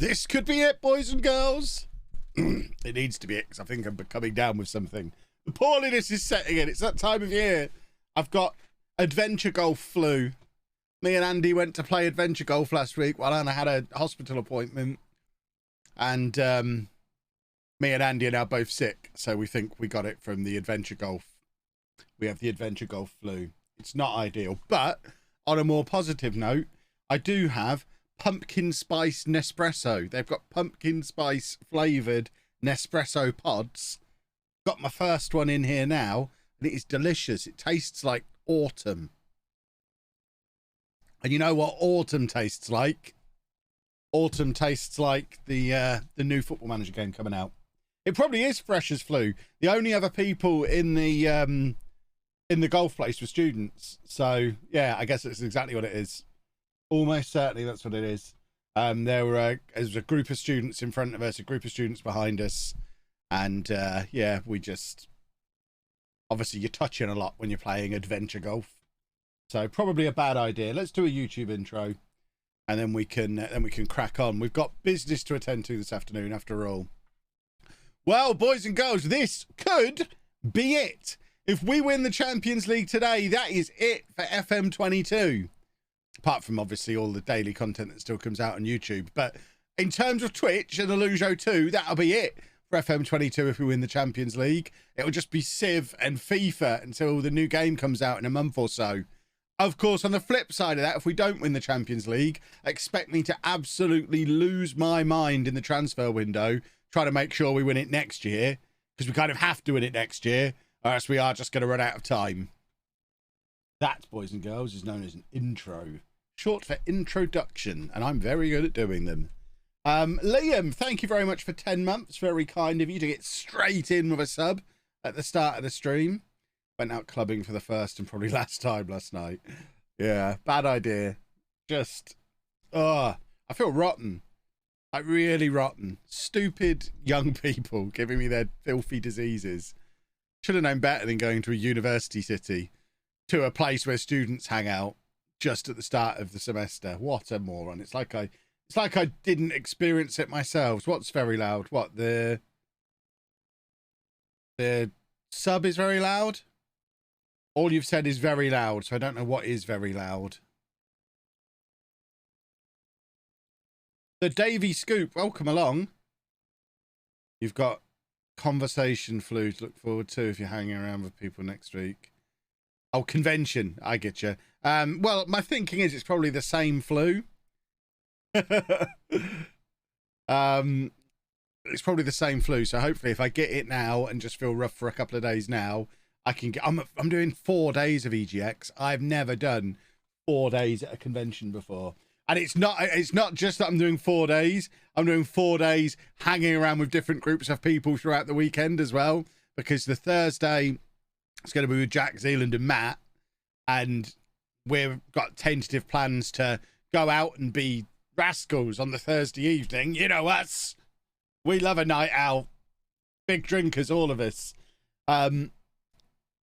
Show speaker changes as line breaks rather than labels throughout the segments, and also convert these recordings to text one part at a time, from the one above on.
This could be it, boys and girls. It needs to be it, because I think I'm coming down with something. The poorliness is setting in. It's that time of year. I've got adventure golf flu. Me and Andy went to play adventure golf last week while Anna had a hospital appointment. And me and Andy are now both sick. So we think we got it from the adventure golf. We have the adventure golf flu. It's not ideal. But on a more positive note, I do have pumpkin spice Nespresso. They've got pumpkin spice flavoured Nespresso pods. Got my first one in here now. And it is delicious. It tastes like autumn. And you know what autumn tastes like? Autumn tastes like the new Football Manager game coming out. It probably is fresh as flu. The only other people in the golf place were students. So yeah, I guess that's exactly what it is. Almost certainly that's what it is. There was a group of students in front of us, a group of students behind us, and yeah, we just obviously you're touching a lot when you're playing adventure golf. So probably a bad idea. Let's do a YouTube intro, and then we can crack on. We've got business to attend to this afternoon, after all. Well, boys and girls, this could be it. If we win the Champions League today, that is it for FM22. Apart from obviously all the daily content that still comes out on YouTube, but in terms of Twitch and LOLLUJO 2, that'll be it for FM22 if we win the Champions League. It'll just be Civ and FIFA until the new game comes out in a month or so. Of course, on the flip side of that, if we don't win the Champions League, expect me to absolutely lose my mind in the transfer window, try to make sure we win it next year, because we kind of have to win it next year, or else we are just going to run out of time. That, boys and girls, is known as an intro. Short for introduction, and I'm very good at doing them. Liam, thank you very much for 10 months. Very kind of you to get straight in with a sub at the start of the stream. Went out clubbing for the first and probably last time last night. Yeah, bad idea. Just, I feel rotten. Like really rotten. Stupid young people giving me their filthy diseases. Should have known better than going to a university city, to a place where students hang out just at the start of the semester. What a moron. It's like I didn't experience it myself. What's very loud? What, the sub is very loud? All you've said is very loud, so I don't know what is very loud. The Davy Scoop, welcome along. You've got conversation flu to look forward to if you're hanging around with people next week. Oh, convention, I get you. Well, my thinking is it's probably the same flu. It's probably the same flu, so hopefully if I get it now and just feel rough for a couple of days now, I can get. I'm doing 4 days of EGX. I've never done 4 days at a convention before, and it's not just that I'm doing 4 days. I'm doing 4 days hanging around with different groups of people throughout the weekend as well, because the Thursday it's going to be with Jack, Zealand, and Matt, and we've got tentative plans to go out and be rascals on the Thursday evening. You know us. We love a night out. Big drinkers, all of us. And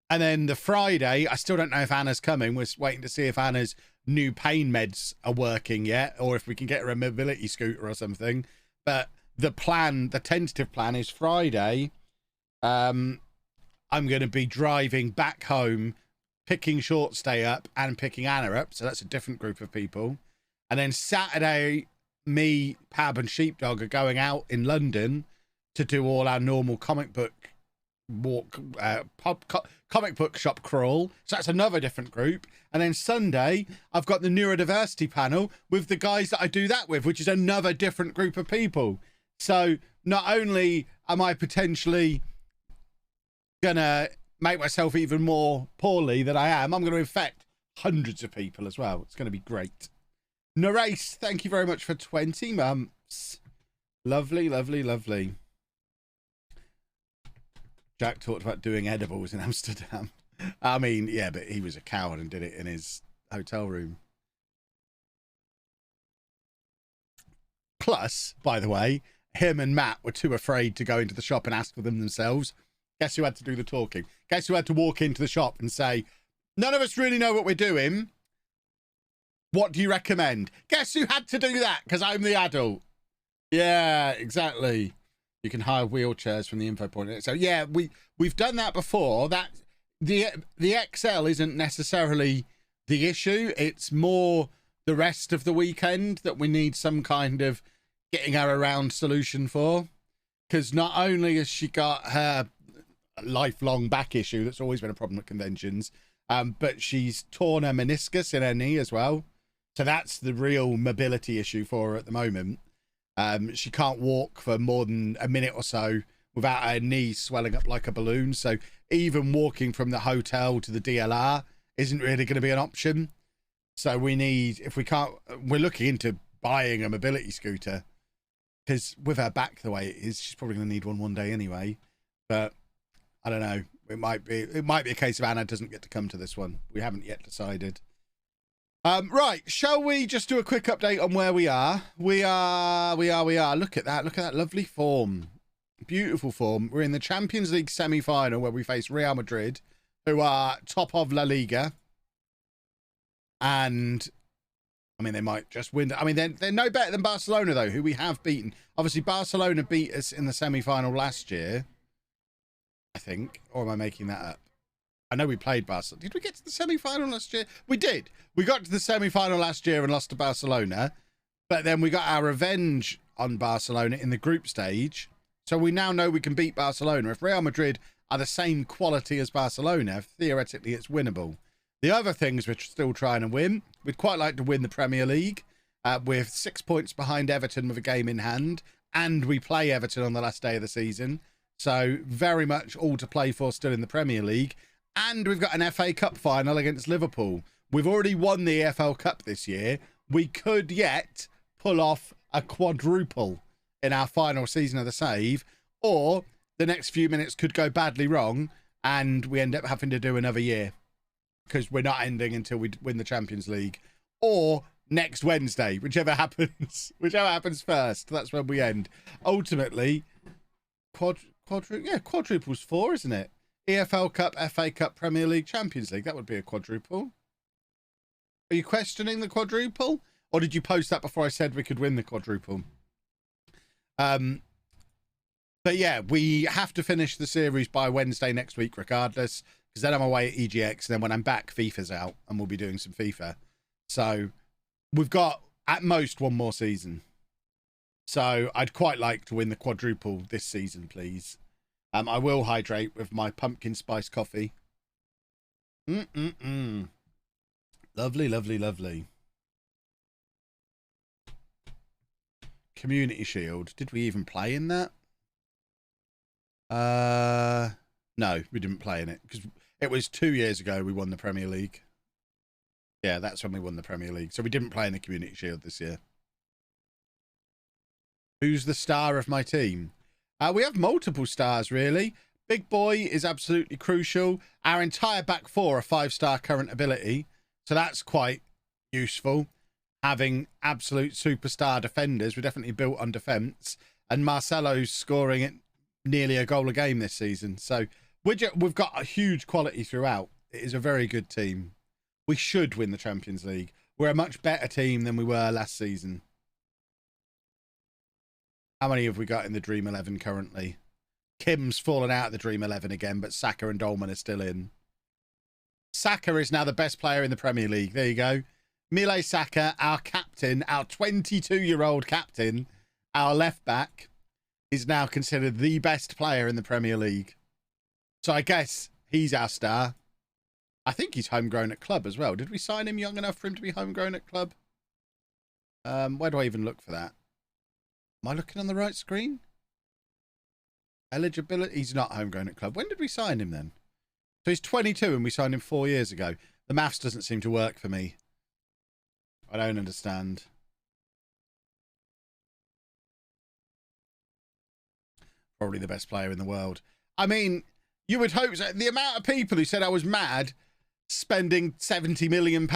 then the Friday, I still don't know if Anna's coming. We're waiting to see if Anna's new pain meds are working yet, or if we can get her a mobility scooter or something. But the tentative plan is Friday. I'm going to be driving back home, picking Short Stay up and picking Anna up. So that's a different group of people. And then Saturday, me, Pab, and Sheepdog are going out in London to do all our normal comic book walk, comic book shop crawl. So that's another different group. And then Sunday, I've got the neurodiversity panel with the guys that I do that with, which is another different group of people. So not only am I potentially gonna make myself even more poorly than I am, I'm going to infect hundreds of people as well. It's going to be great. Narace, thank you very much for 20 months. Lovely, lovely, lovely. Jack talked about doing edibles in Amsterdam. I mean, yeah, but he was a coward and did it in his hotel room. Plus, by the way, him and Matt were too afraid to go into the shop and ask for them themselves. Guess who had to do the talking? Guess who had to walk into the shop and say, none of us really know what we're doing. What do you recommend? Guess who had to do that? Because I'm the adult. Yeah, exactly. You can hire wheelchairs from the info point. So yeah, we've done that before. That the XL isn't necessarily the issue. It's more the rest of the weekend that we need some kind of getting her around solution for. Because not only has she got her lifelong back issue that's always been a problem at conventions, but she's torn her meniscus in her knee as well. So that's the real mobility issue for her at the moment. She can't walk for more than a minute or so without her knee swelling up like a balloon. So even walking from the hotel to the DLR isn't really going to be an option. So we need, if we can't, we're looking into buying a mobility scooter, because with her back the way it is, she's probably going to need one day anyway. But I don't know. It might be a case of Anna doesn't get to come to this one. We haven't yet decided. Right, shall we just do a quick update on where we are? We are. Look at that. Look at that lovely form. Beautiful form. We're in the Champions League semi-final where we face Real Madrid, who are top of La Liga. And, I mean, they might just win. I mean, they're no better than Barcelona, though, who we have beaten. Obviously, Barcelona beat us in the semi-final last year, I think. Or am I making that up? I know we played Barcelona. Did we get to the semi-final last year? We did. We got to the semi-final last year and lost to Barcelona. But then we got our revenge on Barcelona in the group stage. So we now know we can beat Barcelona. If Real Madrid are the same quality as Barcelona, theoretically it's winnable. The other things we're still trying to win. We'd quite like to win the Premier League with 6 points behind Everton with a game in hand. And we play Everton on the last day of the season. So very much all to play for still in the Premier League. And we've got an FA Cup final against Liverpool. We've already won the EFL Cup this year. We could yet pull off a quadruple in our final season of the save, or the next few minutes could go badly wrong and we end up having to do another year because we're not ending until we win the Champions League, or next Wednesday, whichever happens first. That's when we end. Ultimately, quadruple's 4, isn't it? EFL Cup, FA Cup, Premier League, Champions League. That would be a quadruple. Are you questioning the quadruple? Or did you post that before I said we could win the quadruple? But yeah, we have to finish the series by Wednesday next week regardless, because then I'm away at EGX, and then when I'm back, FIFA's out, and we'll be doing some FIFA. So we've got, at most, one more season. So I'd quite like to win the quadruple this season, please. I will hydrate with my pumpkin spice coffee. Lovely, lovely, lovely. Community Shield. Did we even play in that? No, we didn't play in it because it was 2 years ago we won the Premier League. Yeah, that's when we won the Premier League. So we didn't play in the Community Shield this year. Who's the star of my team? We have multiple stars, really. Big Boy is absolutely crucial. Our entire back four are 5-star current ability. So that's quite useful. Having absolute superstar defenders. We're definitely built on defence. And Marcelo's scoring at nearly a goal a game this season. So we've got a huge quality throughout. It is a very good team. We should win the Champions League. We're a much better team than we were last season. How many have we got in the Dream 11 currently? Kim's fallen out of the Dream 11 again, but Saka and Dolman are still in. Saka is now the best player in the Premier League. There you go. Mile Saka, our captain, our 22-year-old captain, our left back, is now considered the best player in the Premier League. So I guess he's our star. I think he's homegrown at club as well. Did we sign him young enough for him to be homegrown at club? Where do I even look for that? Am I looking on the right screen? Eligibility. He's not homegrown at club. When did we sign him then? So he's 22 and we signed him 4 years ago. The maths doesn't seem to work for me. I don't understand. Probably the best player in the world. I mean, you would hope so. The amount of people who said I was mad spending £70 million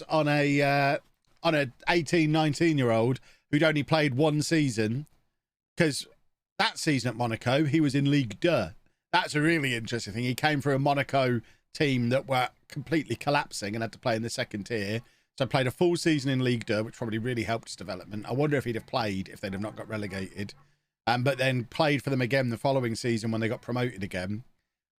on a 18, 19-year-old who'd only played one season, because that season at Monaco, he was in Ligue 2. That's a really interesting thing. He came for a Monaco team that were completely collapsing and had to play in the second tier. So played a full season in League 2, which probably really helped his development. I wonder if he'd have played if they'd have not got relegated. But then played for them again the following season when they got promoted again.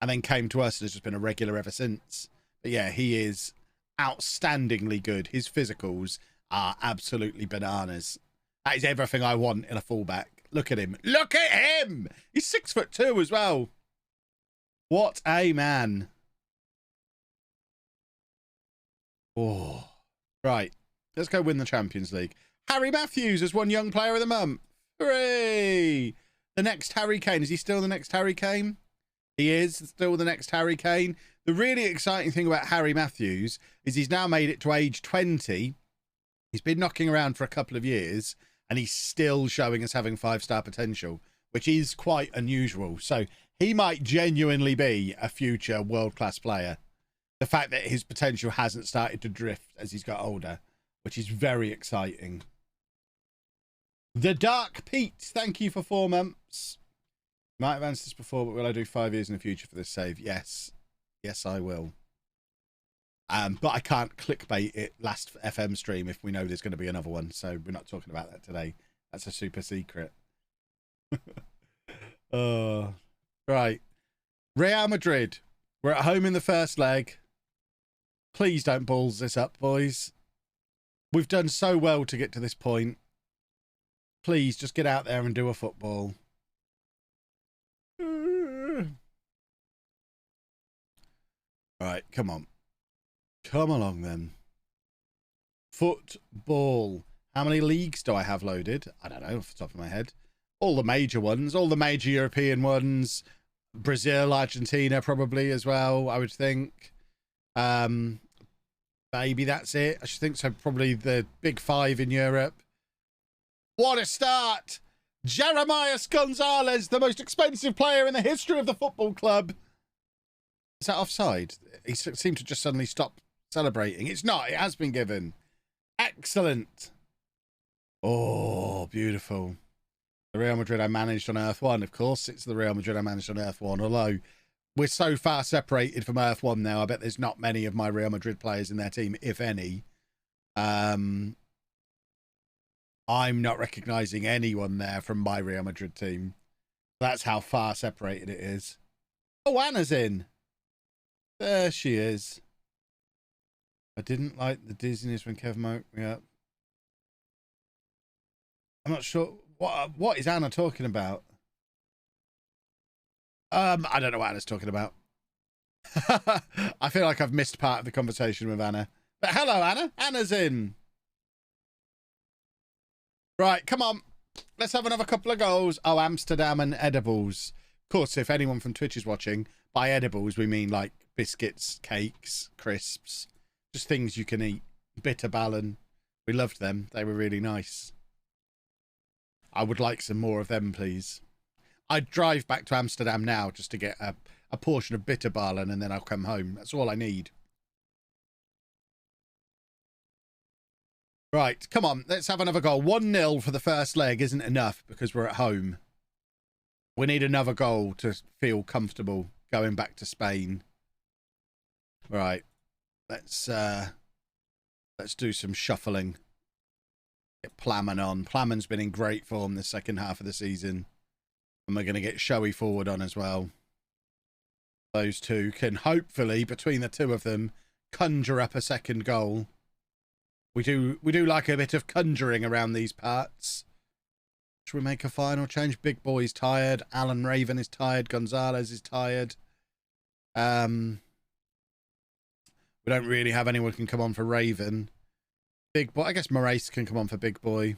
And then came to us and has just been a regular ever since. But yeah, he is outstandingly good. His physicals are absolutely bananas. That is everything I want in a fullback. Look at him. Look at him! He's 6'2" as well. What a man. Oh, right. Let's go win the Champions League. Harry Matthews has won Young Player of the Month. Hooray! The next Harry Kane. Is he still the next Harry Kane? He is still the next Harry Kane. The really exciting thing about Harry Matthews is he's now made it to age 20. He's been knocking around for a couple of years, and he's still showing us having 5-star potential, which is quite unusual. So he might genuinely be a future world-class player. The fact that his potential hasn't started to drift as he's got older, which is very exciting. The Dark Pete, thank you for 4 months. Might have answered this before, but will I do 5 years in the future for this save? Yes. Yes, I will. But I can't clickbait it last FM stream if we know there's going to be another one. So we're not talking about that today. That's a super secret. Right. Real Madrid. We're at home in the first leg. Please don't balls this up, boys. We've done so well to get to this point. Please just get out there and do a football. Right, come on. Come along then. Football. How many leagues do I have loaded? I don't know off the top of my head. All the major ones, all the major European ones. Brazil, Argentina probably as well, I would think. Maybe that's it. I should think so. Probably the big 5 in Europe. What a start! Jeremias Gonzalez, the most expensive player in the history of the football club. Is that offside? He seemed to just suddenly stop celebrating. It's not. It has been given. Excellent. Oh, beautiful. The Real Madrid I managed on Earth 1, of course. It's the Real Madrid I managed on Earth 1. Although we're so far separated from Earth 1 now, I bet there's not many of my Real Madrid players in their team, if any. I'm not recognising anyone there from my Real Madrid team. That's how far separated it is. Oh, Anna's in. There she is. I didn't like the dizziness when Kevin woke me up. I'm not sure. What is Anna talking about? I don't know what Anna's talking about. I feel like I've missed part of the conversation with Anna. But hello, Anna. Anna's in. Right, come on. Let's have another couple of goals. Oh, Amsterdam and edibles. Of course, if anyone from Twitch is watching, by edibles, we mean like biscuits, cakes, crisps, just things you can eat. Bitterballen. We loved them. They were really nice. I would like some more of them, please. I'd drive back to Amsterdam now just to get a portion of bitterballen and then I'll come home. That's all I need. Right, come on. Let's have another goal. 1-0 for the first leg isn't enough because we're at home. We need another goal to feel comfortable going back to Spain. Right. Let's do some shuffling. Get Plaman on. Plaman's been in great form this second half of the season. And we're going to get Showy forward on as well. Those two can hopefully, between the two of them, conjure up a second goal. We do like a bit of conjuring around these parts. Should we make a final change? Big Boy's tired. Alan Raven is tired. Gonzalez is tired. We don't really have anyone who can come on for Raven. Big Boy. I guess Moraes can come on for Big Boy.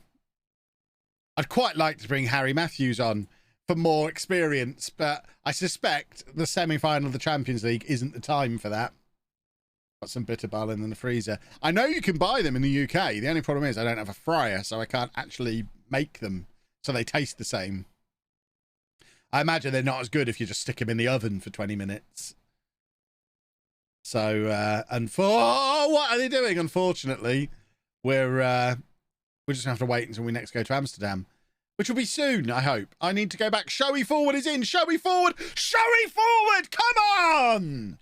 I'd quite like to bring Harry Matthews on for more experience, but I suspect the semi-final of the Champions League isn't the time for that. Got some bitterballen in the freezer. I know you can buy them in the UK. The only problem is I don't have a fryer, so I can't actually make them. So they taste the same. I imagine they're not as good if you just stick them in the oven for 20 minutes. So, what are they doing? Unfortunately, we're just gonna have to wait until we next go to Amsterdam, which will be soon, I hope. I need to go back. Showy forward is in. Showy forward. Showy forward. Come on.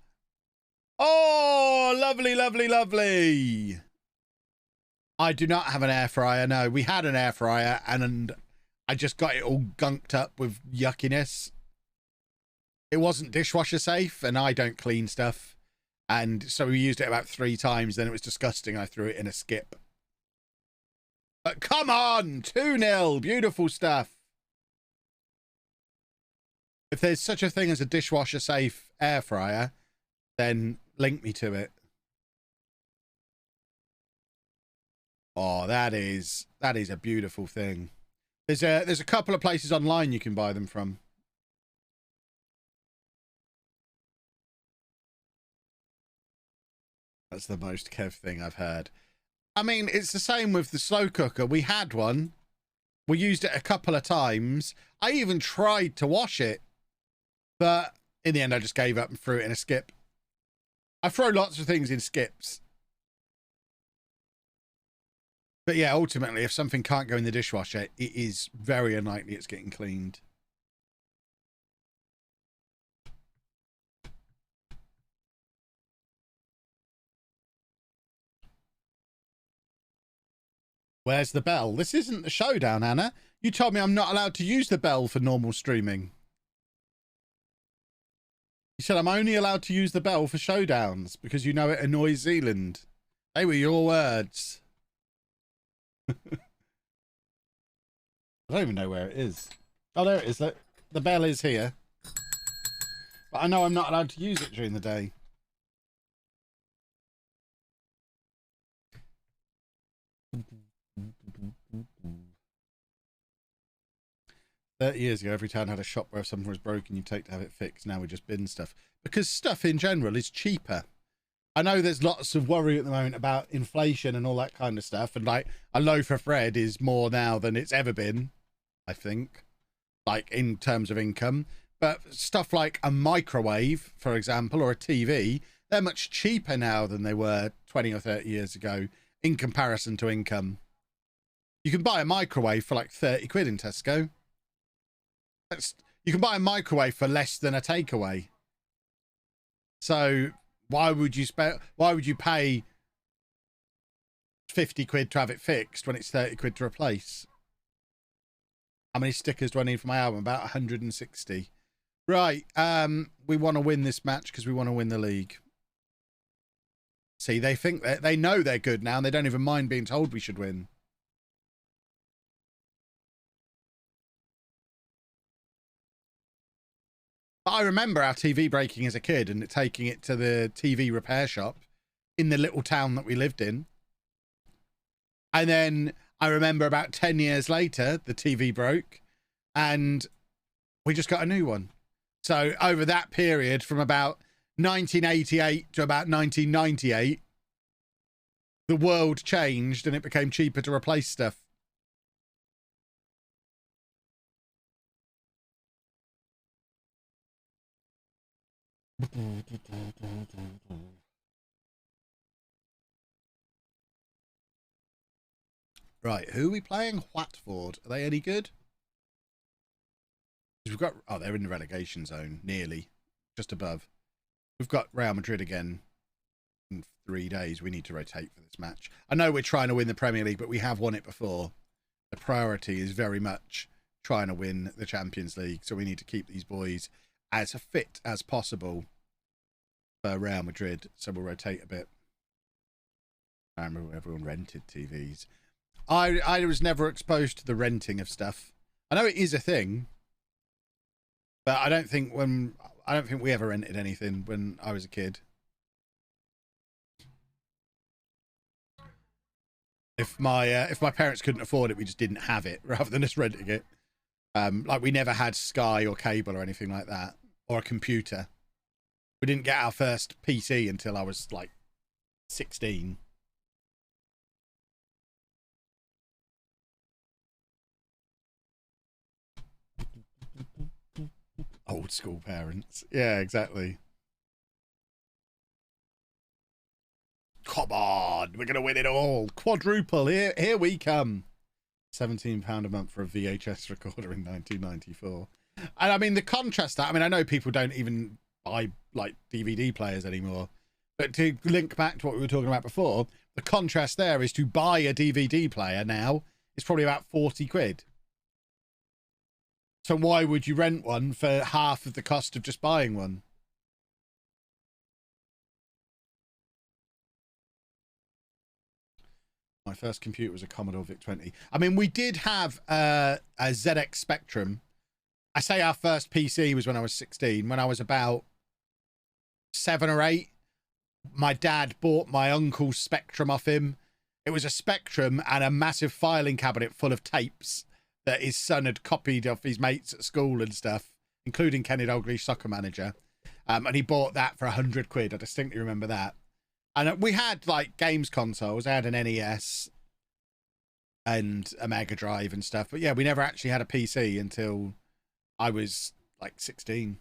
Oh, lovely, lovely, lovely. I do not have an air fryer. No, we had an air fryer and I just got it all gunked up with yuckiness. It wasn't dishwasher safe and I don't clean stuff. And so we used it about 3 times. Then it was disgusting. I threw it in a skip. But come on, 2-0. Beautiful stuff. If there's such a thing as a dishwasher safe air fryer, then link me to it. Oh, that is a beautiful thing. There's a couple of places online you can buy them from. That's the most Kev thing I've heard. I mean, it's the same with the slow cooker. We had one. We used it a couple of times. I even tried to wash it. But in the end, I just gave up and threw it in a skip. I throw lots of things in skips. But yeah, ultimately, if something can't go in the dishwasher, it is very unlikely it's getting cleaned. Where's the bell? This isn't the showdown, Anna. You told me I'm not allowed to use the bell for normal streaming. You said I'm only allowed to use the bell for showdowns because you know it annoys Zealand. They were your words. I don't even know where it is. Oh, there it is. The bell is here. But I know I'm not allowed to use it during the day. $30 years ago, every town had a shop where if something was broken, you take to have it fixed. Now we just bin stuff. Because stuff in general is cheaper. I know there's lots of worry at the moment about inflation and all that kind of stuff. And like a loaf of bread is more now than it's ever been, I think, like in terms of income. But stuff like a microwave, for example, or a TV, they're much cheaper now than they were 20 or 30 years ago in comparison to income. You can buy a microwave for like 30 quid in Tesco. You can buy a microwave for less than a takeaway. So why would you pay 50 quid to have it fixed when it's 30 quid to replace? How many stickers do I need for my album? About 160. Right. We want to win this match because we want to win the league. See, they think they know they're good now and they don't even mind being told we should win. I remember our TV breaking as a kid and taking it to the TV repair shop in the little town that we lived in. And then I remember about 10 years later, the TV broke and we just got a new one. So over that period from about 1988 to about 1998, the world changed and it became cheaper to replace stuff. Right, who are we playing? Watford. Are they any good? We've got... Oh, they're in the relegation zone. Nearly. Just above. We've got Real Madrid again in 3 days. We need to rotate for this match. I know we're trying to win the Premier League, but we have won it before. The priority is very much trying to win the Champions League, so we need to keep these boys as fit as possible for Real Madrid, so we'll rotate a bit. I remember everyone rented TVs. I was never exposed to the renting of stuff. I know it is a thing, but I don't think we ever rented anything when I was a kid. If my parents couldn't afford it, we just didn't have it rather than just renting it. Like we never had Sky or cable or anything like that, or a computer. We didn't get our first PC until I was like 16. Old school parents. Yeah, exactly. Come on, we're going to win it all. Quadruple, here we come. £17 a month for a VHS recorder in 1994. And I mean, the contrast that, I mean, I know people don't even buy like DVD players anymore, but to link back to what we were talking about before, The contrast there is to buy a DVD player now is probably about 40 quid. So why would you rent one for half of the cost of just buying one? My first computer was a Commodore VIC-20. I mean, we did have a ZX Spectrum. I say our first PC was when I was 16. When I was about 7 or 8, my dad bought my uncle's Spectrum off him. It was a Spectrum and a massive filing cabinet full of tapes that his son had copied off his mates at school and stuff, including Kenny Dalglish Soccer Manager. And he bought that for 100 quid. I distinctly remember that. And we had like games consoles. I had an NES and a Mega Drive and stuff. But yeah, we never actually had a PC until I was like 16.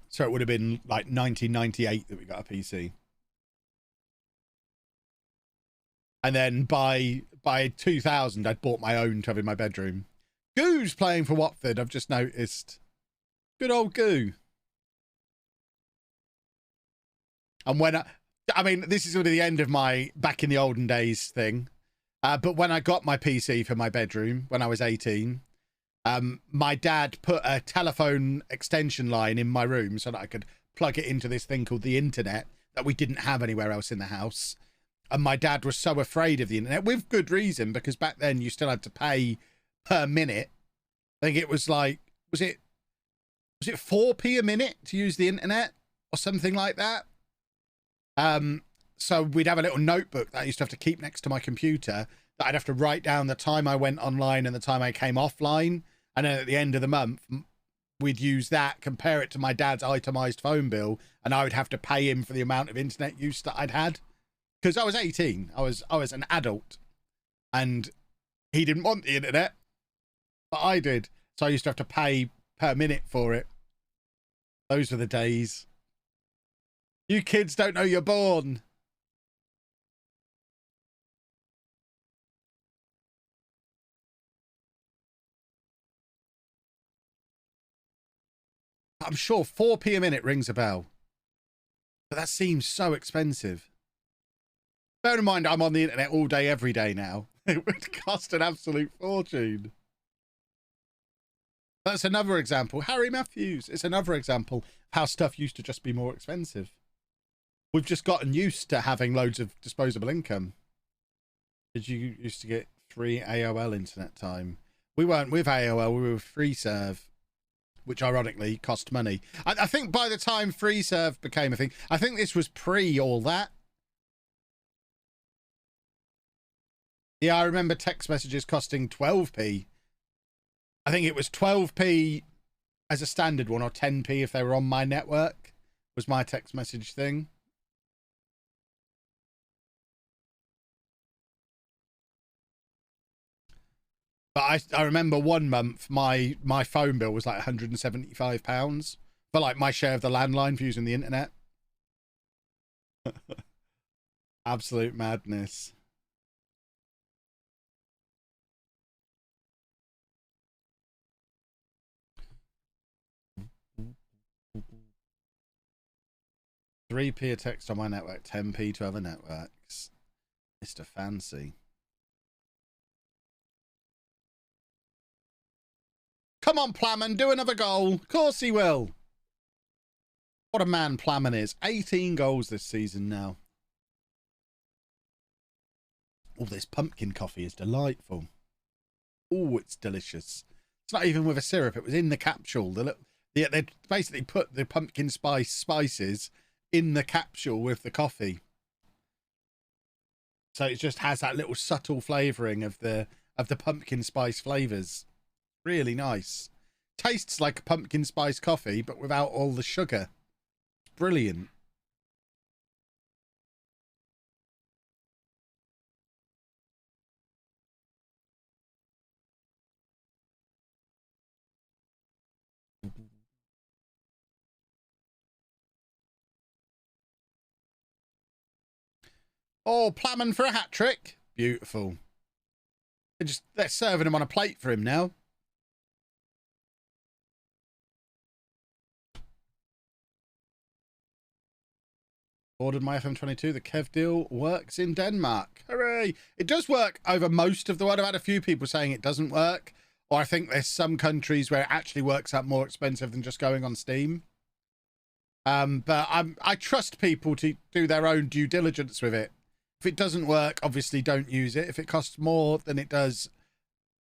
So it would have been like 1998 that we got a PC. And then by 2000, I'd bought my own to have in my bedroom. Goo's playing for Watford, I've just noticed. Good old Goo. And when I mean, this is sort of the end of my back in the olden days thing. But when I got my PC for my bedroom, when I was 18, my dad put a telephone extension line in my room so that I could plug it into this thing called the internet that we didn't have anywhere else in the house. And my dad was so afraid of the internet, with good reason, because back then you still had to pay per minute. I think it was like, was it 4p a minute to use the internet or something like that? So we'd have a little notebook that I used to have to keep next to my computer that I'd have to write down the time I went online and the time I came offline. And then at the end of the month, we'd use that, compare it to my dad's itemized phone bill, and I would have to pay him for the amount of internet use that I'd had. Because I was 18. I was an adult. And he didn't want the internet, but I did. So I used to have to pay per minute for it. Those were the days. You kids don't know you're born. I'm sure 4p a minute rings a bell. But that seems so expensive. Bear in mind, I'm on the internet all day, every day now. It would cost an absolute fortune. That's another example. Harry Matthews. It's another example of how stuff used to just be more expensive. We've just gotten used to having loads of disposable income. Did you used to get free AOL internet time? We weren't with AOL, we were with FreeServe, which ironically cost money. I think by the time FreeServe became a thing, I think this was pre all that. Yeah, I remember text messages costing 12p. I think it was 12p as a standard one, or 10p if they were on my network, was my text message thing. But I remember one month my phone bill was like £175 for like my share of the landline for using the internet. Absolute madness. £3p a text on my network, 10p to other networks. Mr. Fancy. Come on, Plaman, do another goal. Of course he will. What a man Plaman is. 18 goals this season now. Oh, this pumpkin coffee is delightful. Oh, it's delicious. It's not even with a syrup. It was in the capsule. They basically put the pumpkin spices in the capsule with the coffee. So it just has that little subtle flavouring of the pumpkin spice flavours. Really nice. Tastes like a pumpkin spice coffee, but without all the sugar. It's brilliant. Oh, Plaman for a hat trick. Beautiful. They're serving him on a plate for him now. Ordered my FM22. The Kev deal works in Denmark. Hooray! It does work over most of the world. I've had a few people saying it doesn't work. Or I think there's some countries where it actually works out more expensive than just going on Steam. But I trust people to do their own due diligence with it. If it doesn't work, obviously don't use it. If it costs more than it does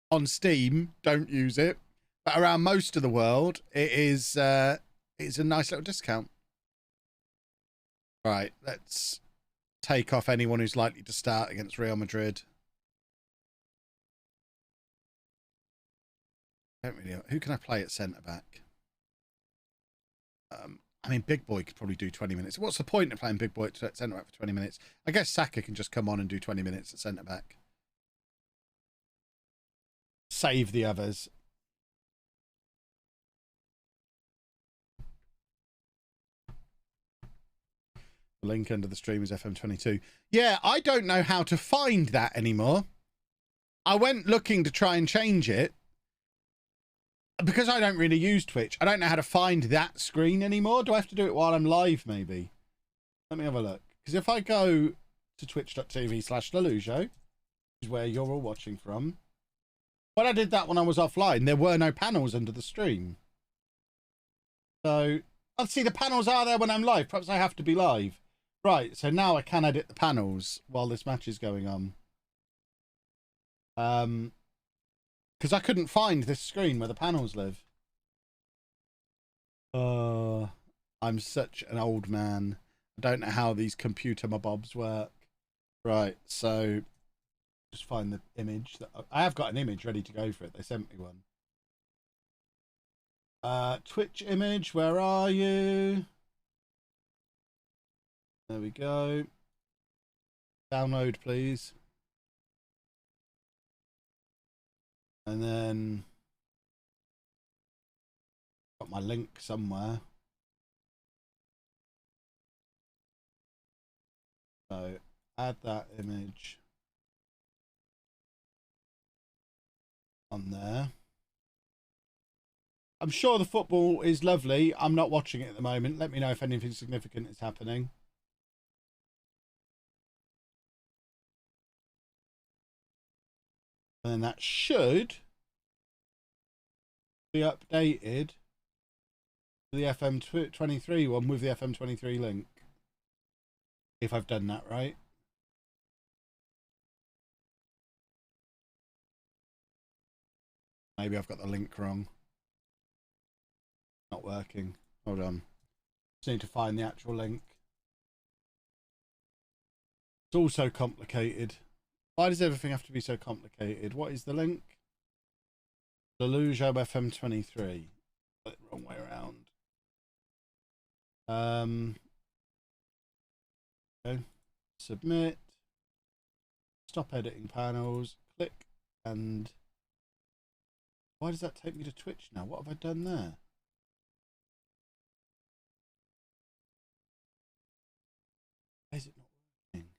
on Steam, don't use it. But around most of the world, it's a nice little discount. Right, let's take off anyone who's likely to start against Real Madrid. Don't really. Who can I play at centre back? I mean, Big Boy could probably do 20 minutes. What's the point of playing Big Boy at centre back for 20 minutes? I guess Saka can just come on and do 20 minutes at centre back. Save the others. The link under the stream is FM22. Yeah, I don't know how to find that anymore. I went looking to try and change it. Because I don't really use Twitch, I don't know how to find that screen anymore. Do I have to do it while I'm live, maybe? Let me have a look. Because if I go to twitch.tv/LOLLUJO, which is where you're all watching from, when I did that when I was offline, there were no panels under the stream. So, I'll see the panels are there when I'm live. Perhaps I have to be live. Right, so now I can edit the panels while this match is going on. Because I couldn't find this screen where the panels live. I'm such an old man. I don't know how these computer mobobs work. Right, so just find the image. I have got an image ready to go for it. They sent me one. Twitch image, where are you? There we go. Download, please. And then got my link somewhere. So add that image on there. I'm sure the football is lovely. I'm not watching it at the moment. Let me know if anything significant is happening. And then that should be updated to the FM23 one with the FM23 link. If I've done that right. Maybe I've got the link wrong. Not working. Hold on. Just need to find the actual link. It's all so complicated. Why does everything have to be so complicated? What is the link? LOLLUJO FM23. Got it the wrong way around. Okay. Submit. Stop editing panels. Click and... Why does that take me to Twitch now? What have I done there? Why is it not working?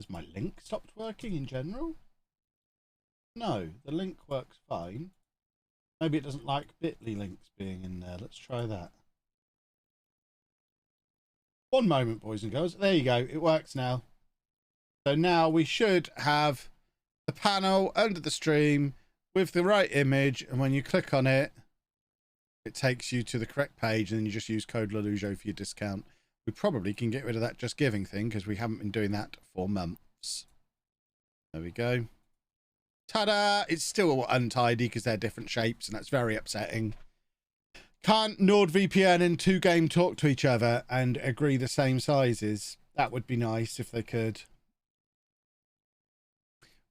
Has my link stopped working in general? No, the link works fine. Maybe it doesn't like bit.ly links being in there. Let's try that. One moment, boys and girls. There you go. It works now. So now we should have the panel under the stream with the right image. And when you click on it, it takes you to the correct page. And then you just use code LOLLUJO for your discount. We probably can get rid of that Just Giving thing because we haven't been doing that for months. There we go. Ta-da! It's still untidy because they're different shapes and that's very upsetting. Can't NordVPN and 2Game talk to each other and agree the same sizes? That would be nice if they could.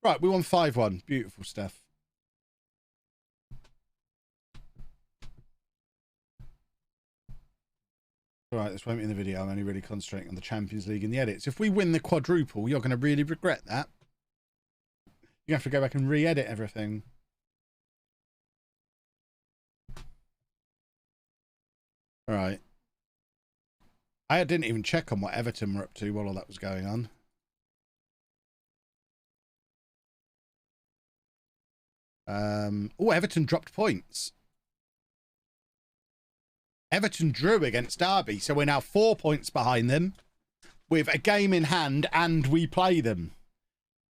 Right, we won 5-1. Beautiful stuff. Alright, this won't be in the video. I'm only really concentrating on the Champions League and the edits. If we win the quadruple, you're going to really regret that. You have to go back and re-edit everything. Alright. I didn't even check on what Everton were up to while all that was going on. Oh, Everton dropped points. Everton drew against Derby, so we're now 4 points behind them with a game in hand, and we play them.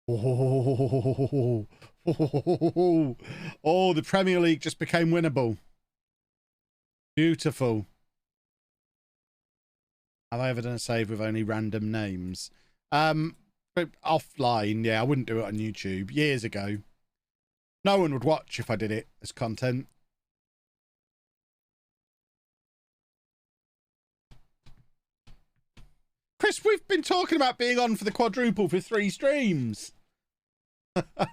Oh, the Premier League just became winnable. Beautiful. Have I ever done a save with only random names? Offline, yeah, I wouldn't do it on YouTube. Years ago. No one would watch if I did it as content. Chris, we've been talking about being on for the quadruple for 3 streams. I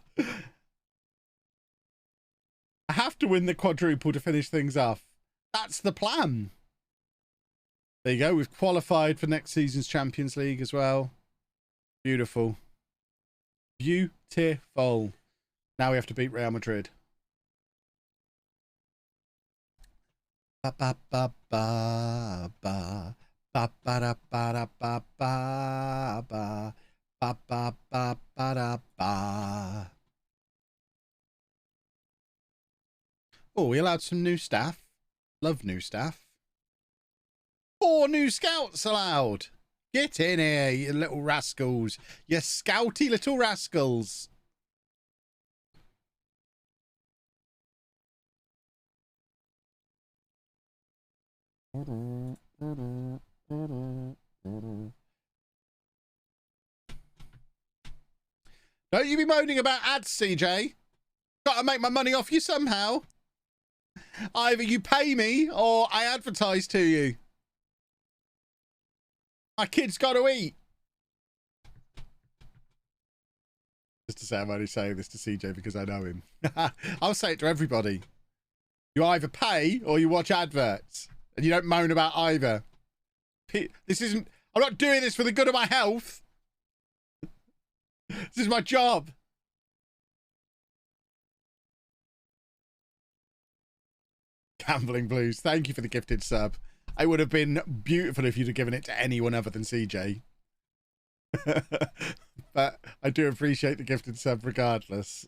have to win the quadruple to finish things off. That's the plan. There you go. We've qualified for next season's Champions League as well. Beautiful. Beautiful. Now we have to beat Real Madrid. Ba ba ba ba ba. Ba ba da ba da ba ba ba ba ba ba ba da ba. Oh, we allowed some new staff. Love new staff. 4 new scouts allowed. Get in here, you little rascals. You scouty little rascals. Don't you be moaning about ads, CJ. Gotta make my money off you somehow. Either you pay me or I advertise to you. My kid's got to eat. Just to say, I'm only saying this to CJ because I know him. I'll say it to everybody. You either pay or you watch adverts. And you don't moan about either. This isn't... I'm not doing this for the good of my health. This is my job. Gambling Blues. Thank you for the gifted sub. It would have been beautiful if you'd have given it to anyone other than CJ. But I do appreciate the gifted sub regardless.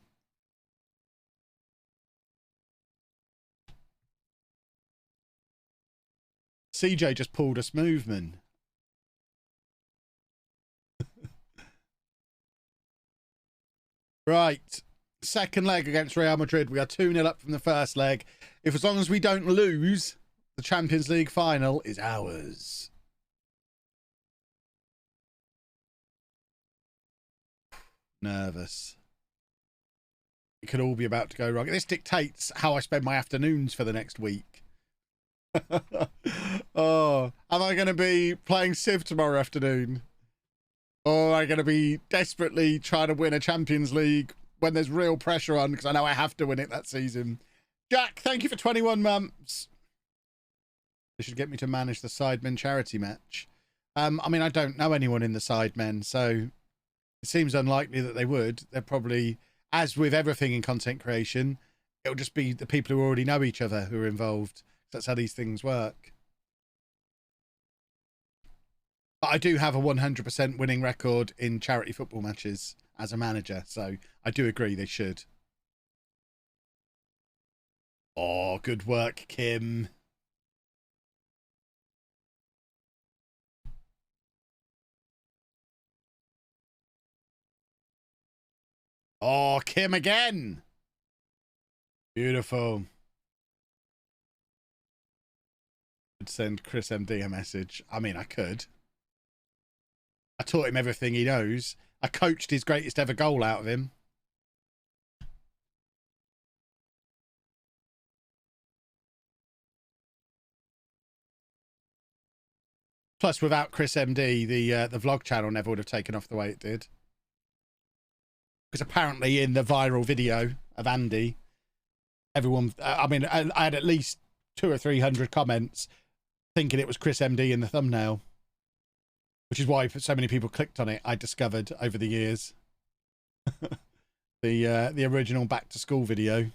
CJ just pulled a smoothman. Right. Second leg against Real Madrid. We are 2-0 up from the first leg. If as long as we don't lose, the Champions League final is ours. Nervous. It could all be about to go wrong. This dictates how I spend my afternoons for the next week. Oh, am I going to be playing Civ tomorrow afternoon? Or am I going to be desperately trying to win a Champions League when there's real pressure on because I know I have to win it that season? Jack, thank you for 21 months. They should get me to manage the Sidemen charity match. I mean, I don't know anyone in the Sidemen, so it seems unlikely that they would. They're probably, as with everything in content creation, it'll just be the people who already know each other who are involved. That's how these things work. But I do have a 100% winning record in charity football matches as a manager, so I do agree they should. Oh, good work, Kim. Oh, Kim again. Beautiful. Could send Chris MD a message. I mean, I could. I taught him everything he knows. I coached his greatest ever goal out of him. Plus, without Chris MD, the vlog channel never would have taken off the way it did. Because apparently in the viral video of Andy, everyone, I mean, I had at least 200 or 300 comments thinking it was Chris MD in the thumbnail. Which is why so many people clicked on it, I discovered over the years. The original back to school video.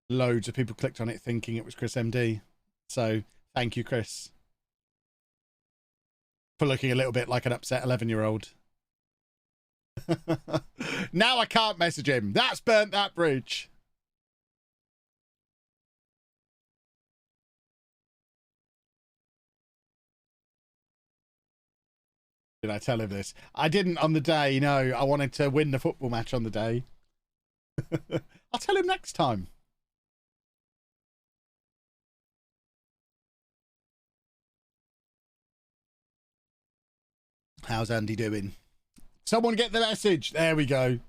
Loads of people clicked on it thinking it was Chris MD. So thank you, Chris, for looking a little bit like an upset 11-year-old. Now I can't message him. That's burnt that bridge. Did I tell him this? I didn't on the day, no. I wanted to win the football match on the day. I'll tell him next time. How's Andy doing? Someone get the message. There we go.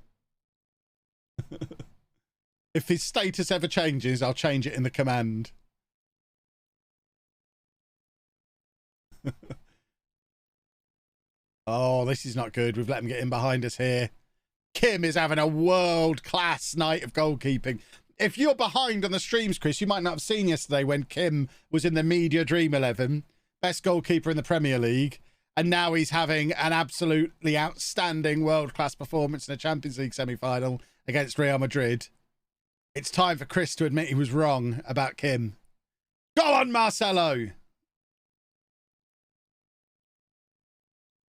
If his status ever changes, I'll change it in the command. Oh, this is not good. We've let him get in behind us here. Kim is having a world-class night of goalkeeping. If you're behind on the streams, Chris, you might not have seen yesterday when Kim was in the Media Dream 11, best goalkeeper in the Premier League, and now he's having an absolutely outstanding world-class performance in a Champions League semi-final against Real Madrid. It's time for Chris to admit he was wrong about Kim. Go on, Marcelo!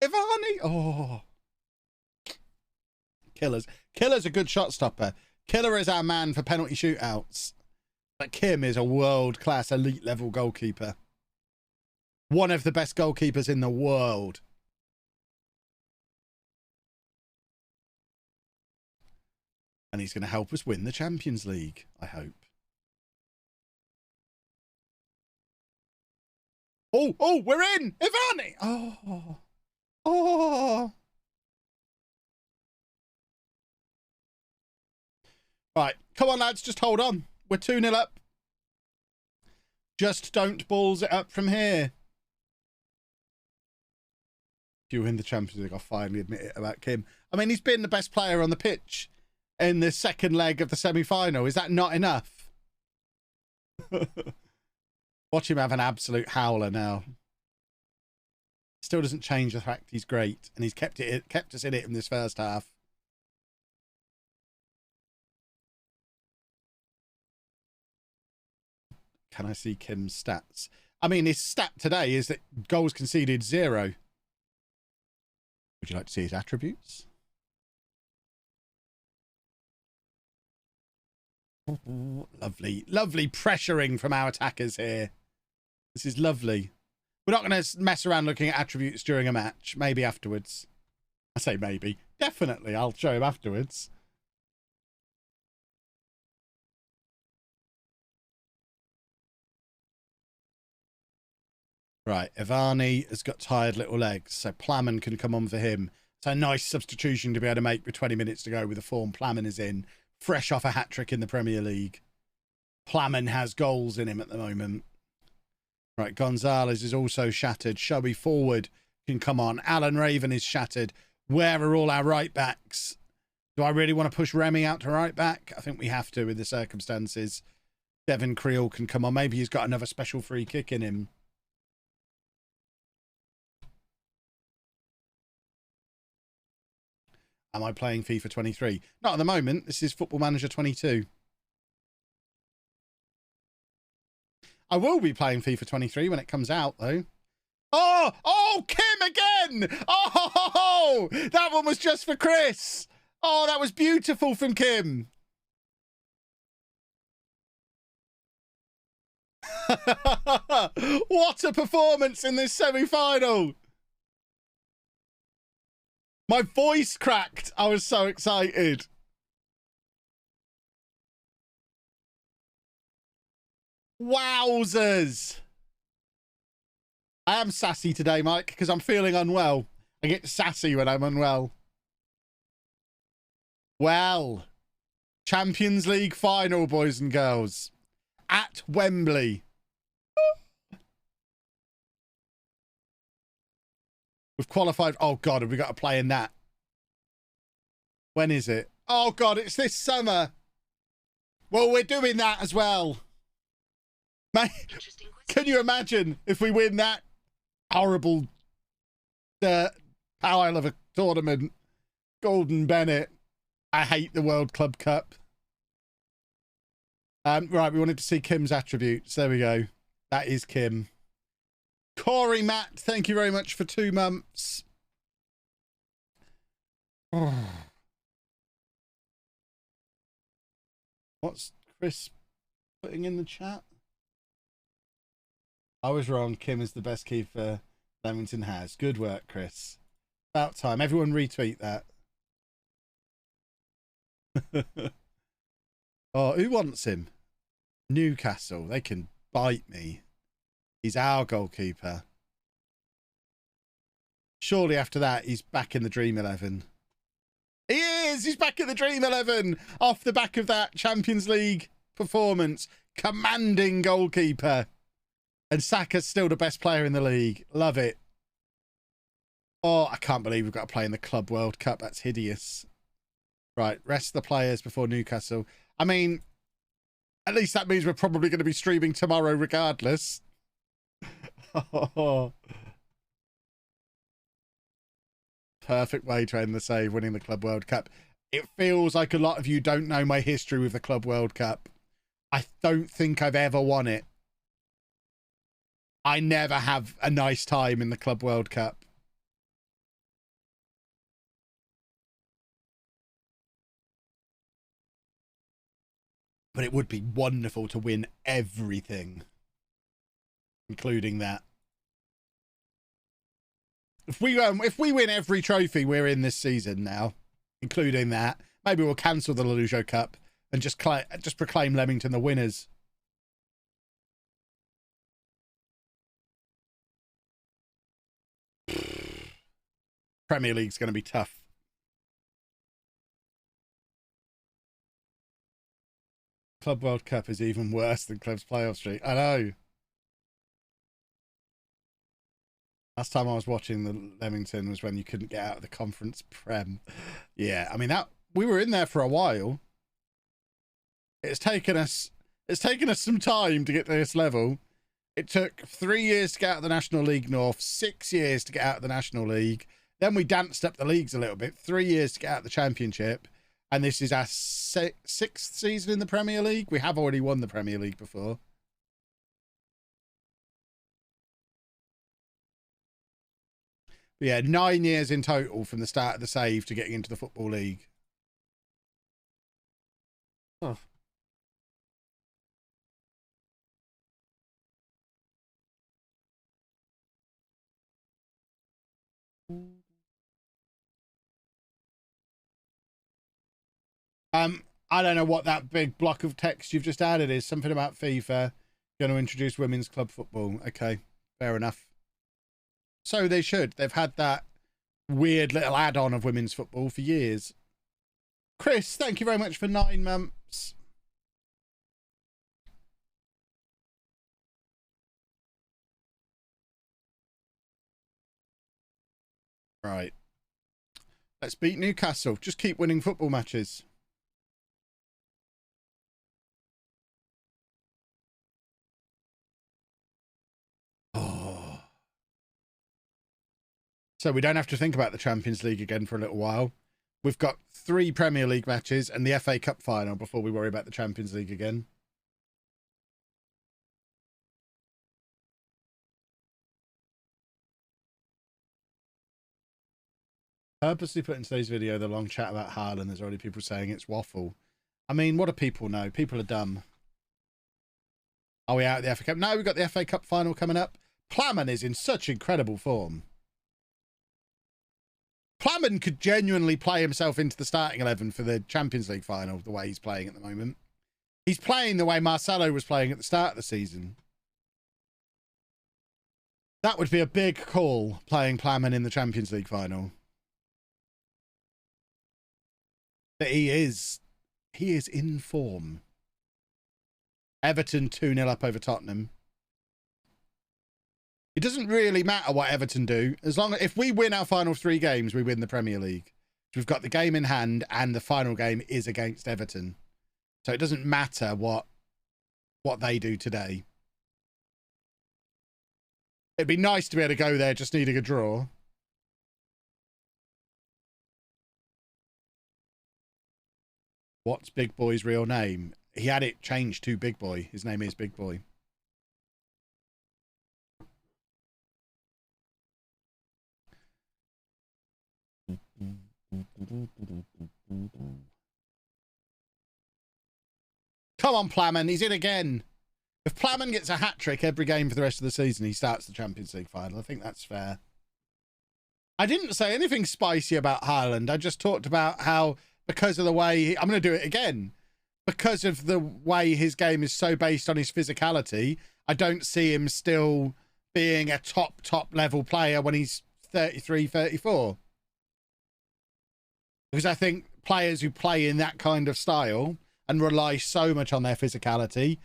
Ivani! Oh. Killer's a good shot stopper. Killer is our man for penalty shootouts. But Kim is a world-class elite level goalkeeper. One of the best goalkeepers in the world. And he's going to help us win the Champions League, I hope. Oh, we're in! Ivani! Oh. Right, come on, lads, just hold on. We're 2-0 up. Just don't balls it up from here. If you win the Champions League, I'll finally admit it about Kim. I mean, he's been the best player on the pitch in the second leg of the semi-final. Is that not enough? Watch him have an absolute howler now. Still doesn't change the fact he's great, and he's kept us in it in this first half. Can I see Kim's stats? I mean, his stat today is that goals conceded 0. Would you like to see his attributes? Oh, lovely pressuring from our attackers here. This is lovely. We're not going to mess around looking at attributes during a match. Maybe afterwards. I say maybe. Definitely, I'll show him afterwards. Right, Ivani has got tired little legs, so Plamen can come on for him. It's a nice substitution to be able to make with 20 minutes to go with the form Plamen is in. Fresh off a hat-trick in the Premier League. Plamen has goals in him at the moment. Right, Gonzalez is also shattered. Shelby Forward can come on. Alan Raven is shattered. Where are all our right backs? Do I really want to push Remy out to right back? I think we have to with the circumstances. Devin Creel can come on. Maybe he's got another special free kick in him. Am I playing FIFA 23? Not at the moment. This is Football Manager 22. I will be playing FIFA 23 when it comes out, though. Oh, Kim again! Oh, that one was just for Chris. Oh, that was beautiful from Kim. What a performance in this semi-final. My voice cracked. I was so excited. Wowzers. I am sassy today, Mike, because I'm feeling unwell. I get sassy when I'm unwell. Well, Champions League final, boys and girls. At Wembley. We've qualified. Oh, God, have we got to play in that? When is it? Oh, God, it's this summer. Well, we're doing that as well. Mate, can you imagine if we win that horrible pile of a tournament? Golden Bennett. I hate the World Club Cup. Right, we wanted to see Kim's attributes. There we go. That is Kim. Corey Matt, thank you very much for 2 months. What's Chris putting in the chat? I was wrong. Kim is the best keeper Leamington has. Good work, Chris. About time. Everyone retweet that. Oh, who wants him? Newcastle. They can bite me. He's our goalkeeper. Surely after that, he's back in the Dream 11. He is! He's back in the Dream 11! Off the back of that Champions League performance. Commanding goalkeeper. And Saka's still the best player in the league. Love it. Oh, I can't believe we've got to play in the Club World Cup. That's hideous. Right, rest the players before Newcastle. I mean, at least that means we're probably going to be streaming tomorrow regardless. Oh. Perfect way to end the save, winning the Club World Cup. It feels like a lot of you don't know my history with the Club World Cup. I don't think I've ever won it. I never have a nice time in the Club World Cup. But it would be wonderful to win everything, including that. If we win every trophy we're in this season now, including that, maybe we'll cancel the LOLLUJO Cup and just proclaim Leamington the winners. Premier League's going to be tough. Club World Cup is even worse than Club's playoff streak. I know. Last time I was watching the Leamington was when you couldn't get out of the conference prem. Yeah, I mean that we were in there for a while. It's taken us some time to get to this level. It took 3 years to get out of the National League North, 6 years to get out of the National League. Then we danced up the leagues a little bit, 3 years to get out of the Championship. And this is our sixth season in the Premier League. We have already won the Premier League before. But yeah, 9 years in total from the start of the save to getting into the Football League. Oh. I don't know what that big block of text you've just added is. Something about FIFA. Going to introduce women's club football. Okay, fair enough. So they should. They've had that weird little add-on of women's football for years. Chris, thank you very much for 9 months. Right. Let's beat Newcastle. Just keep winning football matches. Oh. So we don't have to think about the Champions League again for a little while. We've got 3 Premier League matches and the FA Cup final before we worry about the Champions League again. Purposely put in today's video the long chat about Haaland. There's already people saying it's waffle. I mean, what do people know? People are dumb. Are we out of the FA Cup? No, we've got the FA Cup final coming up. Plaman is in such incredible form. Plaman could genuinely play himself into the starting 11 for the Champions League final, the way he's playing at the moment. He's playing the way Marcelo was playing at the start of the season. That would be a big call, playing Plaman in the Champions League final. But he is in form. Everton 2-0 up over Tottenham. It doesn't really matter what Everton do. As long as if we win our final 3 games, we win the Premier League. We've got the game in hand and the final game is against Everton. So it doesn't matter what they do today. It'd be nice to be able to go there just needing a draw. What's Big Boy's real name? He had it changed to Big Boy. His name is Big Boy. Come on, Plaman. He's in again. If Plaman gets a hat-trick every game for the rest of the season, he starts the Champions League final. I think that's fair. I didn't say anything spicy about Haaland. I just talked about how, because of the way I'm going to do it again, because of the way his game is so based on his physicality, I don't see him still being a top level player when he's 33, 34. Because I think players who play in that kind of style and rely so much on their physicality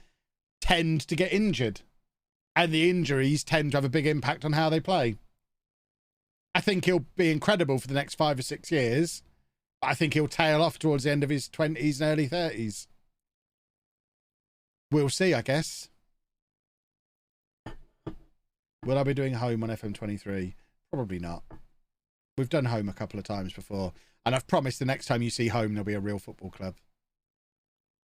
tend to get injured. And the injuries tend to have a big impact on how they play. I think he'll be incredible for the next 5 or 6 years. I think he'll tail off towards the end of his 20s and early 30s. We'll see, I guess. Will I be doing home on FM23? Probably not. We've done home a couple of times before. And I've promised the next time you see home, there'll be a real football club.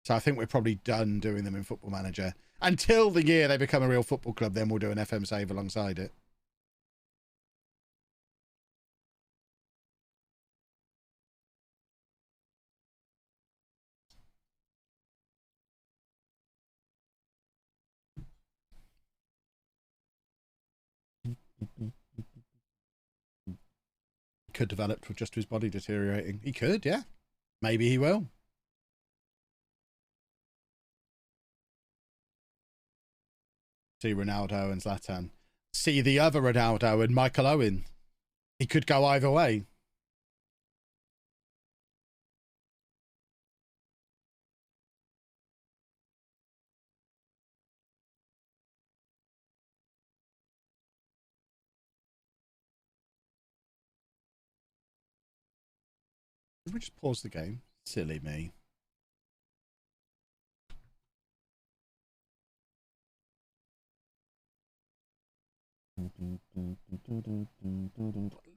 So I think we're probably done doing them in Football Manager. Until the year they become a real football club, then we'll do an FM save alongside it. Could develop with just his body deteriorating. He could, yeah. Maybe he will. See Ronaldo and Zlatan. See the other Ronaldo and Michael Owen. He could go either way. Let me just pause the game. Silly me.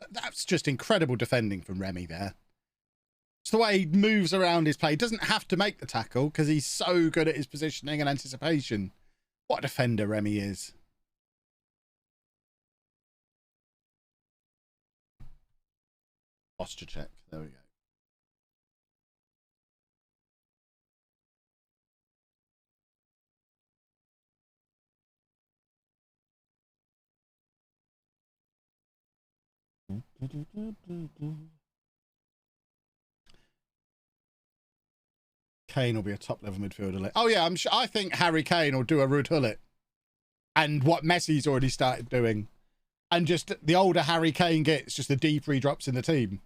That's just incredible defending from Remy there. It's the way he moves around his play. He doesn't have to make the tackle because he's so good at his positioning and anticipation. What a defender Remy is. Posture check. There we go. Kane will be a top level midfielder. Oh yeah, I think Harry Kane will do a Ruud Gullit, and what Messi's already started doing, and just the older Harry Kane gets, just the deeper he drops in the team.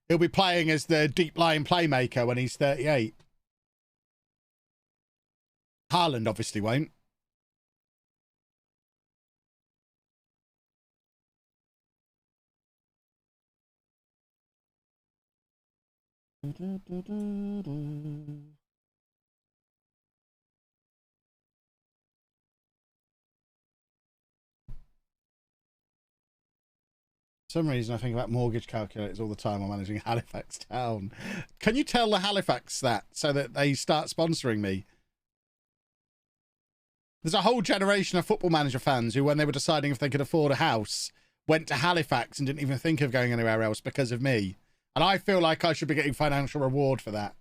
He'll be playing as the deep lying playmaker when he's 38. Haaland obviously won't. For some reason I think about mortgage calculators all the time while managing Halifax Town. Can you tell the Halifax that so that they start sponsoring me? There's a whole generation of Football Manager fans who, when they were deciding if they could afford a house, went to Halifax and didn't even think of going anywhere else because of me. And I feel like I should be getting financial reward for that.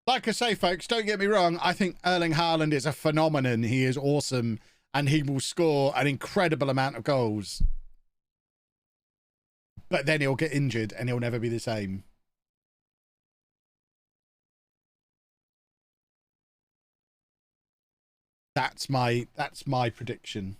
Like I say, folks, don't get me wrong. I think Erling Haaland is a phenomenon. He is awesome, and he will score an incredible amount of goals. But then he'll get injured, and he'll never be the same. That's my prediction.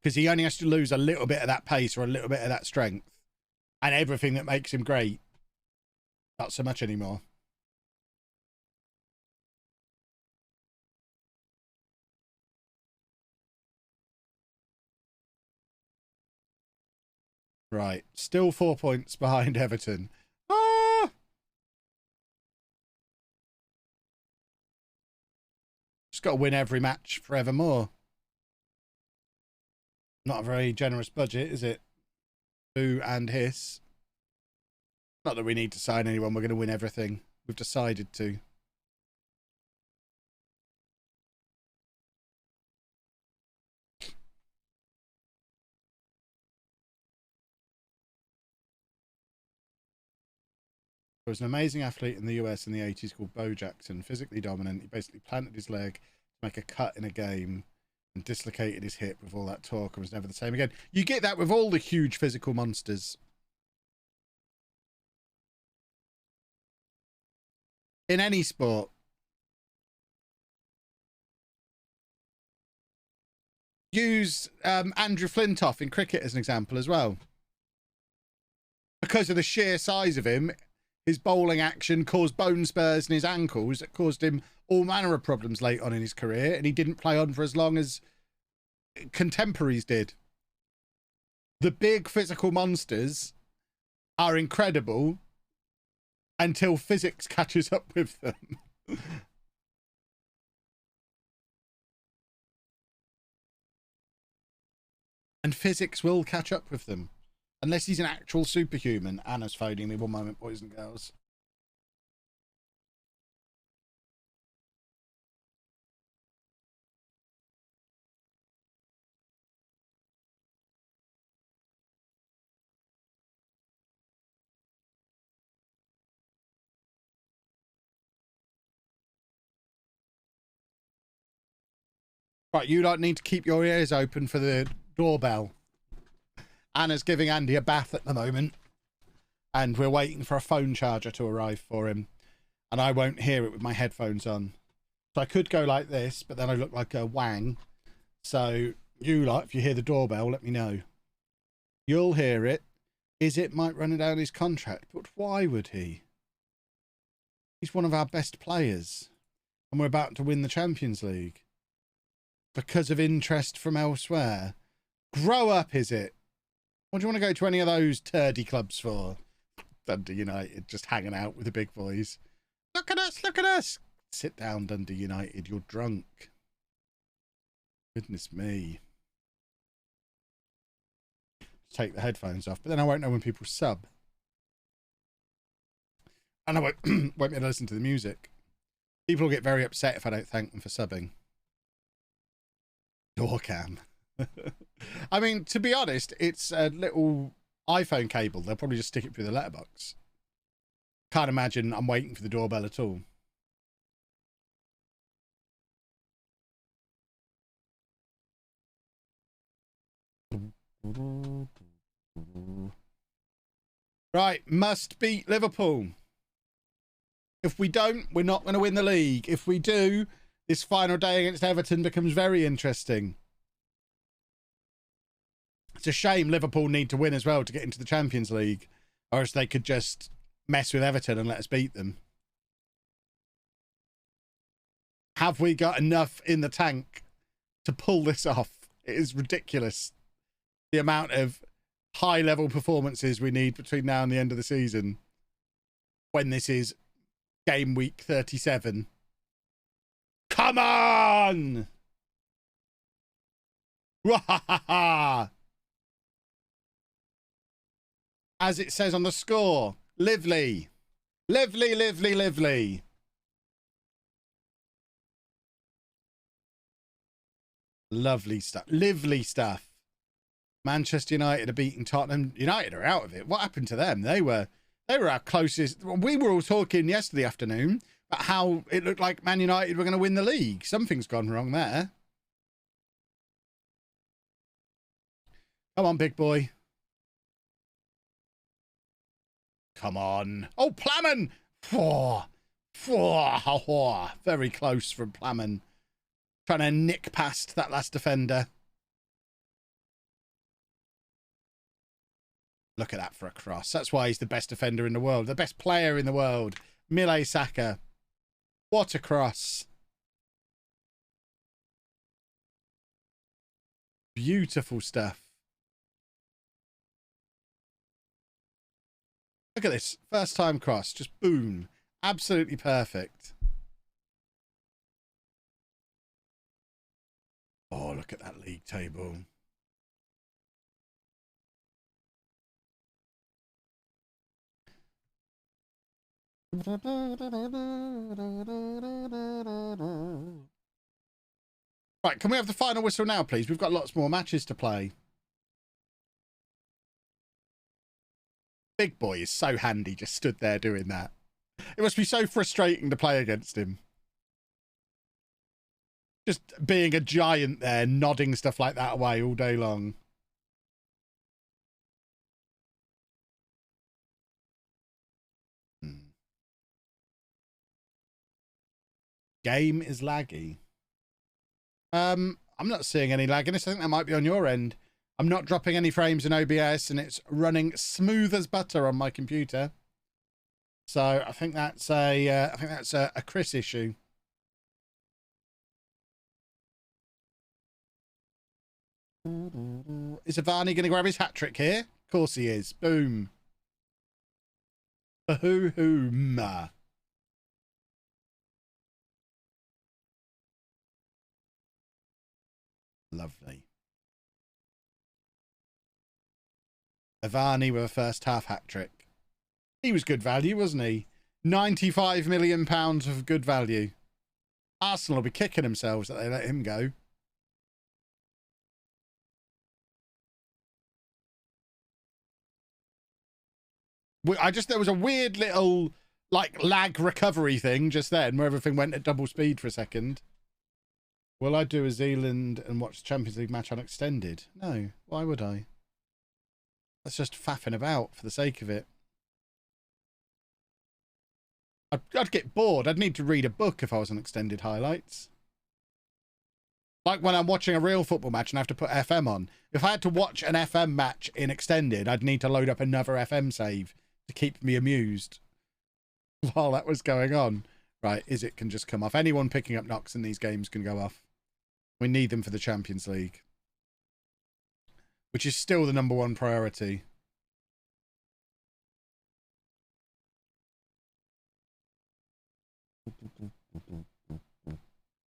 Because he only has to lose a little bit of that pace or a little bit of that strength, and everything that makes him great, not so much anymore. Right, still 4 points behind Everton. Ah! Just got to win every match forevermore. Not a very generous budget, is it? Boo and hiss. Not that we need to sign anyone. We're going to win everything. We've decided to. There was an amazing athlete in the US in the 80s called Bo Jackson, physically dominant. He basically planted his leg to make a cut in a game and dislocated his hip with all that talk and was never the same again. You get that with all the huge physical monsters. In any sport. Use Andrew Flintoff in cricket as an example as well. Because of the sheer size of him, his bowling action caused bone spurs in his ankles that caused him all manner of problems late on in his career, and he didn't play on for as long as contemporaries did. The big physical monsters are incredible until physics catches up with them. And physics will catch up with them. Unless he's an actual superhuman. Anna's phoning me. One moment, boys and girls. Right, you don't need to keep your ears open for the doorbell. Anna's giving Andy a bath at the moment. And we're waiting for a phone charger to arrive for him. And I won't hear it with my headphones on. So I could go like this, but then I look like a wang. So you lot, if you hear the doorbell, let me know. You'll hear it. Is it Mike running down his contract? But why would he? He's one of our best players. And we're about to win the Champions League. Because of interest from elsewhere. Grow up, is it? What do you want to go to any of those turdy clubs for? Dundee United, just hanging out with the big boys. Look at us, look at us. Sit down, Dundee United, you're drunk. Goodness me. Take the headphones off, but then I won't know when people sub. And I won't be able to listen to the music. People will get very upset if I don't thank them for subbing. Door cam. I mean, to be honest, it's a little iPhone cable. They'll probably just stick it through the letterbox. Can't imagine I'm waiting for the doorbell at all. Right, must beat Liverpool. If we don't, we're not going to win the league. If we do, this final day against Everton becomes very interesting. It's a shame Liverpool need to win as well to get into the Champions League, or else they could just mess with Everton and let us beat them. Have we got enough in the tank to pull this off? It is ridiculous. The amount of high-level performances we need between now and the end of the season when this is game week 37. Come on! As it says on the score, lively. Lively, lively, lively. Lovely stuff. Lively stuff. Manchester United are beating Tottenham. United are out of it. What happened to them? They were our closest. We were all talking yesterday afternoon about how it looked like Man United were going to win the league. Something's gone wrong there. Come on, big boy. Come on. Oh, Plamen! Very close from Plamen. Trying to nick past that last defender. Look at that for a cross. That's why he's the best defender in the world. The best player in the world. Mile Saka. What a cross. Beautiful stuff. Look at this. First time cross. Just boom. Absolutely perfect. Oh, look at that league table. Right, can we have the final whistle now, please? We've got lots more matches to play. Big Boy is so handy, just stood there doing that. It must be so frustrating to play against him. Just being a giant there, nodding stuff like that away all day long. Game is laggy. I'm not seeing any lagginess. I think that might be on your end. I'm not dropping any frames in OBS, and it's running smooth as butter on my computer. So I think that's a Chris issue. Is Avani going to grab his hat trick here? Of course he is. Boom. Boom. Lovely. Avani with a first half hat trick. He was good value, wasn't he? £95 million of good value. Arsenal will be kicking themselves that they let him go. There was a weird little like lag recovery thing just then where everything went at double speed for a second. Will I do a Zealand and watch the Champions League match unextended? No. Why would I? That's just faffing about for the sake of it. I'd get bored. I'd need to read a book if I was on extended highlights. Like when I'm watching a real football match and I have to put FM on. If I had to watch an FM match in extended, I'd need to load up another FM save to keep me amused while that was going on. Right, Izzet can just come off. Anyone picking up knocks in these games can go off. We need them for the Champions League, which is still the #1 priority.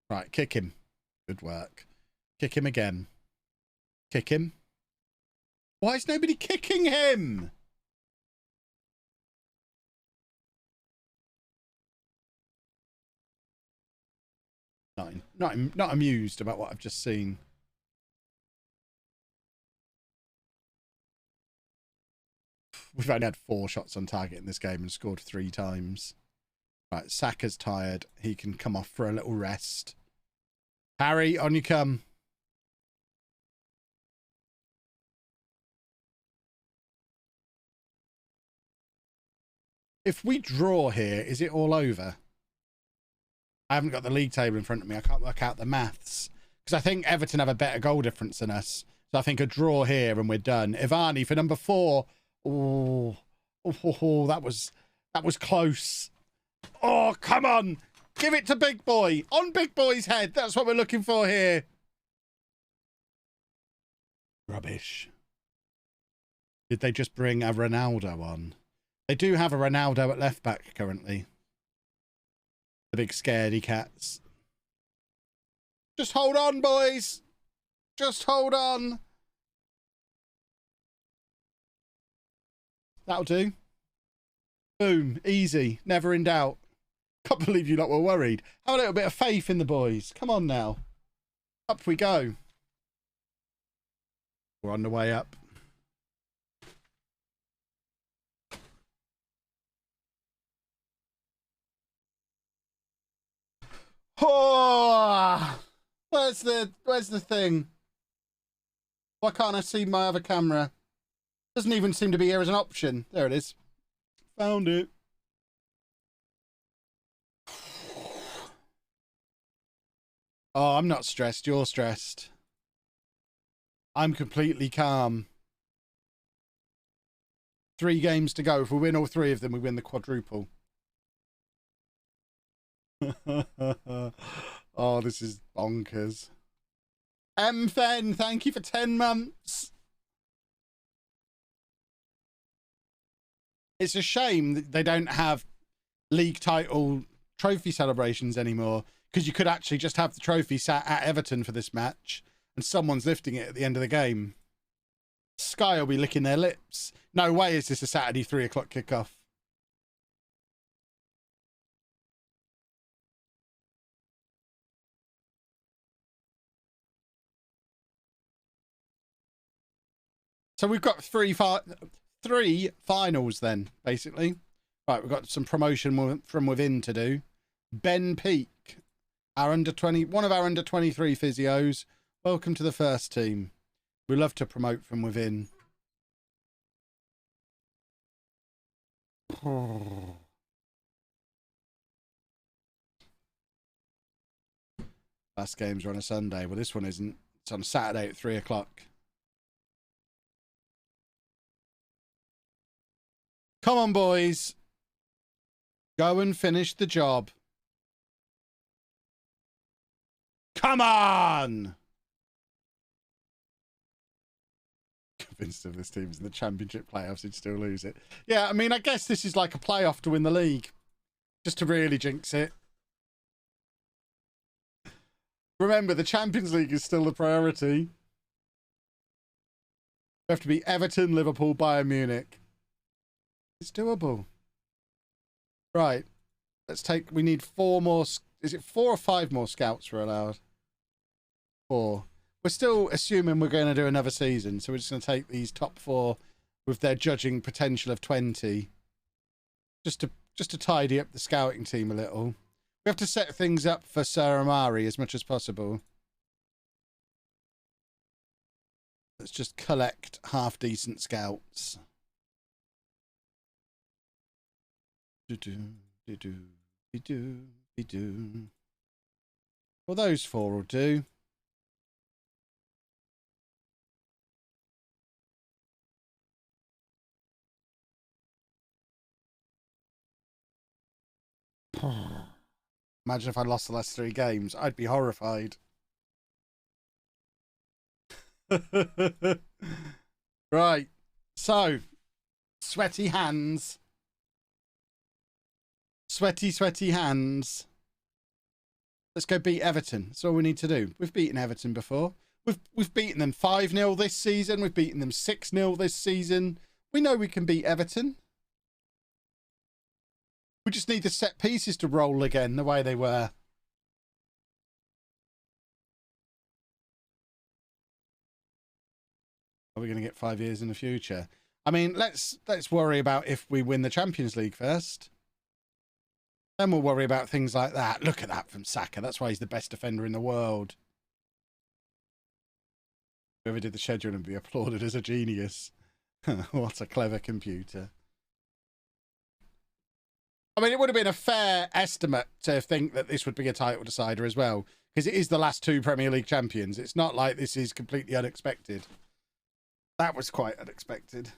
Right, kick him. Good work. Kick him again. Kick him. Why is nobody kicking him? Not amused about what I've just seen. We've only had 4 shots on target in this game and scored 3 times. Right, Saka's tired. He can come off for a little rest. Harry, on you come. If we draw here, is it all over? I haven't got the league table in front of me. I can't work out the maths. Because I think Everton have a better goal difference than us. So I think a draw here and we're done. Ivani for #4. Oh, that was close. Oh, come on. Give it to Big Boy. On Big Boy's head. That's what we're looking for here. Rubbish. Did they just bring a Ronaldo on? They do have a Ronaldo at left back currently. The big scaredy cats. Just hold on, boys. Just hold on. That'll do. Boom. Easy. Never in doubt. Can't believe you lot were worried. Have a little bit of faith in the boys. Come on now. Up we go. We're on the way up. Oh, where's the thing? Why can't I see my other camera? Doesn't even seem to be here as an option. There it is. Found it. Oh, I'm not stressed. You're stressed. I'm completely calm. 3 games to go. If we win all 3 of them, we win the quadruple. Oh, this is bonkers. Fen, thank you for 10 months. It's a shame that they don't have league title trophy celebrations anymore, because you could actually just have the trophy sat at Everton for this match and someone's lifting it at the end of the game. Sky will be licking their lips. No way is this a Saturday 3 o'clock kickoff. So we've got 3 finals then, basically. Right, we've got some promotion from within to do. Ben Peak, one of our under 23 physios. Welcome to the first team. We love to promote from within. Last games are on a Sunday. Well, this one isn't. It's on Saturday at 3 o'clock. Come on, boys. Go and finish the job. Come on! Convinced if this team's in the championship playoffs, he'd still lose it. Yeah, I mean, I guess this is like a playoff to win the league. Just to really jinx it. Remember, the Champions League is still the priority. We have to beat Everton, Liverpool, Bayern Munich. It's doable. Right. Let's take... We need 4 more... Is it 4 or 5 more scouts we're allowed? 4. We're still assuming we're going to do another season, so we're just going to take these top 4 with their judging potential of 20. Just to tidy up the scouting team a little. We have to set things up for Sir Amari as much as possible. Let's just collect half-decent scouts. Well, those 4 will do. Imagine if I lost the last 3 games. I'd be horrified. Right. So, sweaty hands. Sweaty hands. Let's go beat Everton. That's all we need to do. We've beaten Everton before. We've beaten them 5-0 this season. We've beaten them 6-0 this season. We know we can beat Everton. We just need the set pieces to roll again the way they were. Are we going to get 5 years in the future? I mean, let's worry about if we win the Champions League first. Then we'll worry about things like that. Look at that from Saka. That's why he's the best defender in the world. Whoever did the schedule and be applauded as a genius. What a clever computer. I mean, it would have been a fair estimate to think that this would be a title decider as well, because it is the last 2 Premier League champions. It's not like this is completely unexpected. That was quite unexpected.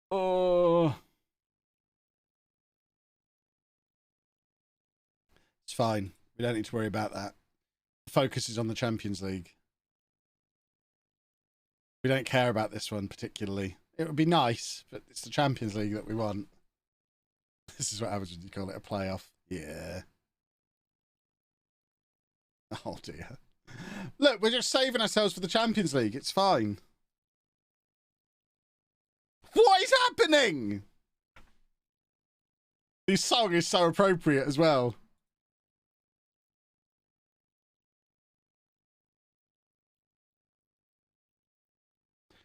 Oh. It's fine. We don't need to worry about that. The focus is on the Champions League. We don't care about this one particularly. It would be nice, but it's the Champions League that we want. This is what happens when you call it a playoff. Yeah. Oh, dear. Look, we're just saving ourselves for the Champions League. It's fine. What is happening? This song is so appropriate as well.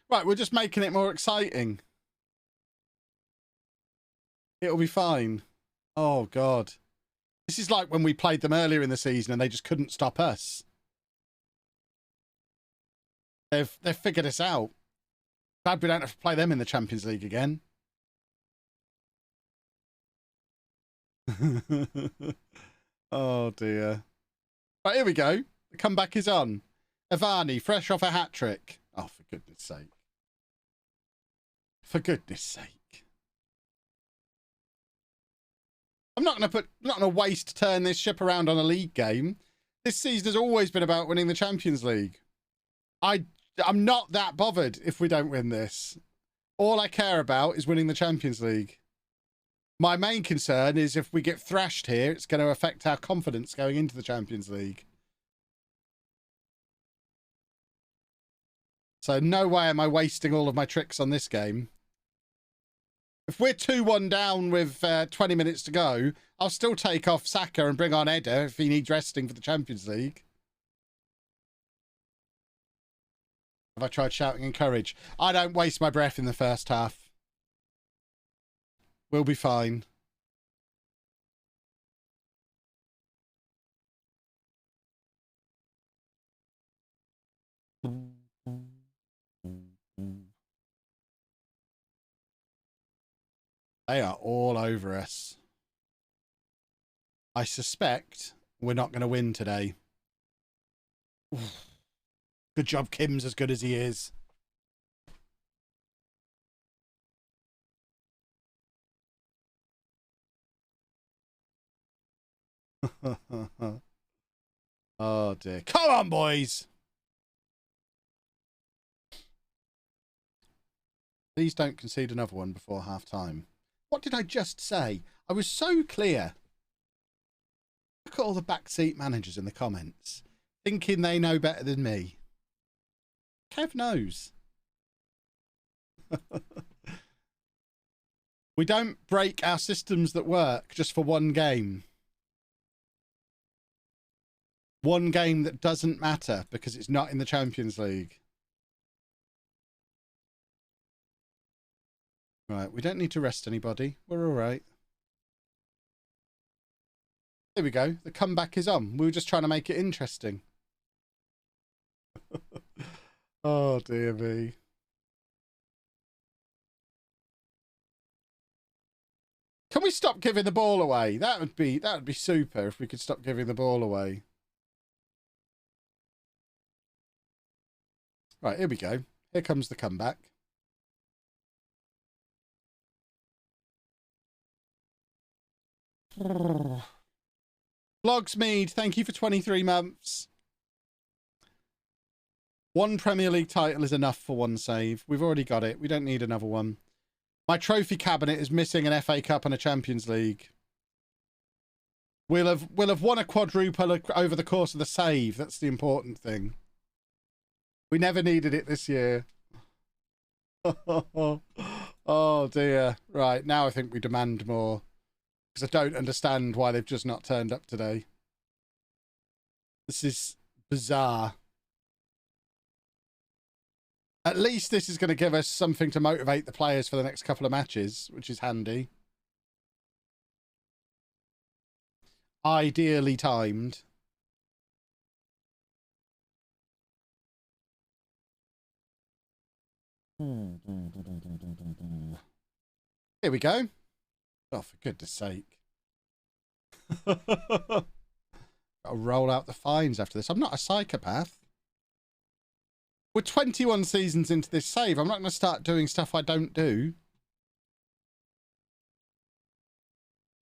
Right, we're just making it more exciting. It'll be fine. Oh, God. This is like when we played them earlier in the season and they just couldn't stop us. They've figured us out. Glad we don't have to play them in the Champions League again. Oh, dear. Right, here we go. The comeback is on. Avani, fresh off a hat-trick. Oh, for goodness sake. For goodness sake. I'm not going to waste to turn this ship around on a league game. This season has always been about winning the Champions League. I'm not that bothered if we don't win this. All I care about is winning the Champions League. My main concern is if we get thrashed here, it's going to affect our confidence going into the Champions League. So no way am I wasting all of my tricks on this game. If we're 2-1 down with 20 minutes to go, I'll still take off Saka and bring on Eder if he needs resting for the Champions League. Have I tried shouting encourage? I don't waste my breath in the first half. We'll be fine. They are all over us. I suspect we're not going to win today. Good job, Kim's as good as he is. Oh dear. Come on, boys. Please don't concede another one before half time. What did I just say? I was so clear. Look at all the backseat managers in the comments, thinking they know better than me. Kev knows. We don't break our systems that work just for one game. One game that doesn't matter because it's not in the Champions League. Right, we don't need to rest anybody. We're all right. There we go. The comeback is on. We were just trying to make it interesting. Oh, dear me. Can we stop giving the ball away? That would be super if we could stop giving the ball away. Right, here we go. Here comes the comeback. Vlogsmead, thank you for 23 months. One Premier League title is enough for one save. We've already got it. We don't need another one. My trophy cabinet is missing an FA Cup and a Champions League. We'll have won a quadruple over the course of the save. That's the important thing. We never needed it this year. Oh dear. Right, now I think we demand more. Because I don't understand why they've just not turned up today. This is bizarre. At least this is going to give us something to motivate the players for the next couple of matches, which is handy. Ideally timed. Here we go. Oh, for goodness sake. Gotta roll out the fines after this. I'm not a psychopath. We're 21 seasons into this save. I'm not going to start doing stuff I don't do.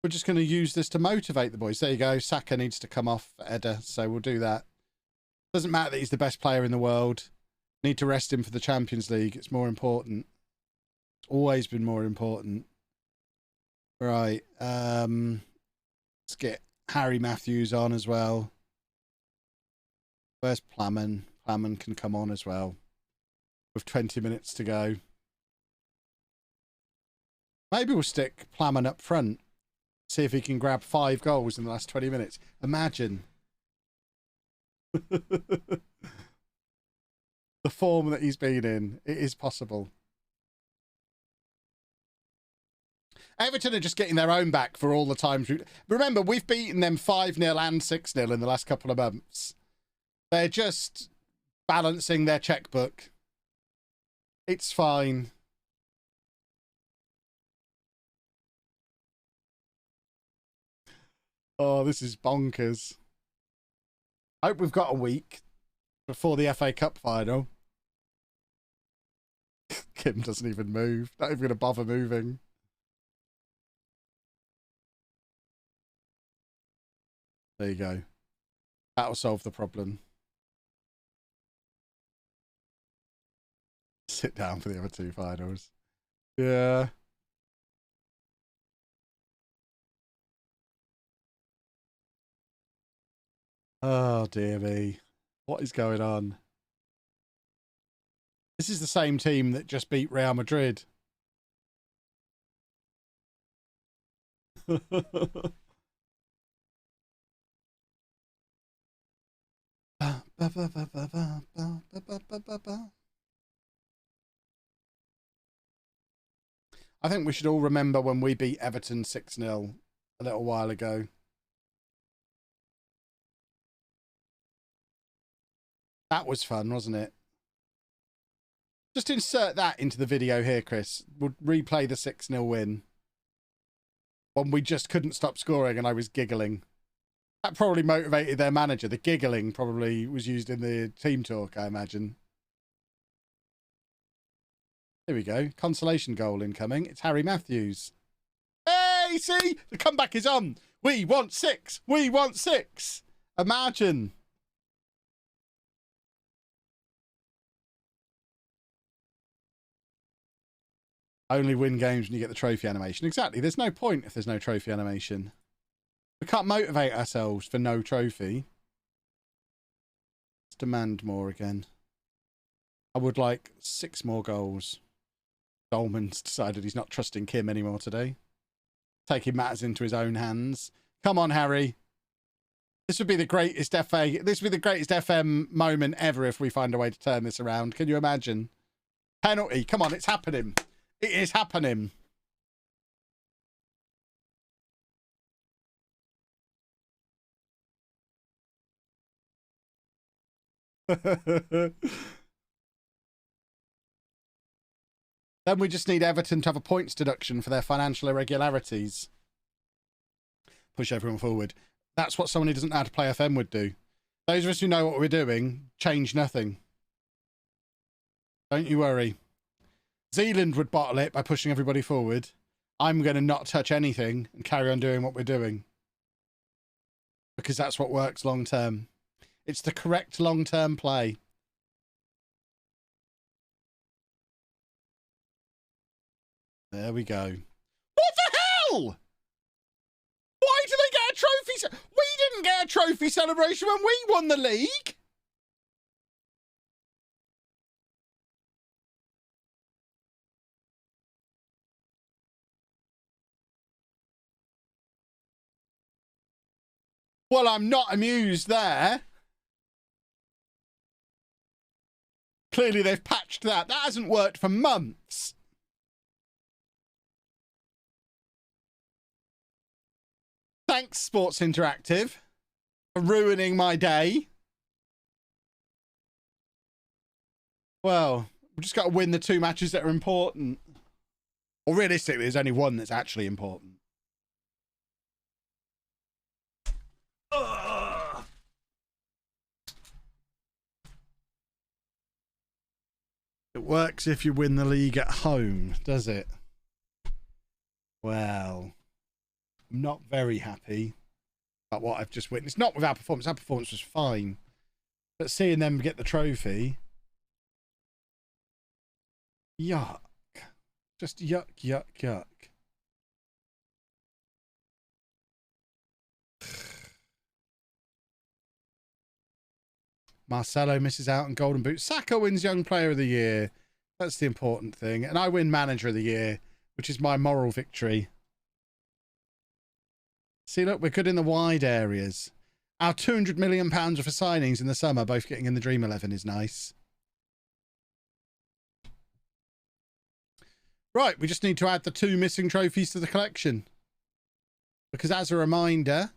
We're just going to use this to motivate the boys. There you go. Saka needs to come off for Eder, so we'll do that. Doesn't matter that he's the best player in the world. Need to rest him for the Champions League. It's more important. It's always been more important. Right. Let's get Harry Matthews on as well. Where's Plaman? Plaman can come on as well. With 20 minutes to go. Maybe we'll stick Plaman up front. See if he can grab 5 goals in the last 20 minutes. Imagine. The form that he's been in. It is possible. Everton are just getting their own back for all the times. Remember, we've beaten them 5-0 and 6-0 in the last couple of months. They're just balancing their checkbook. It's fine. Oh, this is bonkers. I hope we've got a week before the FA Cup final. Kim doesn't even move. Not even going to bother moving. There you go. That'll solve the problem. Sit down for the other 2 finals. Yeah. Oh, dear me. What is going on? This is the same team that just beat Real Madrid. I think we should all remember when we beat Everton 6-0 a little while ago. That was fun, wasn't it? Just insert that into the video here, Chris. We'll replay the 6-0 win. When we just couldn't stop scoring and I was giggling. That probably motivated their manager. The giggling probably was used in the team talk, I imagine. Here we go. Consolation goal incoming. It's Harry Matthews. Hey, see? The comeback is on. We want 6. We want 6. Imagine. Only win games when you get the trophy animation. Exactly. There's no point if there's no trophy animation. We can't motivate ourselves for no trophy. Let's demand more again. I would like 6 more goals. Dolman's decided he's not trusting Kim anymore today. Taking matters into his own hands. Come on, Harry. This would be the greatest FA. This would be the greatest FM moment ever if we find a way to turn this around. Can you imagine? Penalty. Come on, it's happening. It is happening. Then we just need Everton to have a points deduction for their financial irregularities. Push everyone forward. That's what someone who doesn't know how to play FM would do. Those of us who know what we're doing, change nothing. Don't you worry. Zealand would bottle it by pushing everybody forward. I'm going to not touch anything and carry on doing what we're doing. Because that's what works long term. It's the correct long term play. There we go. What the hell? Why do they get a trophy? We didn't get a trophy celebration when we won the league. Well, I'm not amused there. Clearly, they've patched that. That hasn't worked for months. Thanks, Sports Interactive, for ruining my day. Well, we've just got to win the 2 matches that are important. Or realistically, there's only one that's actually important. Ugh. It works if you win the league at home, does it? Well, I'm not very happy about what I've just witnessed. Not with our performance. Our performance was fine. But seeing them get the trophy... Yuck. Just yuck, yuck, yuck. Marcelo misses out on Golden Boot. Saka wins Young Player of the Year. That's the important thing. And I win Manager of the Year, which is my moral victory. See, look, we're good in the wide areas. Our £200 million for signings in the summer, both getting in the Dream 11, is nice. Right, we just need to add the 2 missing trophies to the collection. Because as a reminder,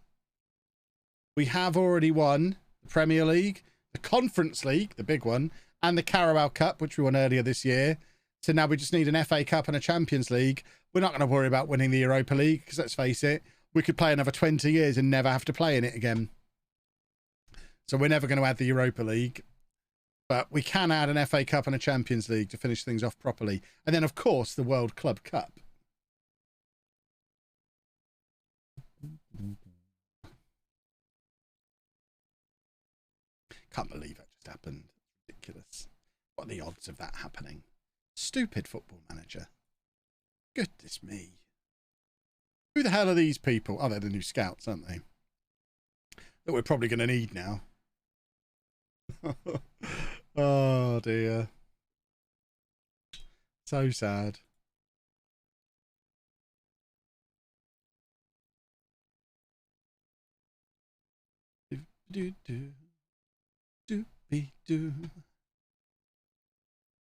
we have already won the Premier League, the Conference League, the big one, and the Carabao Cup, which we won earlier this year. So now we just need an FA Cup and a Champions League. We're not going to worry about winning the Europa League, because let's face it, we could play another 20 years and never have to play in it again. So we're never going to add the Europa League. But we can add an FA Cup and a Champions League to finish things off properly. And then, of course, the World Club Cup. Can't believe that just happened. Ridiculous. What are the odds of that happening? Stupid Football Manager. Goodness me. Who the hell are these people? Oh, they're the new scouts, aren't they? That we're probably going to need now. Oh, dear. So sad.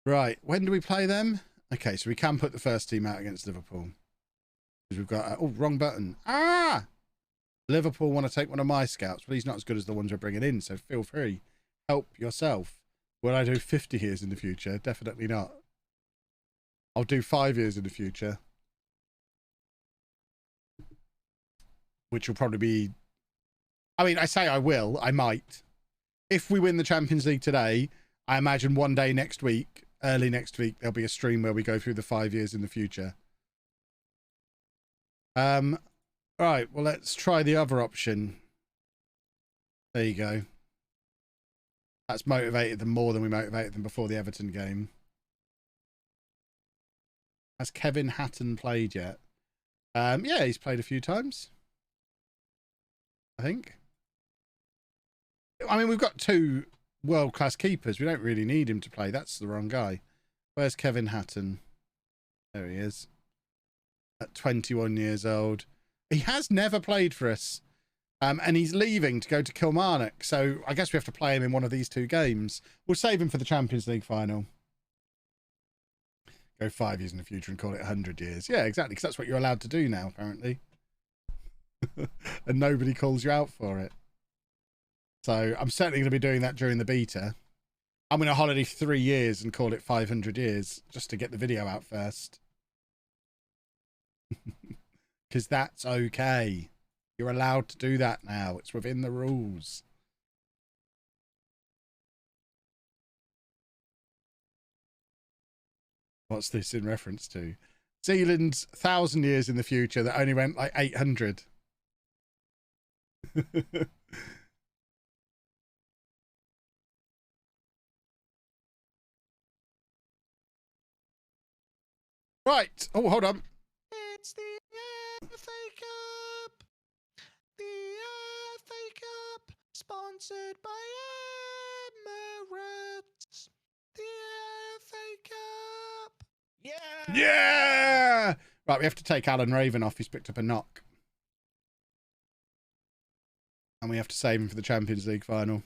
Right, when do we play them? Okay, so we can put the first team out against Liverpool. Because we've got... oh, wrong button. Ah! Liverpool want to take one of my scouts, but he's not as good as the ones we're bringing in, so feel free. Help yourself. Will I do 50 years in the future? Definitely not. I'll do 5 years in the future. Which will probably be... I mean, I say I will. I might. If we win the Champions League today, I imagine one day next week, early next week, there'll be a stream where we go through the 5 years in the future. Right, well, let's try the other option. There you go. That's motivated them more than we motivated them before the Everton game. Has Kevin Hatton played yet? Yeah, he's played a few times, I think. I mean, we've got 2 world-class keepers. We don't really need him to play. That's the wrong guy. Where's Kevin Hatton? There he is. At 21 years old. He has never played for us. And he's leaving to go to Kilmarnock. So I guess we have to play him in one of these 2 games. We'll save him for the Champions League final. Go 5 years in the future and call it 100 years. Yeah, exactly. Because that's what you're allowed to do now, apparently. And nobody calls you out for it. So I'm certainly going to be doing that during the beta. I'm going to holiday 3 years and call it 500 years just to get the video out first. Because that's okay. You're allowed to do that now. It's within the rules. What's this in reference to? Zealand's 1,000 years in the future that only went like 800. Right. Oh, hold on.
It's the FA Cup. The FA Cup, sponsored by Emirates. The FA Cup. Yeah.
Yeah. Right, we have to take Alan Raven off. He's picked up a knock. And we have to save him for the Champions League final.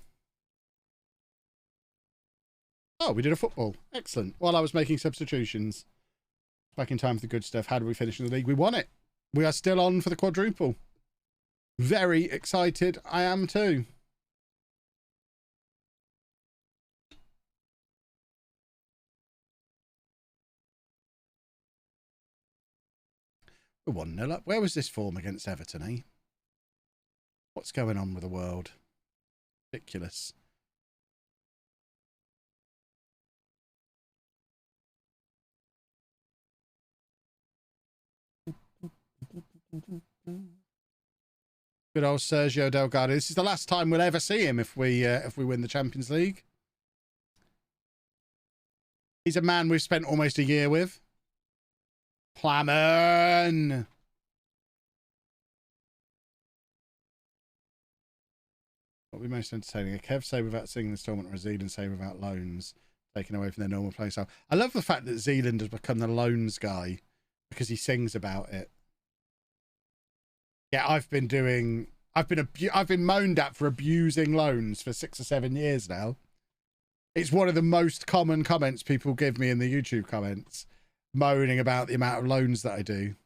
Oh, we did a football. Excellent. While I was making substitutions. Back in time for the good stuff. How did we finish in the league? We won it. We are still on for the quadruple. Very excited. I am too. We're 1-0 up. Where was this form against Everton, eh? What's going on with the world? Ridiculous. Good old Sergio Delgado. This is the last time we'll ever see him if we win the Champions League. He's a man we've spent almost a year with. Plamen. What would be most entertaining? A Kev say without singing installment or a Zealand say without loans, taken away from their normal play style. I love the fact that Zealand has become the loans guy because he sings about it. Yeah, I've been moaned at for abusing loans for 6 or 7 years now. It's one of the most common comments people give me in the YouTube comments, moaning about the amount of loans that I do.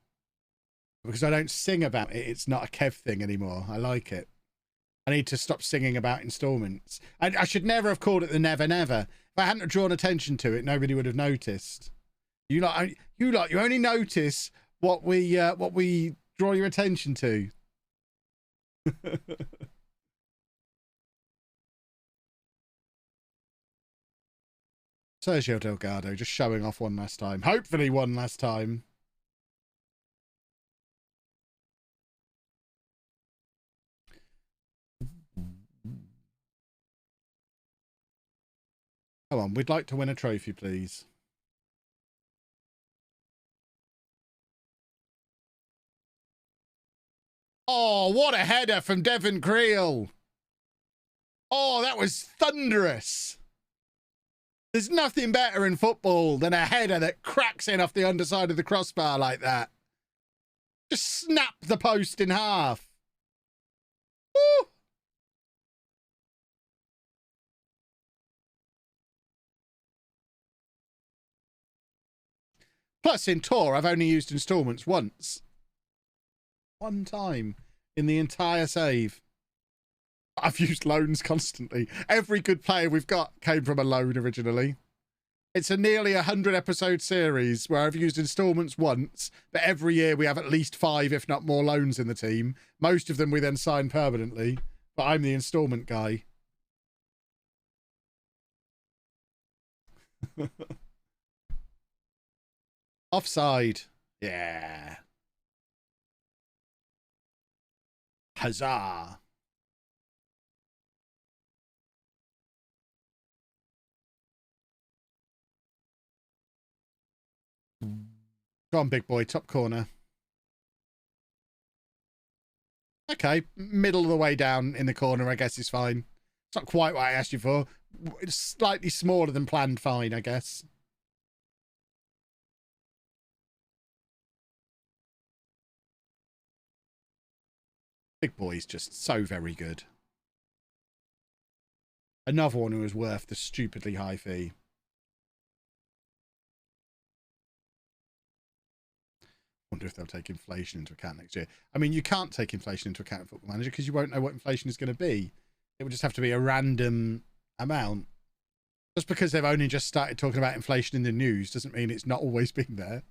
Because I don't sing about it, it's not a Kev thing anymore. I like it. I need to stop singing about installments. I should never have called it the Never Never. If I hadn't drawn attention to it, nobody would have noticed. You only notice what we draw your attention to. Sergio Delgado just showing off one last time. Hopefully one last time. Come on, we'd like to win a trophy, please. Oh, what a header from Devon Creel. Oh, that was thunderous. There's nothing better in football than a header that cracks in off the underside of the crossbar like that. Just snap the post in half. Woo! Plus, in Tor, I've only used installments once. One time in the entire save. I've used loans constantly. Every good player we've got came from a loan originally. It's a nearly 100-episode series where I've used installments once, but every year we have at least 5, if not more, loans in the team. Most of them we then sign permanently, but I'm the installment guy. Offside. Yeah. Huzzah. Go on, big boy, top corner. Okay, middle of the way down in the corner, I guess is fine. It's not quite what I asked you for. It's slightly smaller than planned, fine, I guess. Big boy's just so very good. Another one who was worth the stupidly high fee. Wonder if they'll take inflation into account next year. I mean, you can't take inflation into account in Football Manager because you won't know what inflation is going to be. It would just have to be a random amount. Just because they've only just started talking about inflation in the news doesn't mean it's not always been there.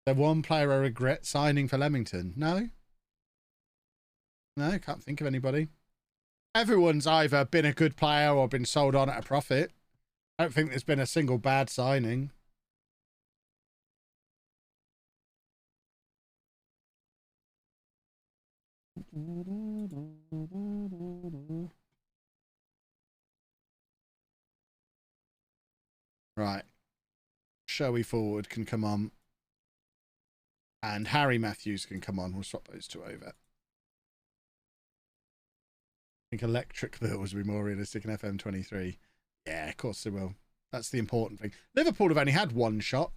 The one player I regret signing for Leamington? No? No, can't think of anybody. Everyone's either been a good player or been sold on at a profit. I don't think there's been a single bad signing. Right. Showy Forward can come on. And Harry Matthews can come on. We'll swap those two over. I think electric bills will be more realistic in FM23. Yeah, of course they will. That's the important thing. Liverpool have only had one shot.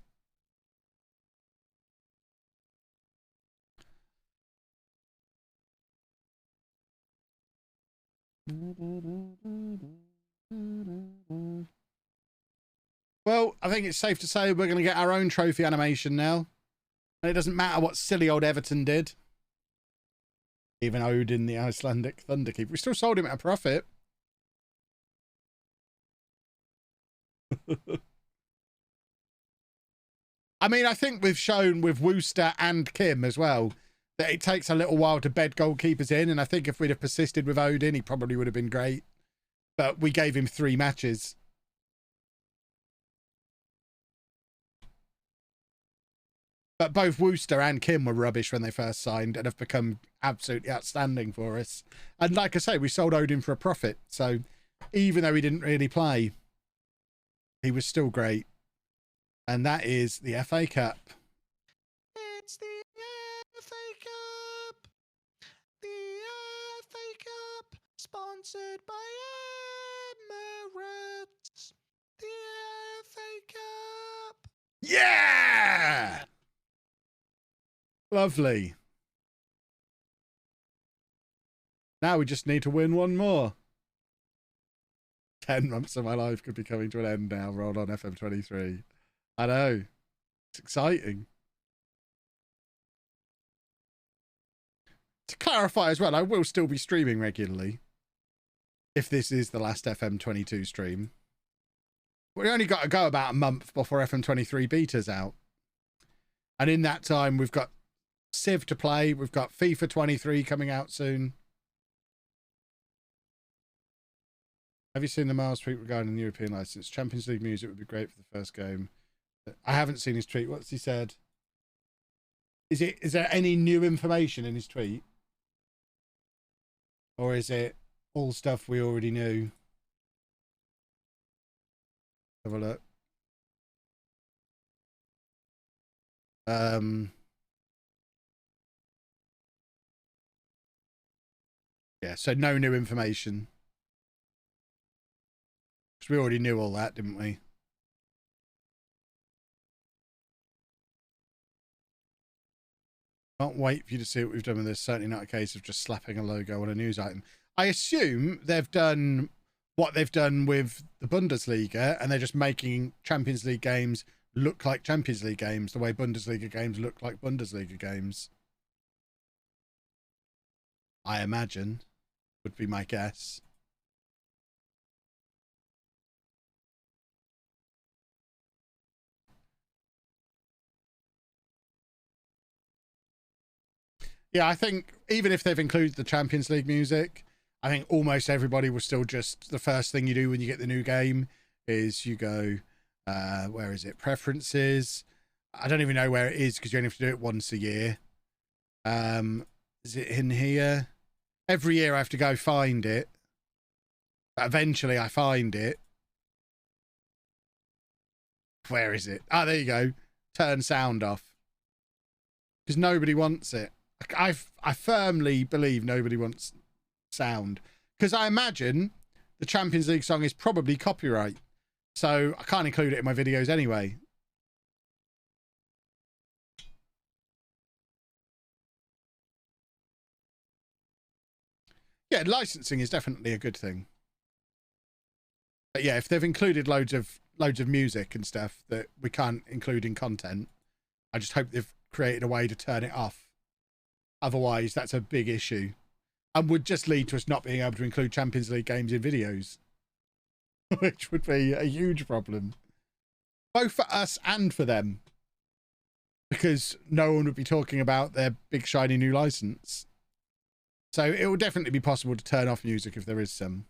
Well, I think it's safe to say we're going to get our own trophy animation now. And it doesn't matter what silly old Everton did. Even Odin, the Icelandic Thunderkeeper. We still sold him at a profit. I mean, I think we've shown with Wooster and Kim as well that it takes a little while to bed goalkeepers in. And I think if we'd have persisted with Odin, he probably would have been great. But we gave him 3 matches. But both Wooster and Kim were rubbish when they first signed and have become absolutely outstanding for us. And like I say, we sold Odin for a profit. So even though he didn't really play, he was still great. And that is the FA Cup.
It's the FA Cup. The FA Cup. Sponsored by Emirates. The FA Cup.
Yeah! Lovely. Now we just need to win one more. 10 months of my life could be coming to an end now. Rolled on FM23. I know. It's exciting. To clarify as well, I will still be streaming regularly. If this is the last FM22 stream. We only got to go about a month before FM23 beta's out. And in that time, we've got Civ to play. We've got FIFA 23 coming out soon. Have you seen the Miles tweet regarding the European license? Champions League music would be great for the first game. I haven't seen his tweet. What's he said? Is there any new information in his tweet? Or is it all stuff we already knew? Have a look. Yeah, so no new information. Because we already knew all that, didn't we? Can't wait for you to see what we've done with this. Certainly not a case of just slapping a logo on a news item. I assume they've done what they've done with the Bundesliga and they're just making Champions League games look like Champions League games, the way Bundesliga games look like Bundesliga games. I imagine, would be my guess. Yeah, I think even if they've included the Champions League music, I think almost everybody will still just, the first thing you do when you get the new game is you go, where is it? Preferences. I don't even know where it is because you only have to do it once a year. Is it in here? Every year I have to go find it. But eventually I find it. Where is it? Ah, there you go. Turn sound off. Because nobody wants it. I firmly believe nobody wants sound. Because I imagine the Champions League song is probably copyright. So I can't include it in my videos anyway. Yeah, licensing is definitely a good thing. But yeah, if they've included loads of music and stuff that we can't include in content, I just hope they've created a way to turn it off. Otherwise, that's a big issue. And would just lead to us not being able to include Champions League games in videos. Which would be a huge problem. Both for us and for them. Because no one would be talking about their big shiny new license. So it will definitely be possible to turn off music if there is some.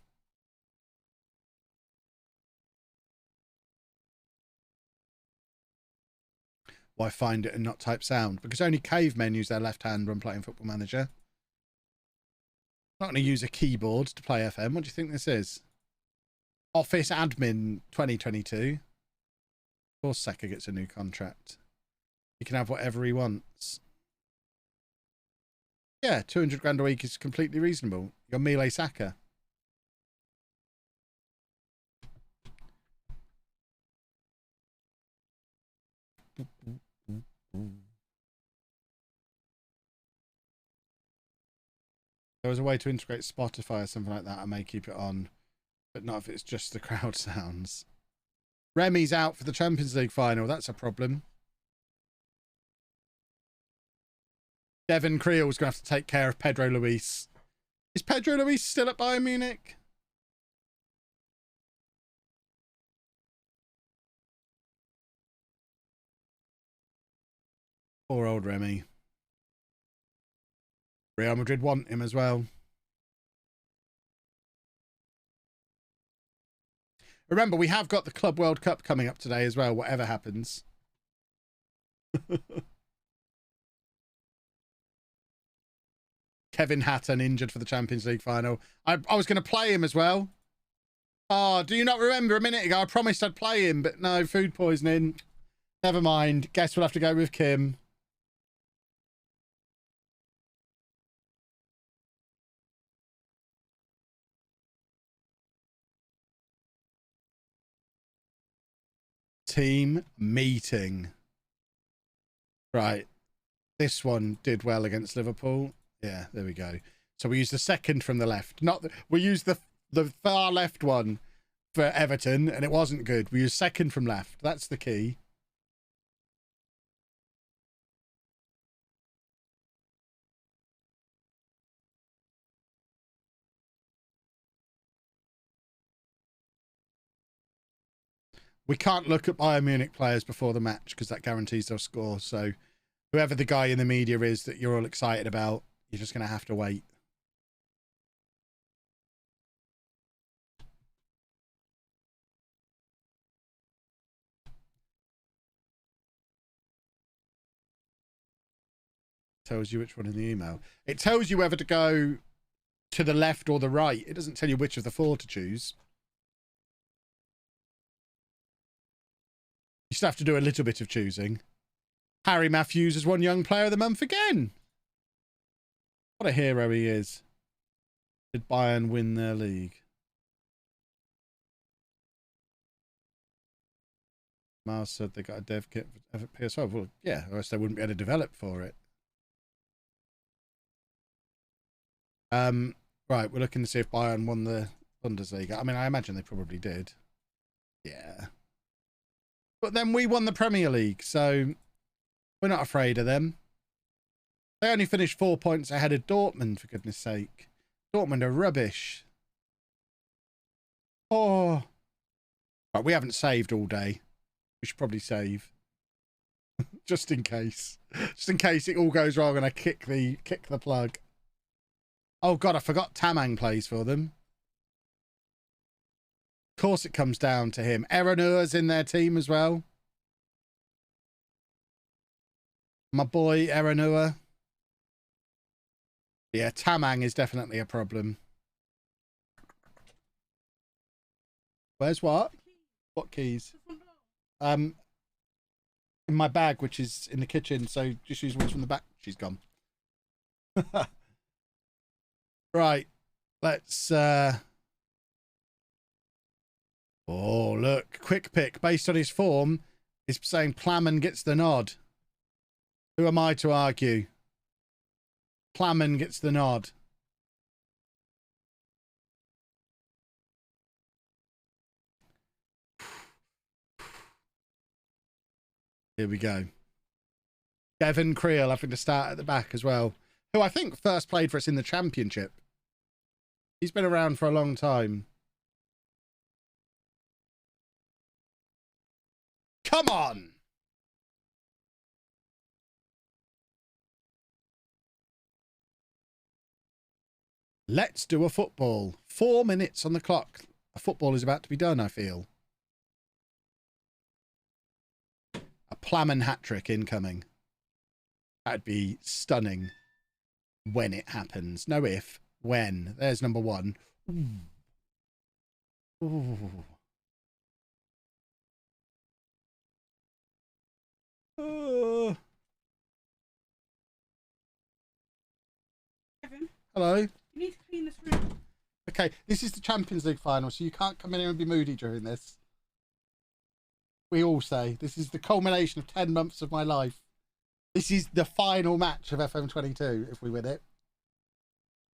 Why find it and not type sound? Because only cavemen use their left hand when playing Football Manager. I'm not going to use a keyboard to play FM. What do you think this is? Office Admin 2022. Of course Saka gets a new contract. He can have whatever he wants. Yeah, 200 grand a week is completely reasonable. You're Melee Saka. There was a way to integrate Spotify or something like that. I may keep it on, but not if it's just the crowd sounds. Remy's out for the Champions League final. That's a problem. Devin Creel's going to have to take care of Pedro Luis. Is Pedro Luis still at Bayern Munich? Poor old Remy. Real Madrid want him as well. Remember, we have got the Club World Cup coming up today as well, whatever happens. Kevin Hatton injured for the Champions League final. I was going to play him as well. Oh, do you not remember a minute ago? I promised I'd play him, but no, food poisoning. Never mind. Guess we'll have to go with Kim. Team meeting. Right. This one did well against Liverpool. Yeah, there we go. So we used the second from the left. We used the far left one for Everton, and it wasn't good. We used second from left. That's the key. We can't look at Bayern Munich players before the match because that guarantees they'll score. So whoever the guy in the media is that you're all excited about, you're just going to have to wait. Tells you which one in the email. It tells you whether to go to the left or the right. It doesn't tell you which of the four to choose. You still have to do a little bit of choosing. Harry Matthews has won Young Player of the Month again. What a hero he is. Did Bayern win their league? Miles said they got a dev kit for PS5. Well, yeah, or else they wouldn't be able to develop for it. Right, we're looking to see if Bayern won the Bundesliga. I mean, I imagine they probably did. Yeah. But then we won the Premier League, so we're not afraid of them. They only finished 4 points ahead of Dortmund, for goodness sake. Dortmund are rubbish. Oh. Right, we haven't saved all day. We should probably save. Just in case. Just in case it all goes wrong and I kick the plug. Oh god, I forgot Tamang plays for them. Of course it comes down to him. Erenua's in their team as well. My boy Erenua. Yeah, Tamang is definitely a problem. Where's what? What keys? In my bag, which is in the kitchen, so just use ones from the back. She's gone. Right. Let's oh look, quick pick based on his form is saying Plamen gets the nod. Who am I to argue? Plamen gets the nod. Here we go. Devon Creel having to start at the back as well, who I think first played for us in the Championship. He's been around for a long time. Come on! Let's do a football. 4 minutes on the clock. A football is about to be done, I feel. A Plamen hat-trick incoming. That'd be stunning when it happens. No if, when. There's number one. Ooh. Ooh.
Kevin,
Hello.
you need to clean this room.
Okay, this is the Champions League final, so you can't come in here and be moody during this. We all say this is the culmination of 10 months of my life. This is the final match of FM22 if we win it.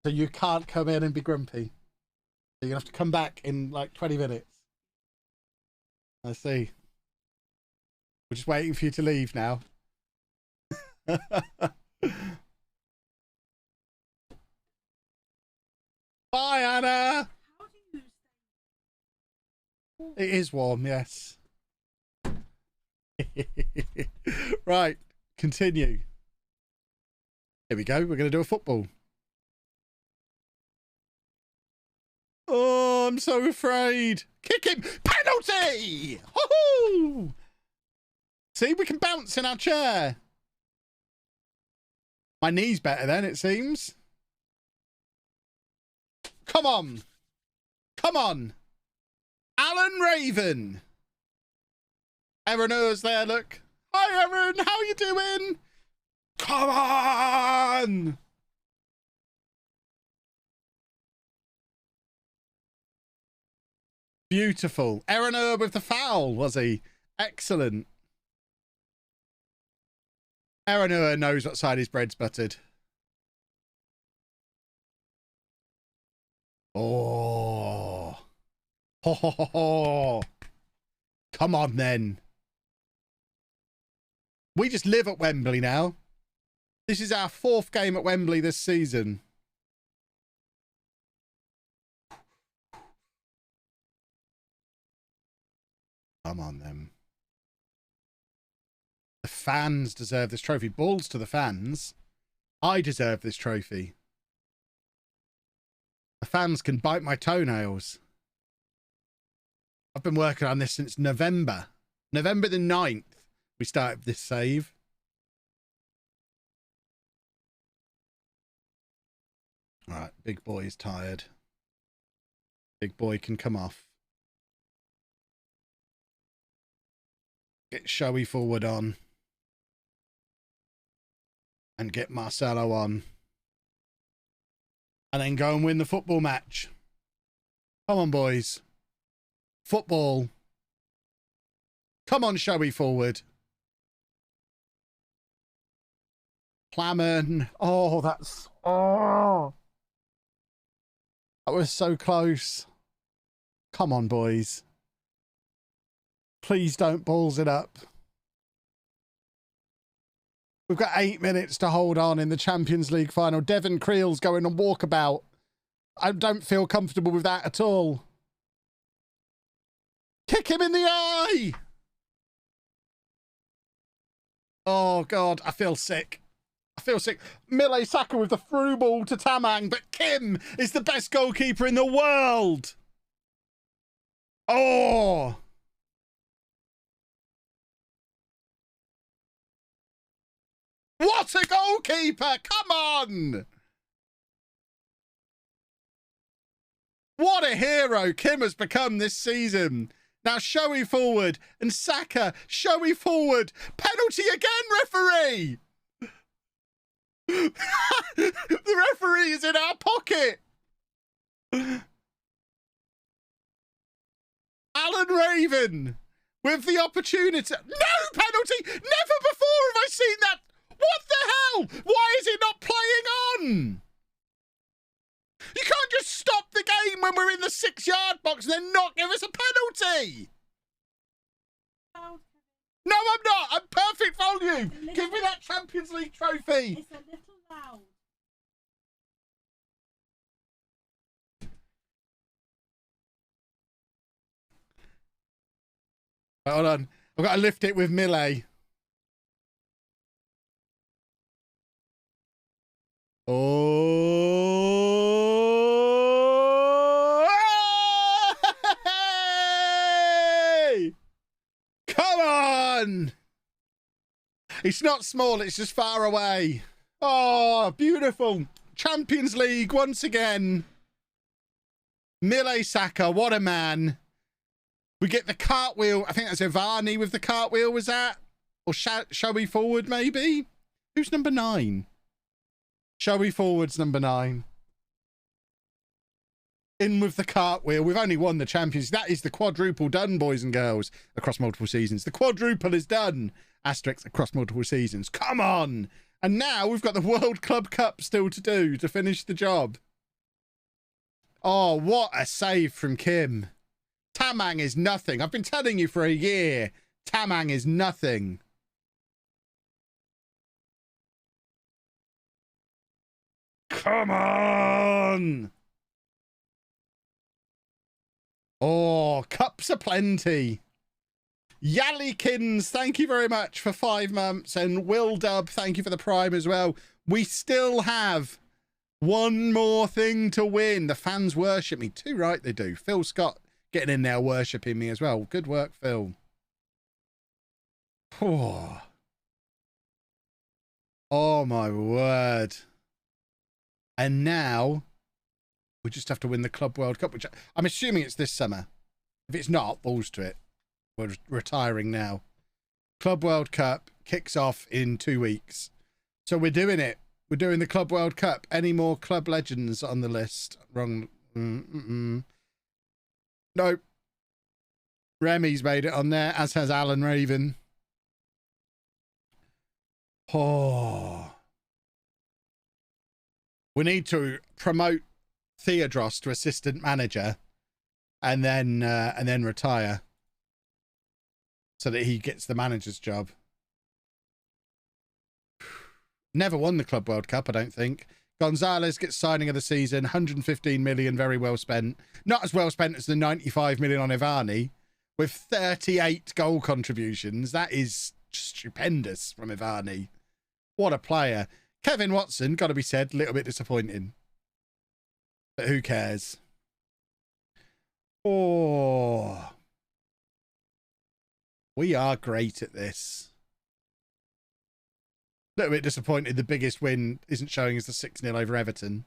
So you can't come in and be grumpy. So you're going to have to come back in like 20 minutes. I see. We're just waiting for you to leave now. Bye, Anna.
How do you stay?
It is warm, yes. Right, continue. Here we go. We're going to do a football. Oh, I'm so afraid. Kick him. Penalty. Woohoo! See, we can bounce in our chair. My knee's better then, it seems. Come on. Come on. Alan Raven. Erenua's there, look. Hi, Erin. How you doing? Come on. Beautiful. Erenua with the foul, was he? Excellent. Erenua knows what side his bread's buttered. Oh. Ho, ho, ho, ho. Come on, then. We just live at Wembley now. This is our 4th game at Wembley this season. Come on, then. The fans deserve this trophy. Balls to the fans. I deserve this trophy. The fans can bite my toenails. I've been working on this since November. November the 9th, we started this save. All right, big boy is tired. Big boy can come off. Get Showy forward on. And get Marcelo on. And then go and win the football match. Come on, boys. Football. Come on, Showy forward. Plamen. Oh, that's... Oh. That was so close. Come on, boys. Please don't balls it up. We've got 8 minutes to hold on in the Champions League final. Devon Creel's going on walkabout. I don't feel comfortable with that at all. Kick him in the eye! Oh, God, I feel sick. I feel sick. Mile Saka with the through ball to Tamang, but Kim is the best goalkeeper in the world. Oh! What a goalkeeper! Come on! What a hero Kim has become this season. Now showy forward and Saka, showy forward. Penalty again, referee! The referee is in our pocket. Alan Raven with the opportunity. No penalty! Never before have I seen that. What the hell? Why is it not playing on? You can't just stop the game when we're in the 6-yard box and then not give us a penalty. No, I'm not. I'm perfect volume. Give me that Champions League trophy.
It's a little loud.
Hold on. I've got to lift it with Mile. Oh! Hey! Come on! It's not small, it's just far away. Oh, beautiful. Champions League once again. Mile Saka, what a man. We get the cartwheel. I think that's Ivani with the cartwheel, was that? Or showy forward, maybe? Who's number 9? Showy forward's number 9. In with the cartwheel. We've only won the Champions. That is the quadruple done, boys and girls, across multiple seasons. The quadruple is done. Asterisk across multiple seasons. Come on. And now we've got the World Club Cup still to do to finish the job. Oh, what a save from Kim. Tamang is nothing. I've been telling you for a year. Tamang is nothing. Come on. Oh, cups aplenty. Yallikins, thank you very much for 5 months. And Will Dub, thank you for the Prime as well. We still have one more thing to win. The fans worship me. Too right they do. Phil Scott getting in there worshipping me as well. Good work, Phil. Oh, oh my word. And now we just have to win the Club World Cup, which I'm assuming it's this summer. If it's not, balls to it. We're retiring now. Club World Cup kicks off in 2 weeks. So we're doing it. We're doing the Club World Cup. Any more club legends on the list? Wrong. Nope. Remy's made it on there, as has Alan Raven. Oh. We need to promote Theodros to assistant manager and then retire so that he gets the manager's job. Never won the Club World Cup, I don't think. Gonzalez gets signing of the season, 115 million, very well spent. Not as well spent as the 95 million on Ivani, with 38 goal contributions. That is stupendous from Ivani. What a player. Kevin Watson, got to be said, a little bit disappointing. But who cares? Oh. We are great at this. A little bit disappointed the biggest win isn't showing as the 6-0 over Everton.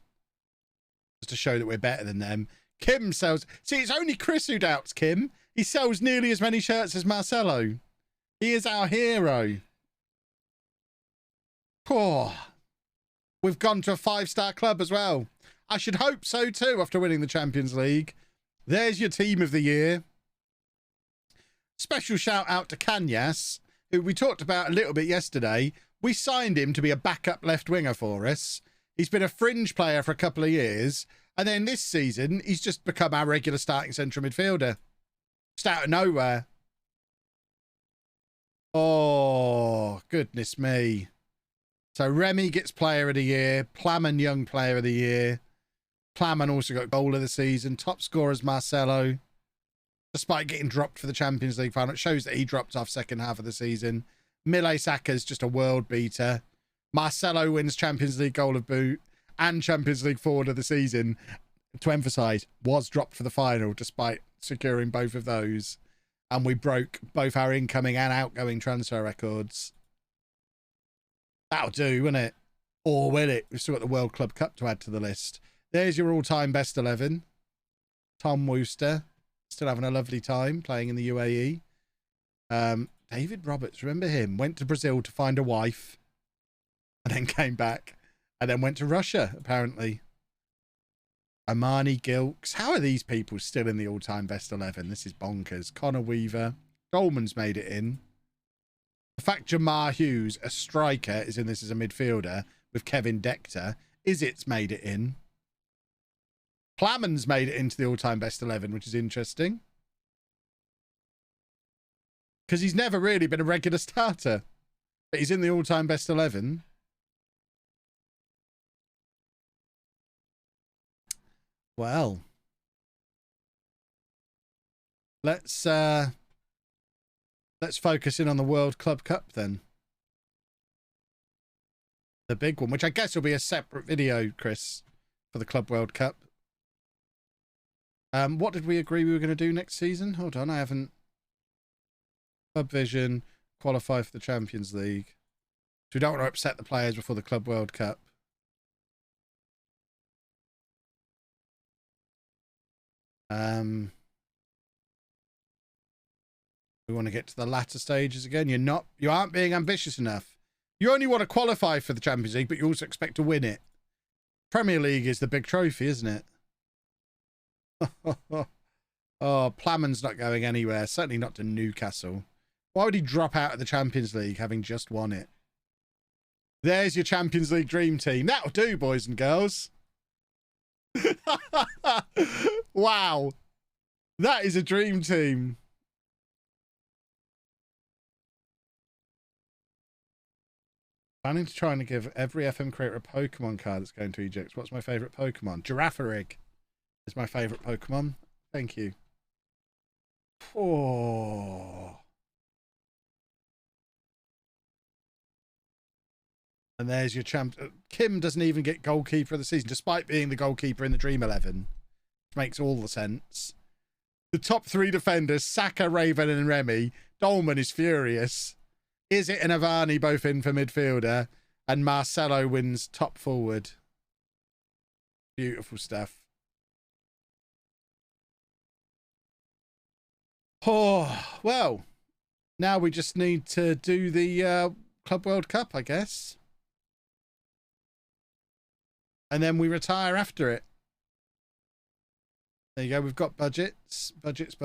Just to show that we're better than them. Kim sells... See, it's only Chris who doubts Kim. He sells nearly as many shirts as Marcelo. He is our hero. Poor. We've gone to a 5-star club as well. I should hope so too after winning the Champions League. There's your team of the year. Special shout out to Kanyas, who we talked about a little bit yesterday. We signed him to be a backup left winger for us. He's been a fringe player for a couple of years. And then this season, he's just become our regular starting central midfielder. Just out of nowhere. Oh, goodness me. So Remy gets player of the year. Plamen young player of the year. Plamen also got goal of the season. Top scorers Marcelo. Despite getting dropped for the Champions League final. It shows that he dropped off second half of the season. Mile Saka's just a world beater. Marcelo wins Champions League goal of boot and Champions League forward of the season. To emphasise, was dropped for the final despite securing both of those. And we broke both our incoming and outgoing transfer records. That'll do, won't it? Or will it? We've still got the World Club Cup to add to the list. There's your all-time best 11. Tom Wooster. Still having a lovely time playing in the UAE. David Roberts, remember him? Went to Brazil to find a wife. And then came back. And then went to Russia, apparently. Armani Gilks. How are these people still in the all-time best 11? This is bonkers. Connor Weaver. Dolman's made it in. The fact Jamar Hughes, a striker, is in this as a midfielder with Kevin Decter. Izit's made it in. Plamen's made it into the all-time best 11, which is interesting. Because he's never really been a regular starter. But he's in the all-time best 11. Well. Let's focus in on the World Club Cup then. The big one, which I guess will be a separate video, Chris, for the Club World Cup. What did we agree we were going to do next season? Hold on, I haven't. Club Vision, qualify for the Champions League. So we don't want to upset the players before the Club World Cup. We want to get to the latter stages again. You aren't being ambitious enough. You only want to qualify for the Champions League, but you also expect to win it. Premier League is the big trophy, isn't it? Oh, Plamen's not going anywhere. Certainly not to Newcastle. Why would he drop out of the Champions League having just won it? There's your Champions League dream team. That'll do, boys and girls. Wow. That is a dream team. Planning to try and give every FM creator a Pokemon card that's going to Egypt. What's my favourite Pokemon? Girafarig is my favourite Pokemon. Thank you. Oh. And there's your champ. Kim doesn't even get goalkeeper of the season, despite being the goalkeeper in the Dream 11. Which makes all the sense. The top three defenders, Saka, Raven and Remy. Dolman is furious. Izit and Avani both in for midfielder. And Marcelo wins top forward. Beautiful stuff. Oh, well. Now we just need to do the Club World Cup, I guess. And then we retire after it. There you go. We've got budgets. Budgets.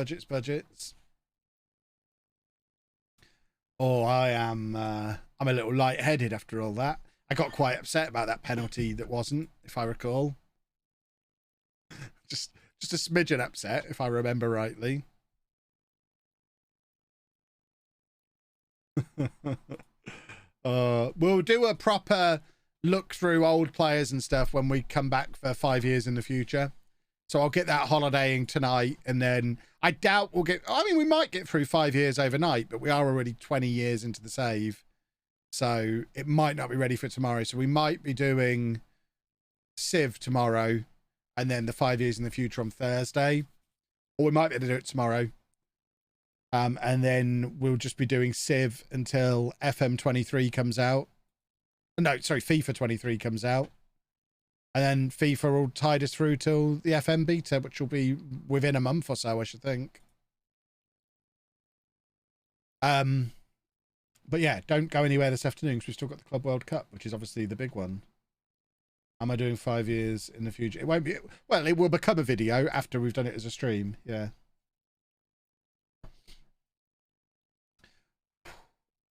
Oh, I'm a little lightheaded after all that. I got quite upset about that penalty that wasn't, if I recall. just a smidgen upset, if I remember rightly. We'll do a proper look through old players and stuff when we come back for 5 years in the future. So I'll get that holidaying tonight, and then I doubt we'll get, I mean, we might get through 5 years overnight, but we are already 20 years into the save. So it might not be ready for tomorrow. So we might be doing Civ tomorrow, and then the 5 years in the future on Thursday. Or we might be able to do it tomorrow. And then we'll just be doing Civ until FM23 comes out. No, sorry, FIFA 23 comes out. And then FIFA will tide us through till the FM beta, which will be within a month or so, I should think. But yeah, don't go anywhere this afternoon because we've still got the Club World Cup, which is obviously the big one. Am I doing 5 years in the future? It won't be. Well, it will become a video after we've done it as a stream. Yeah.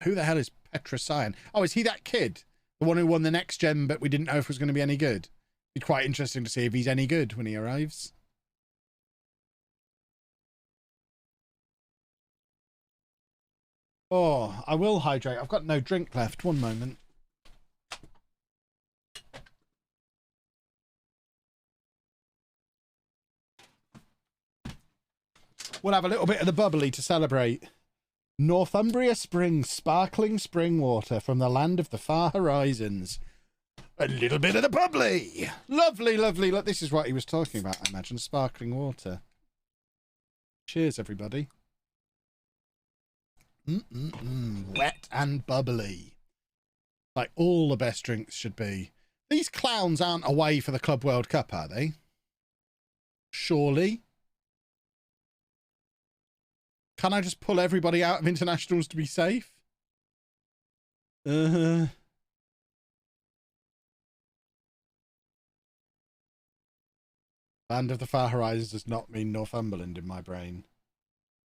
Who the hell is Petrosian? Oh, is he that kid? The one who won the next gen, but we didn't know if it was going to be any good. It'd be quite interesting to see if he's any good when he arrives. Oh, I will hydrate. I've got no drink left. One moment. We'll have a little bit of the bubbly to celebrate. Northumbria Springs, sparkling spring water from the land of the far horizons. A little bit of the bubbly. Lovely, lovely. Look, this is what he was talking about, I imagine. Sparkling water. Cheers, everybody. Wet and bubbly. Like all the best drinks should be. These clowns aren't away for the Club World Cup, are they? Surely. Can I just pull everybody out of internationals to be safe? Land of the Far Horizons does not mean Northumberland in my brain.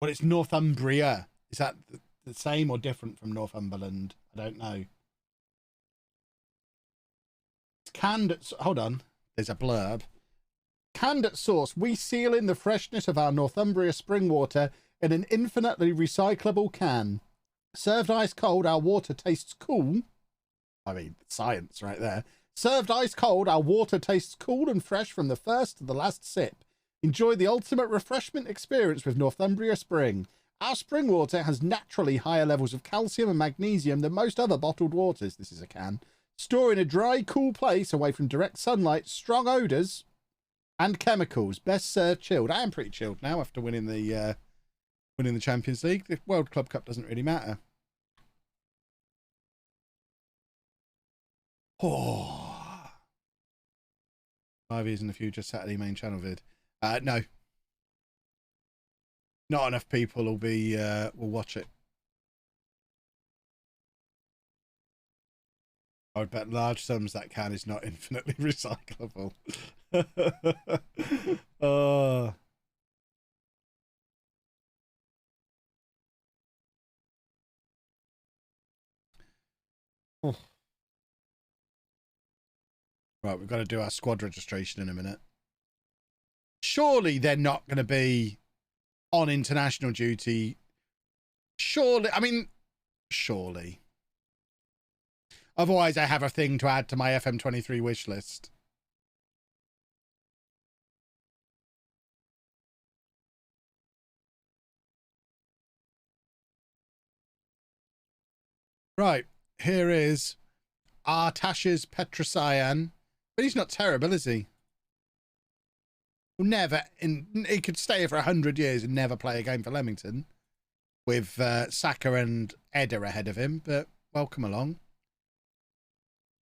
Well, it's Northumbria. Is that the same or different from Northumberland? I don't know. It's canned at... Hold on. There's a blurb. Canned at source, we seal in the freshness of our Northumbria spring water in an infinitely recyclable can. Served ice cold, our water tastes cool. I mean, science right there. Served ice cold, our water tastes cool and fresh from the first to the last sip. Enjoy the ultimate refreshment experience with Northumbria Spring. Our spring water has naturally higher levels of calcium and magnesium than most other bottled waters. This is a can. Store in a dry, cool place away from direct sunlight, strong odours, and chemicals. Best served chilled. I am pretty chilled now after winning the Champions League. The World Club Cup doesn't really matter. Oh. 5 years in the future, Saturday main channel vid. No. Not enough people will watch it. I would bet large sums that can is not infinitely recyclable. Oh. Oh. Right, we've got to do our squad registration in a minute. Surely they're not going to be on international duty. Surely, I mean, surely. Otherwise, I have a thing to add to my FM23 wish list. Right, here is Artash's Petrosian. But he's not terrible, is he? Never. He could stay here for 100 years and never play a game for Leamington. With Saka and Eder ahead of him, but welcome along.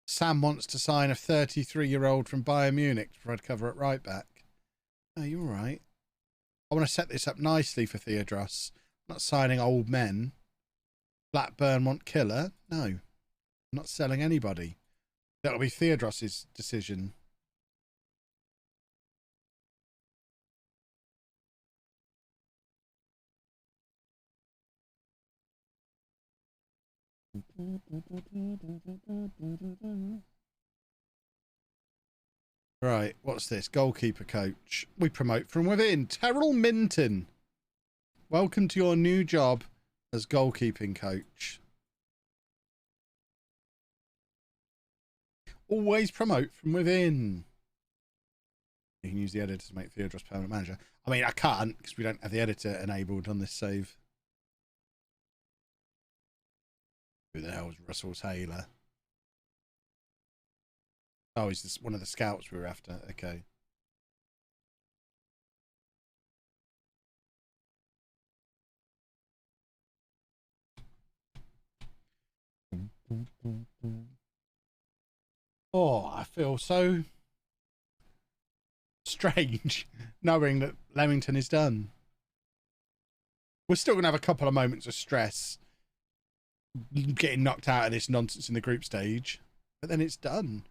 Sam wants to sign a 33-year-old from Bayern Munich to provide cover at right back. Oh, you're right. I want to set this up nicely for Theodros. I'm not signing old men. Blackburn want killer. No. I'm not selling anybody. That'll be Theodros' decision. Right, what's this? Goalkeeper coach. We promote from within. Terrell Minton. Welcome to your new job as goalkeeping coach. Always promote from within. You can use the editor to make Theodros permanent manager. I mean, I can't because we don't have the editor enabled on this save. Who the hell is Russell Taylor? Oh, he's this one of the scouts we were after. Okay. Oh, I feel so strange knowing that Leamington is done. We're still going to have a couple of moments of stress getting knocked out of this nonsense in the group stage, but then it's done.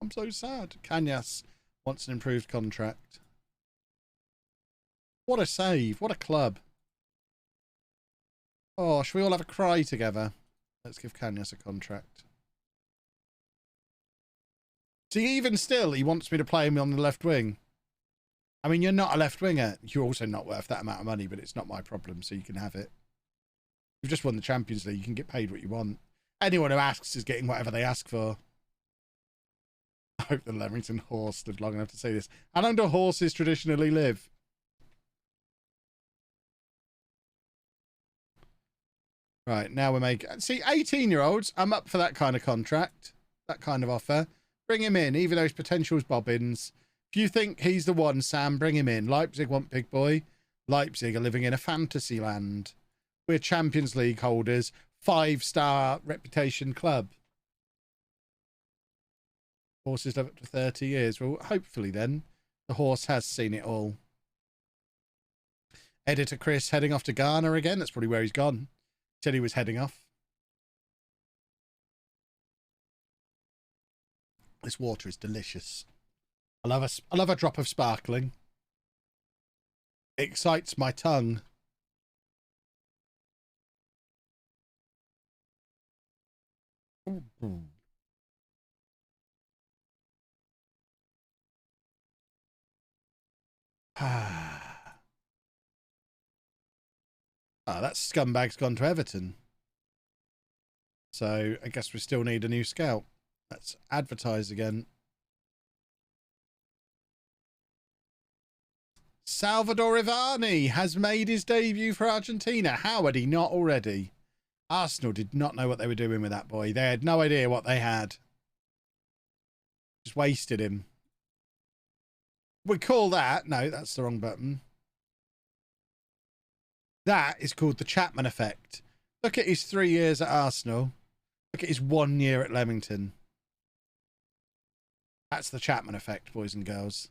I'm so sad. Kanyas wants an improved contract. What a save. What a club. Oh, should we all have a cry together? Let's give Kanyas a contract. See, even still, he wants me to play him on the left wing. I mean, you're not a left winger. You're also not worth that amount of money, but it's not my problem, so you can have it. You've just won the Champions League. You can get paid what you want. Anyone who asks is getting whatever they ask for. I hope the Leamington horse lived long enough to say this. How long do horses traditionally live? Right, now we're making... See, 18-year-olds, I'm up for that kind of contract, that kind of offer. Bring him in, even though his potential's bobbins. If you think he's the one, Sam, bring him in. Leipzig want big boy. Leipzig are living in a fantasy land. We're Champions League holders, 5-star reputation club. Horses live up to 30 years. Well, hopefully then, the horse has seen it all. Editor Chris heading off to Ghana again. That's probably where he's gone. Said he was heading off. This water is delicious. I love a drop of sparkling. It excites my tongue. Ooh. That scumbag's gone to Everton. So I guess we still need a new scout. Let's advertise again. Salvador Ivani has made his debut for Argentina. How had he not already? Arsenal did not know what they were doing with that boy. They had no idea what they had. Just wasted him. We call that... No, that's the wrong button. That is called the Chapman effect. Look at his 3 years at Arsenal. Look at his 1 year at Leamington. That's the Chapman effect, boys and girls.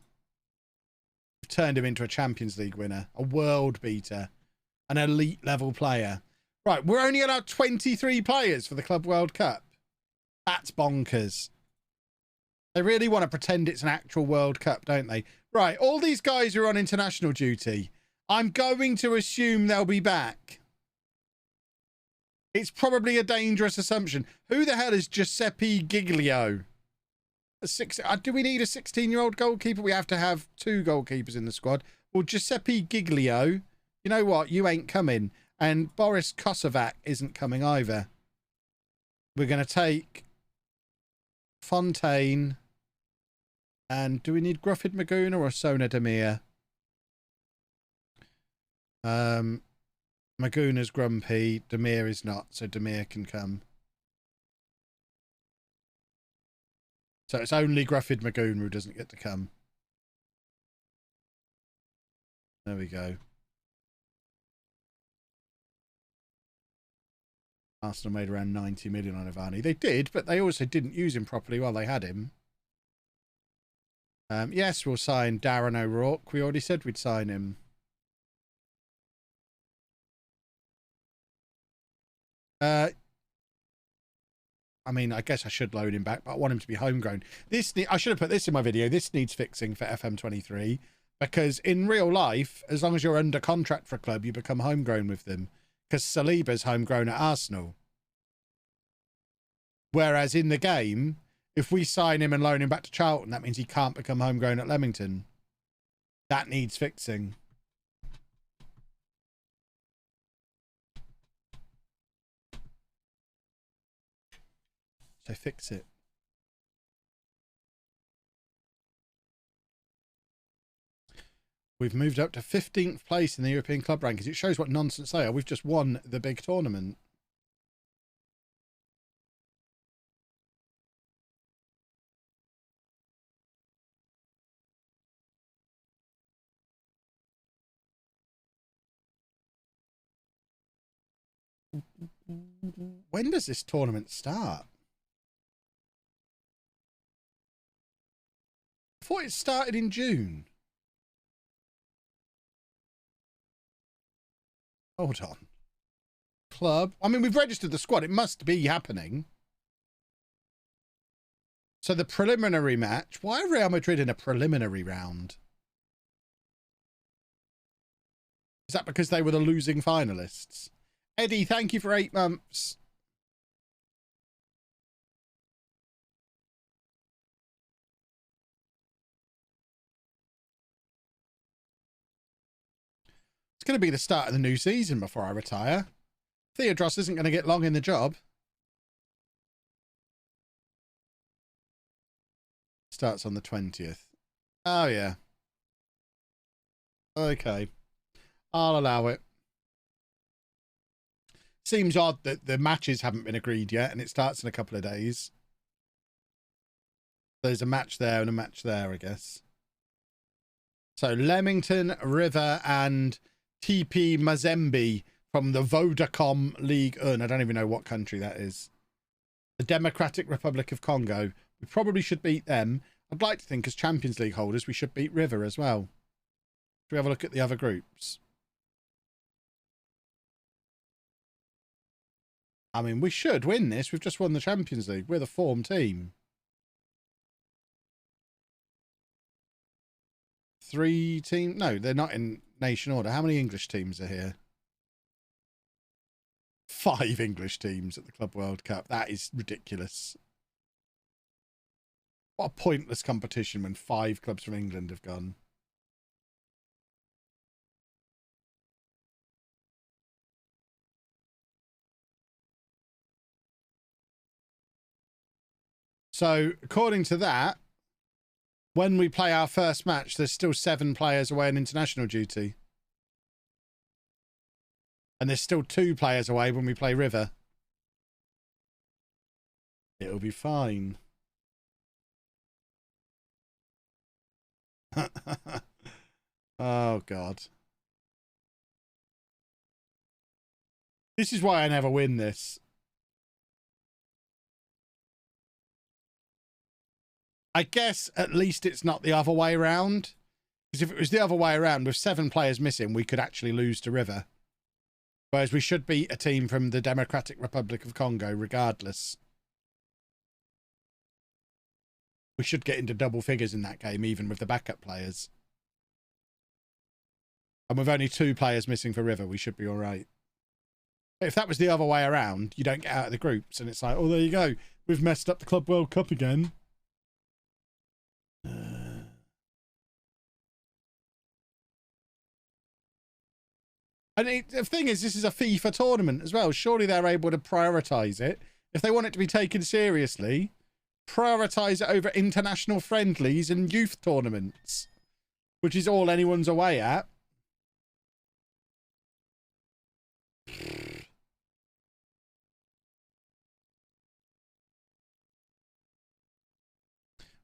We've turned him into a Champions League winner, a world beater, an elite level player. Right, we're only allowed 23 players for the Club World Cup. That's bonkers. They really want to pretend it's an actual World Cup, don't they? Right, all these guys are on international duty. I'm going to assume they'll be back. It's probably a dangerous assumption. Who the hell is Giuseppe Giglio? Do we need a 16-year-old goalkeeper? We have to have 2 goalkeepers in the squad. Well, Giuseppe Giglio, you know what? You ain't coming. And Boris Kosovac isn't coming either. We're going to take Fontaine. And do we need Grufford Maguna or Sona Demir? Maguna's grumpy. Demir is not, so Demir can come. So it's only Grufford Maguna who doesn't get to come. There we go. Arsenal made around 90 million on Ivani. They did, but they also didn't use him properly while they had him. Yes, we'll sign Darren O'Rourke. We already said we'd sign him. I mean, I guess I should loan him back, but I want him to be homegrown. I should have put this in my video. This needs fixing for FM23 because in real life, as long as you're under contract for a club, you become homegrown with them because Saliba's homegrown at Arsenal. Whereas in the game, if we sign him and loan him back to Charlton, that means he can't become homegrown at Leamington. That needs fixing. So fix it. We've moved up to 15th place in the European club rankings. It shows what nonsense they are. We've just won the big tournament. When does this tournament start? I thought it started in June. Hold on. Club. I mean, we've registered the squad. It must be happening. So the preliminary match. Why are Real Madrid in a preliminary round? Is that because they were the losing finalists? Eddie, thank you for 8 months. It's going to be the start of the new season before I retire. Theodros isn't going to get long in the job. Starts on the 20th. Oh, yeah. Okay. I'll allow it. Seems odd that the matches haven't been agreed yet, and it starts in a couple of days. There's a match there and a match there, I guess. So Leamington, River, and TP Mazembe from the Vodacom League. I don't even know what country that is. The Democratic Republic of Congo. We probably should beat them. I'd like to think as Champions League holders, we should beat River as well. Should we have a look at the other groups? I mean, we should win this. We've just won the Champions League. We're the form team. 3 teams. No, they're not in nation order. How many English teams are here? 5 English teams at the Club World Cup. That is ridiculous. What a pointless competition when 5 clubs from England have gone. So, according to that, when we play our first match, there's still 7 players away on international duty. And there's still 2 players away when we play River. It'll be fine. Oh, God. This is why I never win this. I guess at least it's not the other way around. Because if it was the other way around, with 7 players missing, we could actually lose to River. Whereas we should beat a team from the Democratic Republic of Congo regardless. We should get into double figures in that game, even with the backup players. And with only 2 players missing for River, we should be all right. If that was the other way around, you don't get out of the groups. And it's like, oh, there you go. We've messed up the Club World Cup again. And the thing is, this is a FIFA tournament as well. Surely they're able to prioritise it. If they want it to be taken seriously, prioritise it over international friendlies and youth tournaments, which is all anyone's away at.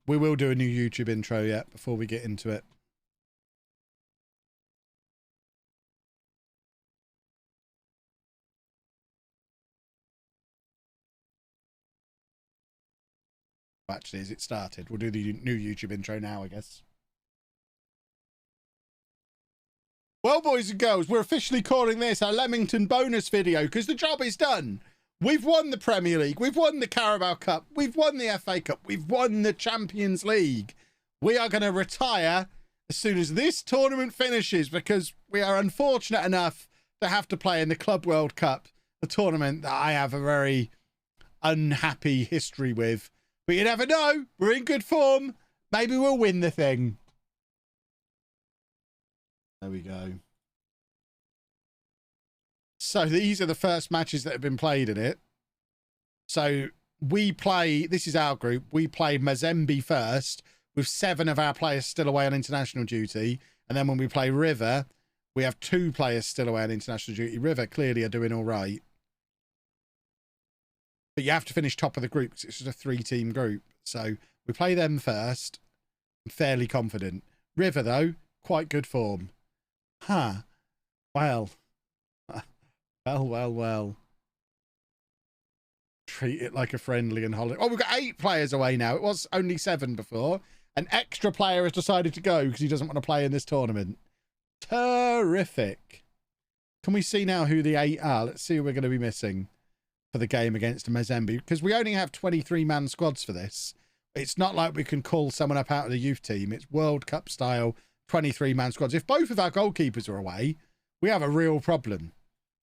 We will do a new YouTube intro yet before we get into it. Actually, as it started, we'll do the new YouTube intro now, I guess. Well, boys and girls, we're officially calling this our Leamington bonus video because the job is done. We've won the Premier League. We've won the Carabao Cup. We've won the FA Cup. We've won the Champions League. We are going to retire as soon as this tournament finishes because we are unfortunate enough to have to play in the Club World Cup, a tournament that I have a very unhappy history with. But you never know. We're in good form. Maybe we'll win the thing. There we go. So these are the first matches that have been played in it. So we play, this is our group. We play Mazembe first with 7 of our players still away on international duty. And then when we play River, we have 2 players still away on international duty. River clearly are doing all right. But you have to finish top of the group because it's just a 3-team group. So we play them first. I'm fairly confident. River, though, quite good form. Huh. Well. Well. Treat it like a friendly and holiday. Oh, we've got 8 players away now. It was only 7 before. An extra player has decided to go because he doesn't want to play in this tournament. Terrific. Can we see now who the 8 are? Let's see who we're going to be missing for the game against Mazembe, because we only have 23-man squads for this. It's not like we can call someone up out of the youth team. It's World Cup style 23-man squads. If both of our goalkeepers are away, we have a real problem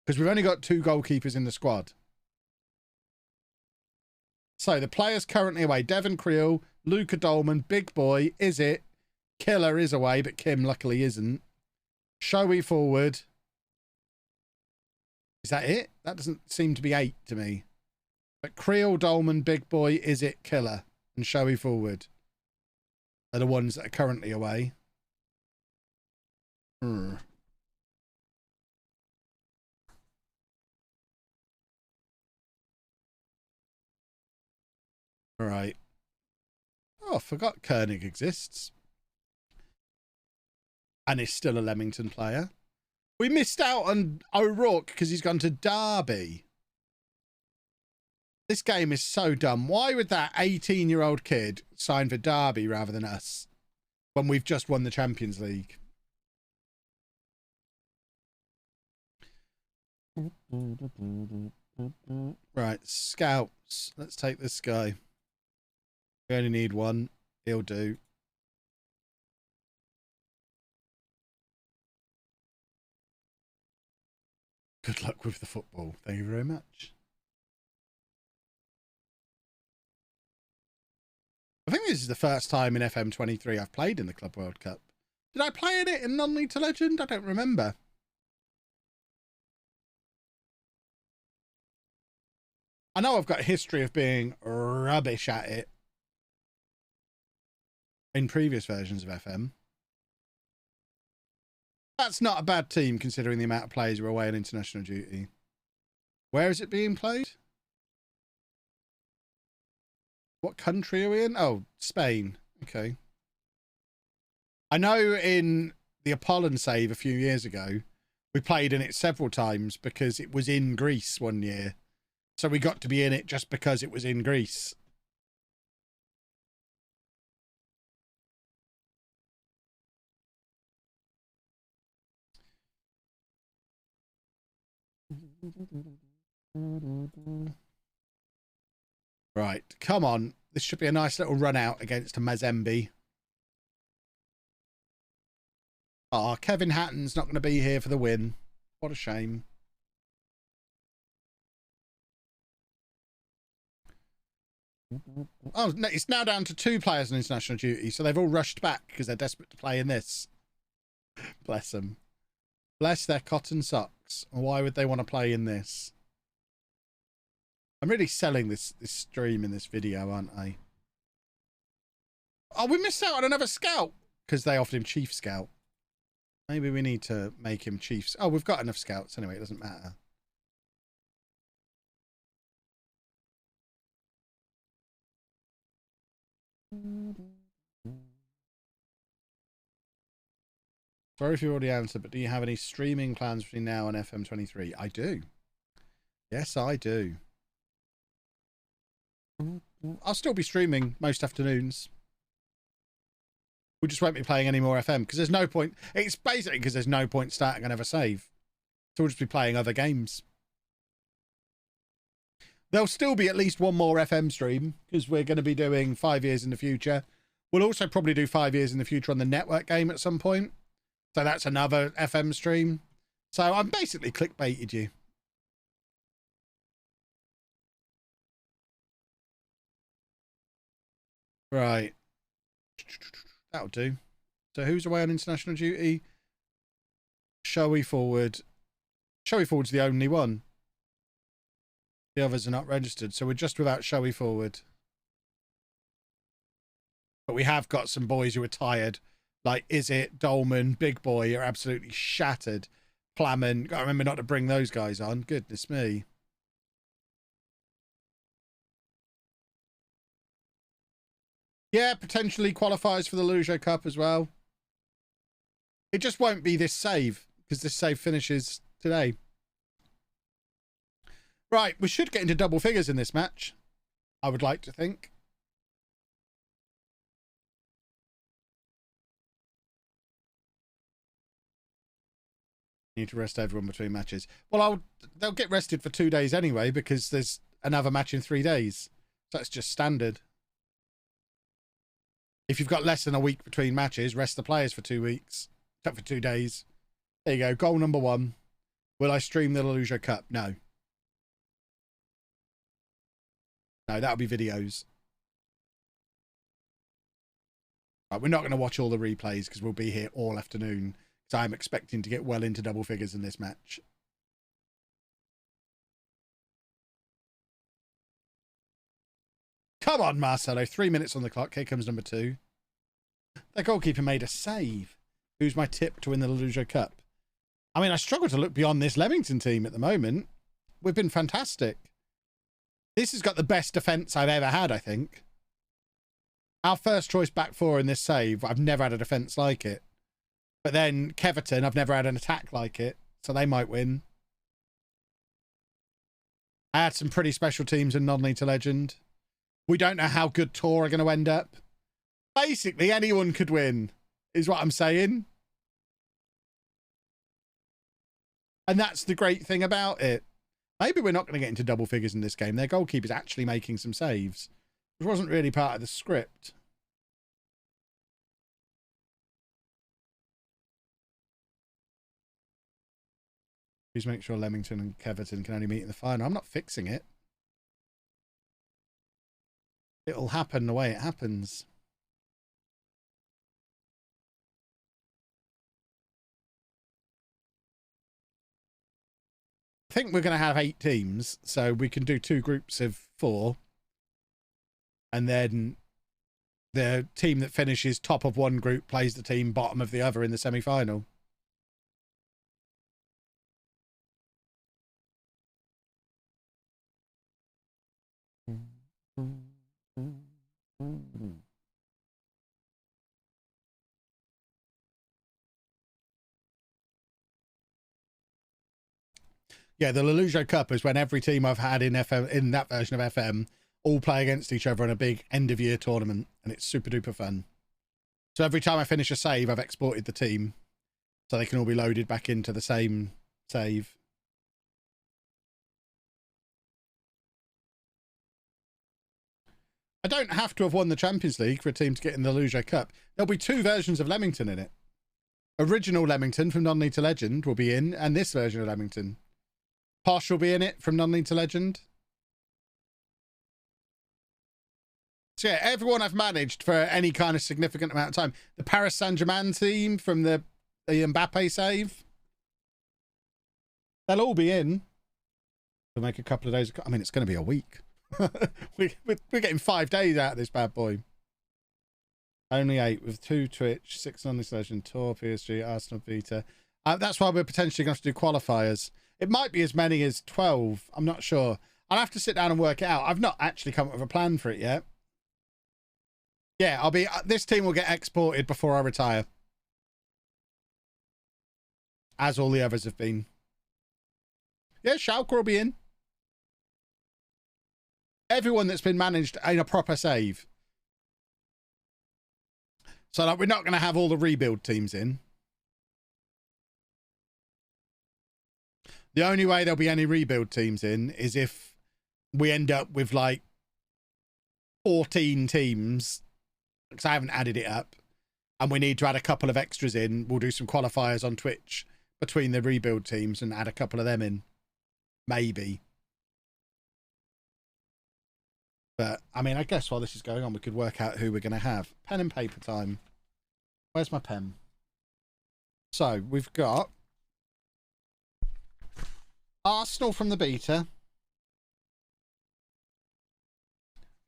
because we've only got 2 goalkeepers in the squad. So the players currently away: Devon Creel, Luca Dolman, Big Boy, Is It, Killer is away, but Kim luckily isn't. Showy forward. Is that it? That doesn't seem to be 8 to me. But Creel, Dolman, Big Boy, Is It, Killer, and Showy Forward are the ones that are currently away. Right. Oh, I forgot Koenig exists. And is still a Leamington player. We missed out on O'Rourke because he's gone to Derby. This game is so dumb. Why would that 18-year-old kid sign for Derby rather than us when we've just won the Champions League? Right, scouts. Let's take this guy. We only need one. He'll do. Good luck with the football. Thank you very much. I think this is the first time in FM23 I've played in the Club World Cup. Did I play in it in Non-League to Legend? I don't remember. I know I've got a history of being rubbish at it in previous versions of FM. That's not a bad team considering the amount of players who are away on international duty. Where is it being played? What country are we in? Oh, Spain. Okay. I know in the Apollon save a few years ago, we played in it several times because it was in Greece one year. So we got to be in it just because it was in Greece. Right, come on. This should be a nice little run out against Mazembe. Oh, Kevin Hatton's not going to be here for the win. What a shame. Oh, no, it's now down to 2 players on international duty, so they've all rushed back because they're desperate to play in this. Bless them. Bless their cotton socks. Why would they want to play in this? I'm really selling this stream in this video, aren't I? Oh, we missed out on another scout because they offered him chief scout. Maybe we need to make him chief. Oh, we've got enough scouts anyway. It doesn't matter. Sorry if you already answered, but do you have any streaming plans between now and FM23? I do. Yes, I do. I'll still be streaming most afternoons. We just won't be playing any more FM because there's no point. It's basically because there's no point starting another save. So we'll just be playing other games. There'll still be at least one more FM stream because we're going to be doing 5 years in the future. We'll also probably do 5 years in the future on the network game at some point. So that's another FM stream. So I'm basically clickbaited you. Right. That'll do. So who's away on international duty? Showy Forward. Showy Forward's the only one. The others are not registered. So we're just without Showy Forward. But we have got some boys who are tired. Like, Is It, Dolman, Big Boy are absolutely shattered. Plamen. Got to remember not to bring those guys on. Goodness me. Yeah, potentially qualifies for the LOLLUJO Cup as well. It just won't be this save, because this save finishes today. Right, we should get into double figures in this match, I would like to think. Need to rest everyone between matches. Well, they'll get rested for 2 days anyway, because there's another match in 3 days. So that's just standard. If you've got less than a week between matches, rest the players for 2 weeks. Except for 2 days. There you go. Goal number 1. Will I stream the LOLLUJO Cup? No. No, that'll be videos. Right, we're not going to watch all the replays because we'll be here all afternoon. So I'm expecting to get well into double figures in this match. Come on, Marcelo. 3 minutes on the clock. Here comes number 2. The goalkeeper made a save. Who's my tip to win the LOLLUJO Cup? I mean, I struggle to look beyond this Leamington team at the moment. We've been fantastic. This has got the best defence I've ever had, I think. Our first choice back four in this save, I've never had a defence like it. But then Keverton, I've never had an attack like it. So they might win. I had some pretty special teams in non-league to legend. We don't know how good Tor are going to end up. Basically, anyone could win, is what I'm saying. And that's the great thing about it. Maybe we're not going to get into double figures in this game. Their goalkeeper's actually making some saves, which wasn't really part of the script. Please make sure Leamington and Keverton can only meet in the final. I'm not fixing it. It'll happen the way it happens. I think we're going to have 8 teams, so we can do 2 groups of 4. And then the team that finishes top of one group plays the team bottom of the other in the semi-final. Yeah, the LOLLUJO Cup is when every team I've had in FM, in that version of FM, all play against each other in a big end of year tournament, and it's super duper fun. So every time I finish a save, I've exported the team, so they can all be loaded back into the same save. I don't have to have won the Champions League for a team to get in the LOLLUJO Cup. There'll be 2 versions of Leamington in it. Original Leamington from non-league to legend will be in, and this version of Leamington. Posh will be in it from non-league to legend. So yeah, everyone I've managed for any kind of significant amount of time. The Paris Saint-Germain team from the Mbappe save. They'll all be in. We'll make a couple of days. I mean, it's going to be a week. We're getting 5 days out of this bad boy. Only 8 with 2 Twitch, 6 non-league legend, Tor, PSG, Arsenal, Vita. That's why we're potentially going to have to do qualifiers. It might be as many as 12. I'm not sure. I'll have to sit down and work it out. I've not actually come up with a plan for it yet. Yeah, I'll be. This team will get exported before I retire, as all the others have been. Yeah, Schalke will be in. Everyone that's been managed in a proper save. So like, we're not going to have all the rebuild teams in. The only way there'll be any rebuild teams in is if we end up with like 14 teams, because I haven't added it up, and we need to add a couple of extras in. We'll do some qualifiers on Twitch between the rebuild teams and add a couple of them in. Maybe. But, I mean, I guess while this is going on, we could work out who we're going to have. Pen and paper time. Where's my pen? So, we've got Arsenal from the beta.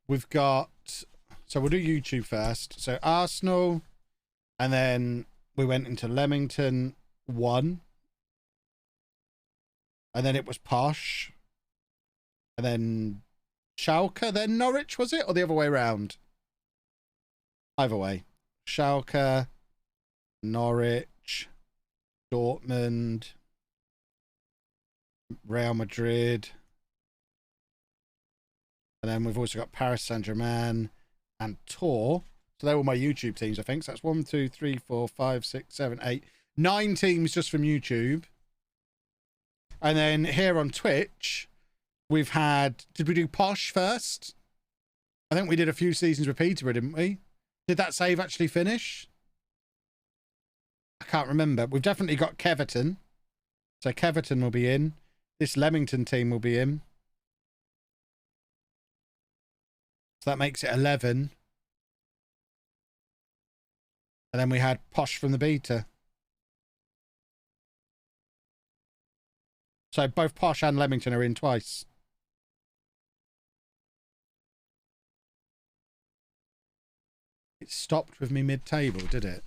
We've got... So, we'll do YouTube first. So, Arsenal. And then we went into Leamington 1. And then it was Posh. And then Schalke, then Norwich, was it? Or the other way around? Either way. Schalke, Norwich, Dortmund, Real Madrid. And then we've also got Paris Saint-Germain and Tor. So they're all my YouTube teams, I think. So that's 1, 2, 3, 4, 5, 6, 7, 8, 9 teams just from YouTube. And then here on Twitch, we've had... Did we do Posh first? I think we did a few seasons with Peterborough, didn't we? Did that save actually finish? I can't remember. We've definitely got Keverton. So Keverton will be in. This Leamington team will be in. So that makes it 11. And then we had Posh from the beta. So both Posh and Leamington are in twice. It stopped with me mid-table, did it?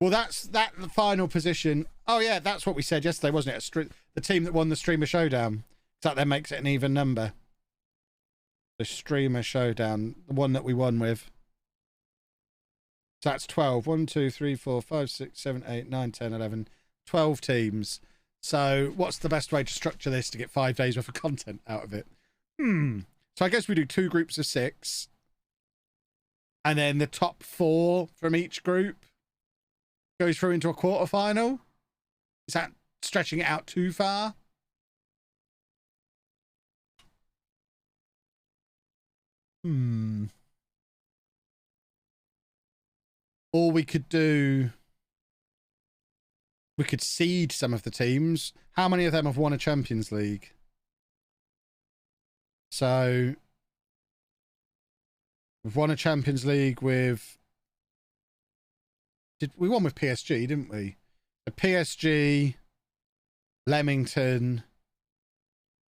Well, that's the final position. Oh, yeah, that's what we said yesterday, wasn't it? The team that won the Streamer Showdown. That then makes it an even number. The Streamer Showdown, the one that we won with. So that's 12. 1, 2, 3, 4, 5, 6, 7, 8, 9, 10, 11, 12 teams. So what's the best way to structure this to get 5 days worth of content out of it? So I guess we do 2 groups of 6. And then the top 4 from each group goes through into a quarterfinal. Is that stretching it out too far? Or we could seed some of the teams. How many of them have won a Champions League? So we've won a Champions League with... We won with PSG, didn't we? The PSG, Leamington,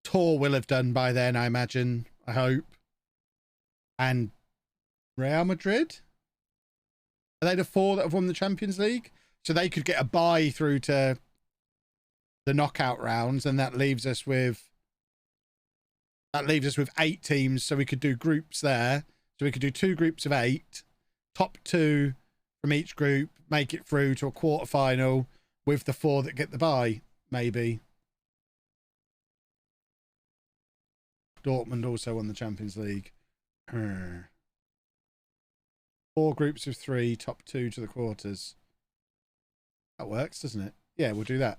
Tor will have done by then, I imagine. I hope. And Real Madrid? Are they the 4 that have won the Champions League? So they could get a bye through to the knockout rounds, and that leaves us with 8 teams. So we could do groups there. So we could do 2 groups of 8, top 2 from each group, make it through to a quarterfinal with the 4 that get the bye, maybe. Dortmund also won the Champions League. 4 groups of 3, top 2 to the quarters. That works, doesn't it? Yeah, we'll do that.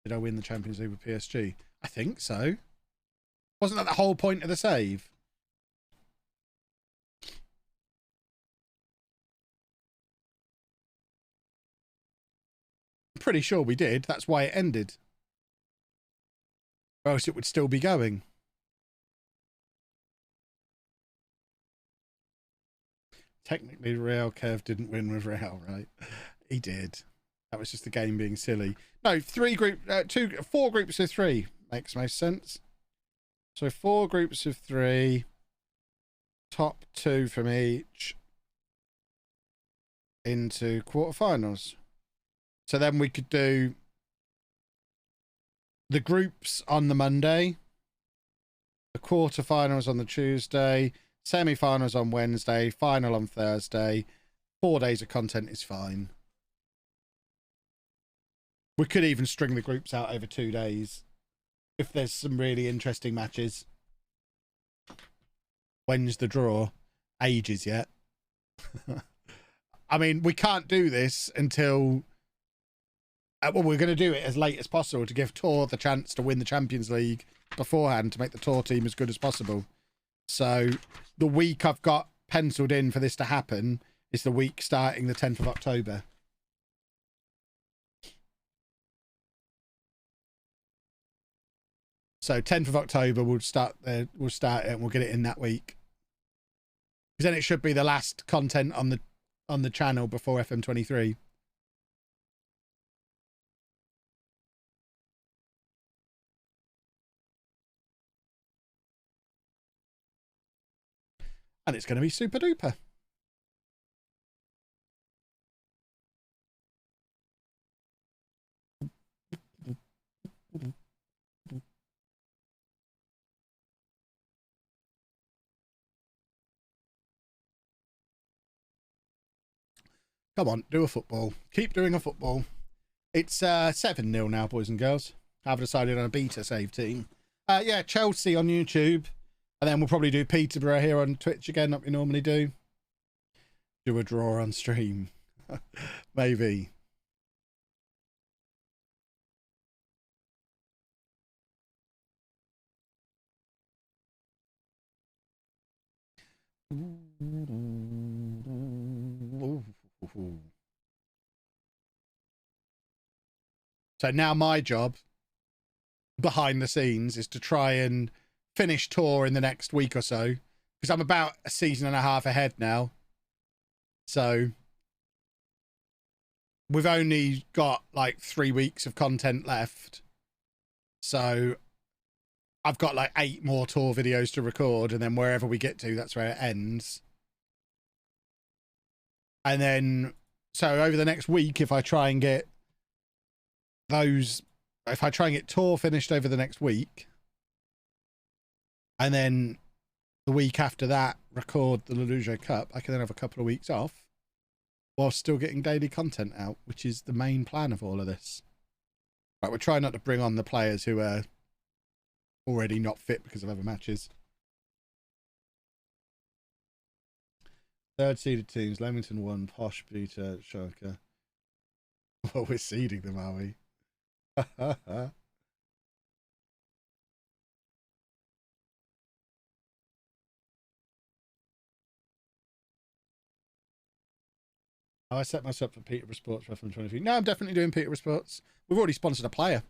Did I win the Champions League with PSG? I think so. Wasn't that the whole point of the save? I'm pretty sure we did. That's why it ended. Or else it would still be going. Technically, Real Kev didn't win with Real, right? He did. That was just the game being silly. No, 4 groups of 3 makes most sense. So 4 groups of 3, top 2 from each into quarterfinals. So then we could do the groups on the Monday, the quarterfinals on the Tuesday, semi-finals on Wednesday, final on Thursday. 4 days of content is fine. We could even string the groups out over 2 days if there's some really interesting matches. When's the draw? Ages yet. I mean, we can't do this until... well, we're going to do it as late as possible to give Tor the chance to win the Champions League beforehand, to make the Tor team as good as possible. So the week I've got penciled in for this to happen is the week starting the 10th of October. So 10th of October we'll start it and we'll get it in that week. Because then it should be the last content on the channel before FM23. And it's going to be super duper. Come on, do a football. Keep doing a football. It's 7-0 now, boys and girls. I've decided on a beta save team. Yeah, Chelsea on YouTube. And then we'll probably do Peterborough here on Twitch again, like we normally do. Do a draw on stream. Maybe. So now my job behind the scenes is to try and finish Tor in the next week or so, because I'm about a season and a half ahead now. So we've only got like 3 weeks of content left. So I've got like 8 more tour videos to record, and then wherever we get to, that's where it ends. And then, so over the next week, if I try and get tour finished over the next week, and then the week after that, record the LOLLUJO Cup, I can then have a couple of weeks off while still getting daily content out, which is the main plan of all of this. Right, we're trying not to bring on the players who are already not fit because of other matches. Third seeded teams, Leamington 1, Posh, Peter, Sharka. Well, we're seeding them, are we? I set myself up for Peterborough Sports for FM22. No, I'm definitely doing Peterborough Sports. We've already sponsored a player.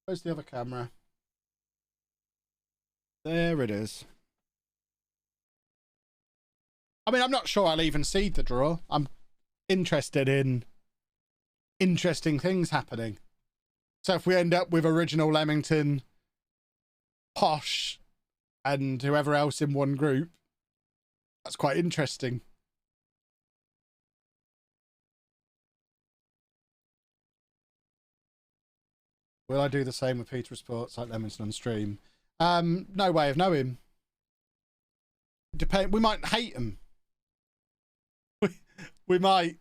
Where's the other camera? There it is. I mean, I'm not sure I'll even seed the draw. I'm interested in interesting things happening. So if we end up with original Leamington, Posh, and whoever else in one group, that's quite interesting. Will I do the same with Peterborough Sports like Leamington on stream? No way of knowing. We might hate them. We might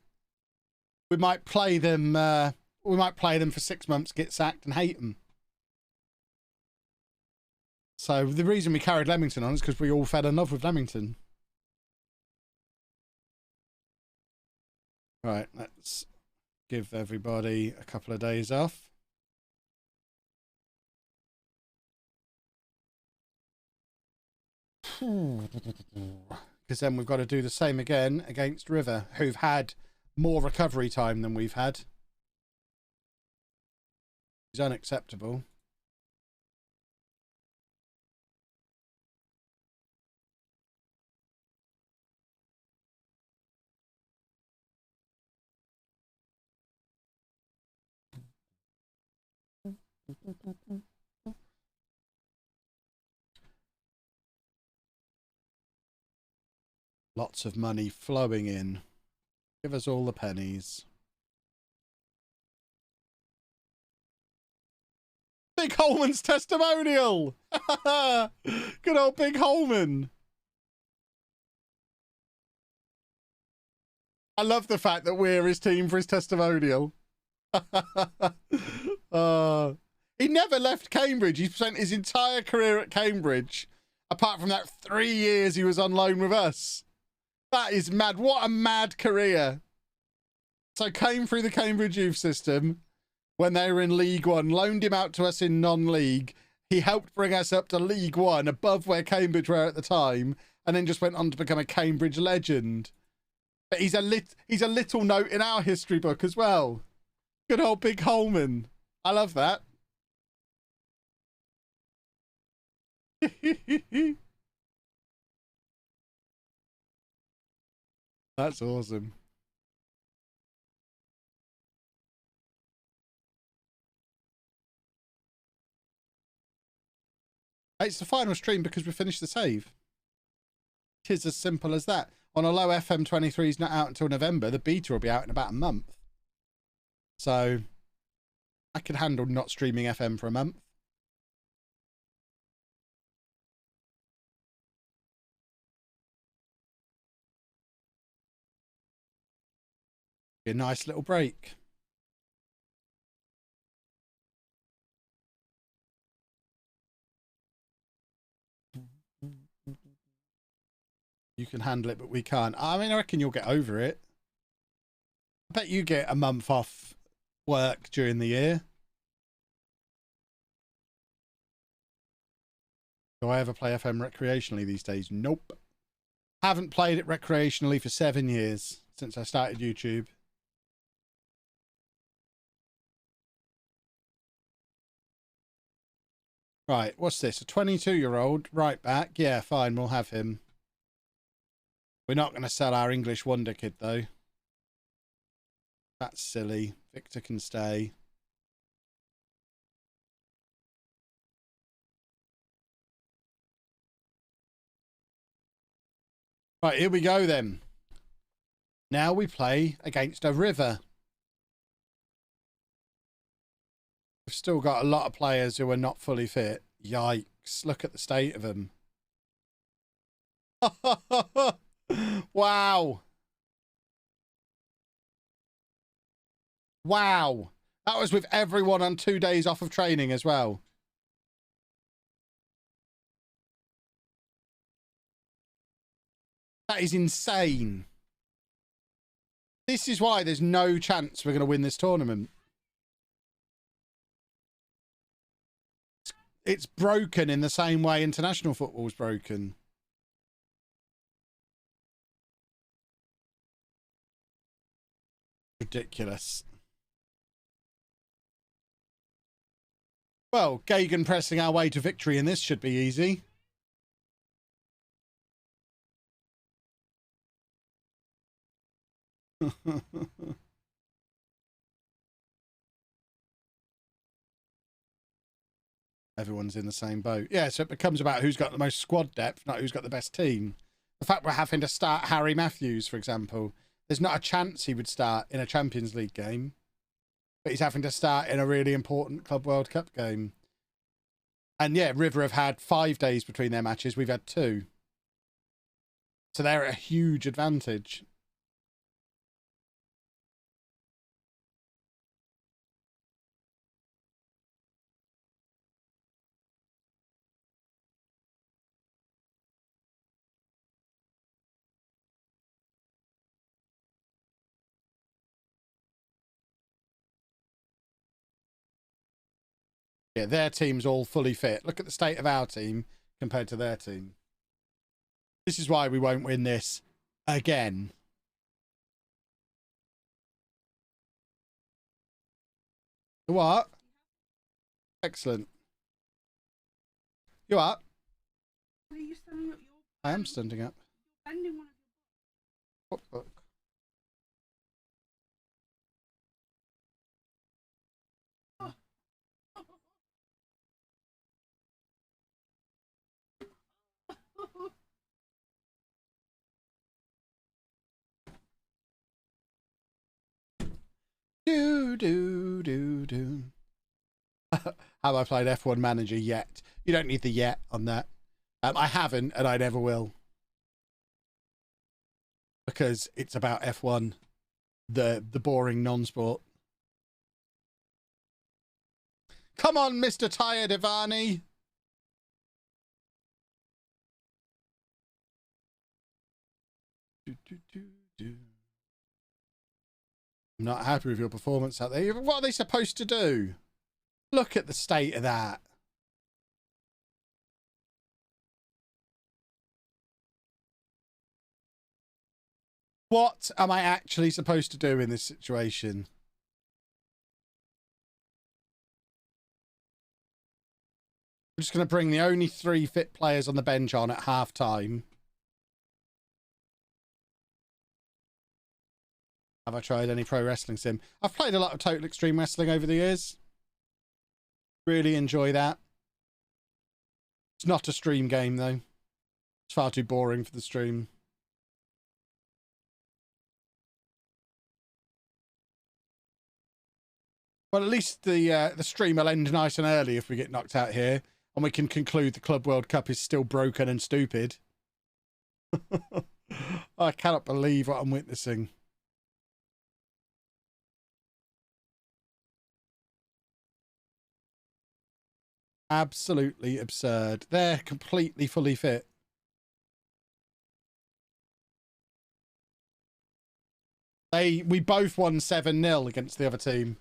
play them. We might play them for 6 months, get sacked, and hate them. So the reason we carried Leamington on is because we all fell in love with Leamington. Right, let's give everybody a couple of days off. Because then we've got to do the same again against River, who've had more recovery time than we've had. It's unacceptable. Lots of money flowing in. Give us all the pennies. Big Holman's testimonial! Good old Big Holman. I love the fact that we're his team for his testimonial. He never left Cambridge. He spent his entire career at Cambridge, apart from that 3 years he was on loan with us. That is mad. What a mad career. So came through the Cambridge youth system when they were in League One, loaned him out to us in non-league. He helped bring us up to League One, above where Cambridge were at the time, and then just went on to become a Cambridge legend. But he's a little note in our history book as well. Good old Big Holman. I love that. That's awesome. It's the final stream because we finished the save. It is as simple as that. On a low, FM23 is not out until November. The beta will be out in about a month. So I can handle not streaming FM for a month. Be a nice little break. You can handle it, but we can't. I mean, I reckon you'll get over it. I bet you get a month off work during the year. Do I ever play FM recreationally these days? Nope. Haven't played it recreationally for 7 years since I started YouTube. Right, what's this? A 22-year-old right back? Yeah, fine, we'll have him. We're not going to sell our English wonder kid, though. That's silly. Victor can stay. Right, here we go then. Now we play against a River. We've still got a lot of players who are not fully fit. Yikes, look at the state of them. Wow. Wow. That was with everyone on 2 days off of training as well. That is insane. This is why there's no chance we're going to win this tournament. It's broken in the same way international football's broken. Ridiculous. Well, Gagan pressing our way to victory in this should be easy. Everyone's in the same boat. Yeah, so it becomes about who's got the most squad depth, not who's got the best team. The fact we're having to start Harry Matthews, for example, there's not a chance he would start in a Champions League game, but he's having to start in a really important Club World Cup game. And yeah, River have had 5 days between their matches. We've had 2. So they're at a huge advantage. Yeah, their team's all fully fit. Look at the state of our team compared to their team. This is why we won't win this again. What? Excellent. You up?
Are you standing up?
I am standing up.
Bending one of
What book? Do. Have I played F1 Manager yet? You don't need the yet on that. I haven't, and I never will. Because it's about F1, the boring non-sport. Come on, Mr. Tyre Devani. I'm not happy with your performance out there. What are they supposed to do? Look at the state of that. What am I actually supposed to do in this situation? I'm just going to bring the only 3 fit players on the bench on at half time. Have I tried any pro wrestling sim? I've played a lot of Total Extreme Wrestling over the years. Really enjoy that. It's not a stream game, though. It's far too boring for the stream. Well, at least the stream will end nice and early if we get knocked out here. And we can conclude the Club World Cup is still broken and stupid. I cannot believe what I'm witnessing. Absolutely absurd. They're completely fully fit. We both won 7-0 against the other team.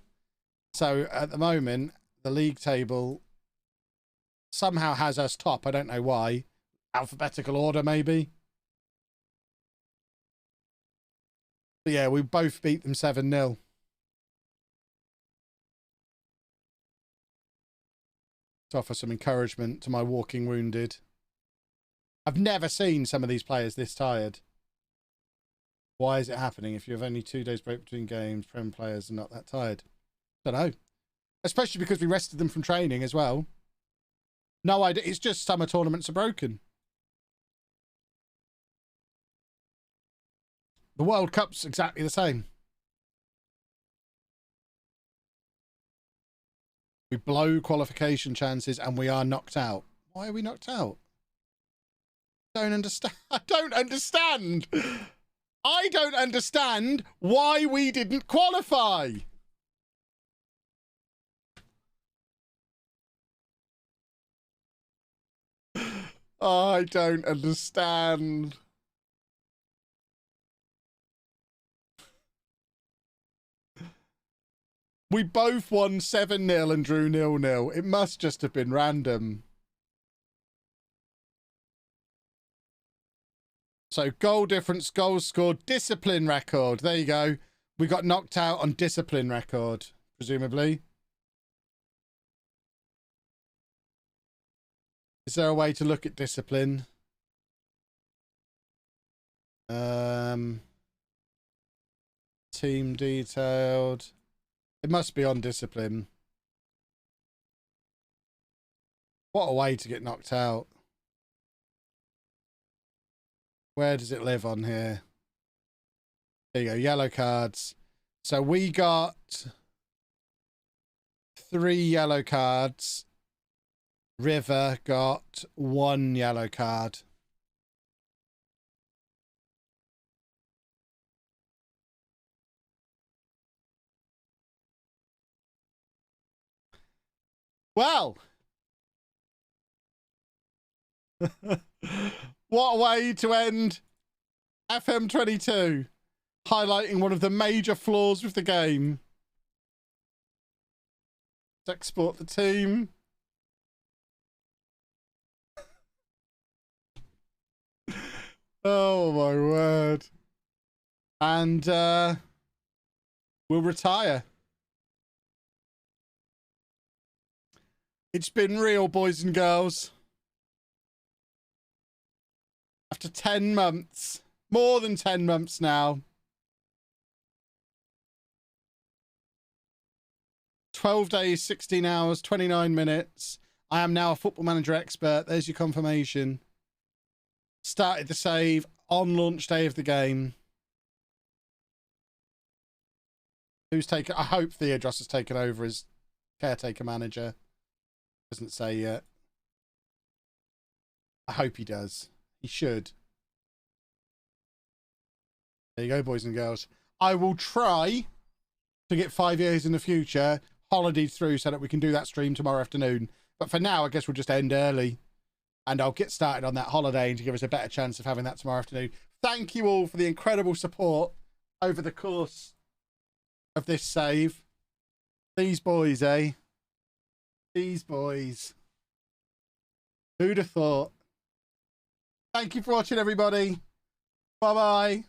So at the moment, the league table somehow has us top. I don't know why. Alphabetical order, maybe. But yeah, we both beat them 7-0. to offer some encouragement to my walking wounded. I've never seen some of these players this tired. Why is it happening? If you have only 2 days break between games, Prem players are not that tired. Don't know. Especially because we rested them from training as well. No idea. It's just summer tournaments are broken. The World Cup's exactly the same. We blow qualification chances and we are knocked out. Why are we knocked out? Don't understand. I don't understand. I don't understand why we didn't qualify. I don't understand. We both won 7-0 and drew 0-0. It must just have been random. So goal difference, goals scored, discipline record. There you go. We got knocked out on discipline record, presumably. Is there a way to look at discipline? Team detailed. It must be on discipline. What a way to get knocked out. Where does it live on here? There you go, yellow cards. So we got 3 yellow cards. River got 1 yellow card. Well, what a way to end FM22, highlighting one of the major flaws with the game. Let's export the team. Oh my word. And we'll retire. It's been real, boys and girls. After 10 months, more than 10 months now. 12 days, 16 hours, 29 minutes. I am now a Football Manager expert. There's your confirmation. Started the save on launch day of the game. Who's taken? I hope Theodros has taken over as caretaker manager. Doesn't say yet. I hope he does. He should. There you go, boys and girls. I will try to get 5 years in the future holidayed through so that we can do that stream tomorrow afternoon. But for now, I guess we'll just end early. And I'll get started on that holiday to give us a better chance of having that tomorrow afternoon. Thank you all for the incredible support over the course of this save. These boys, eh? These boys. Who'd have thought? Thank you for watching, everybody. Bye-bye.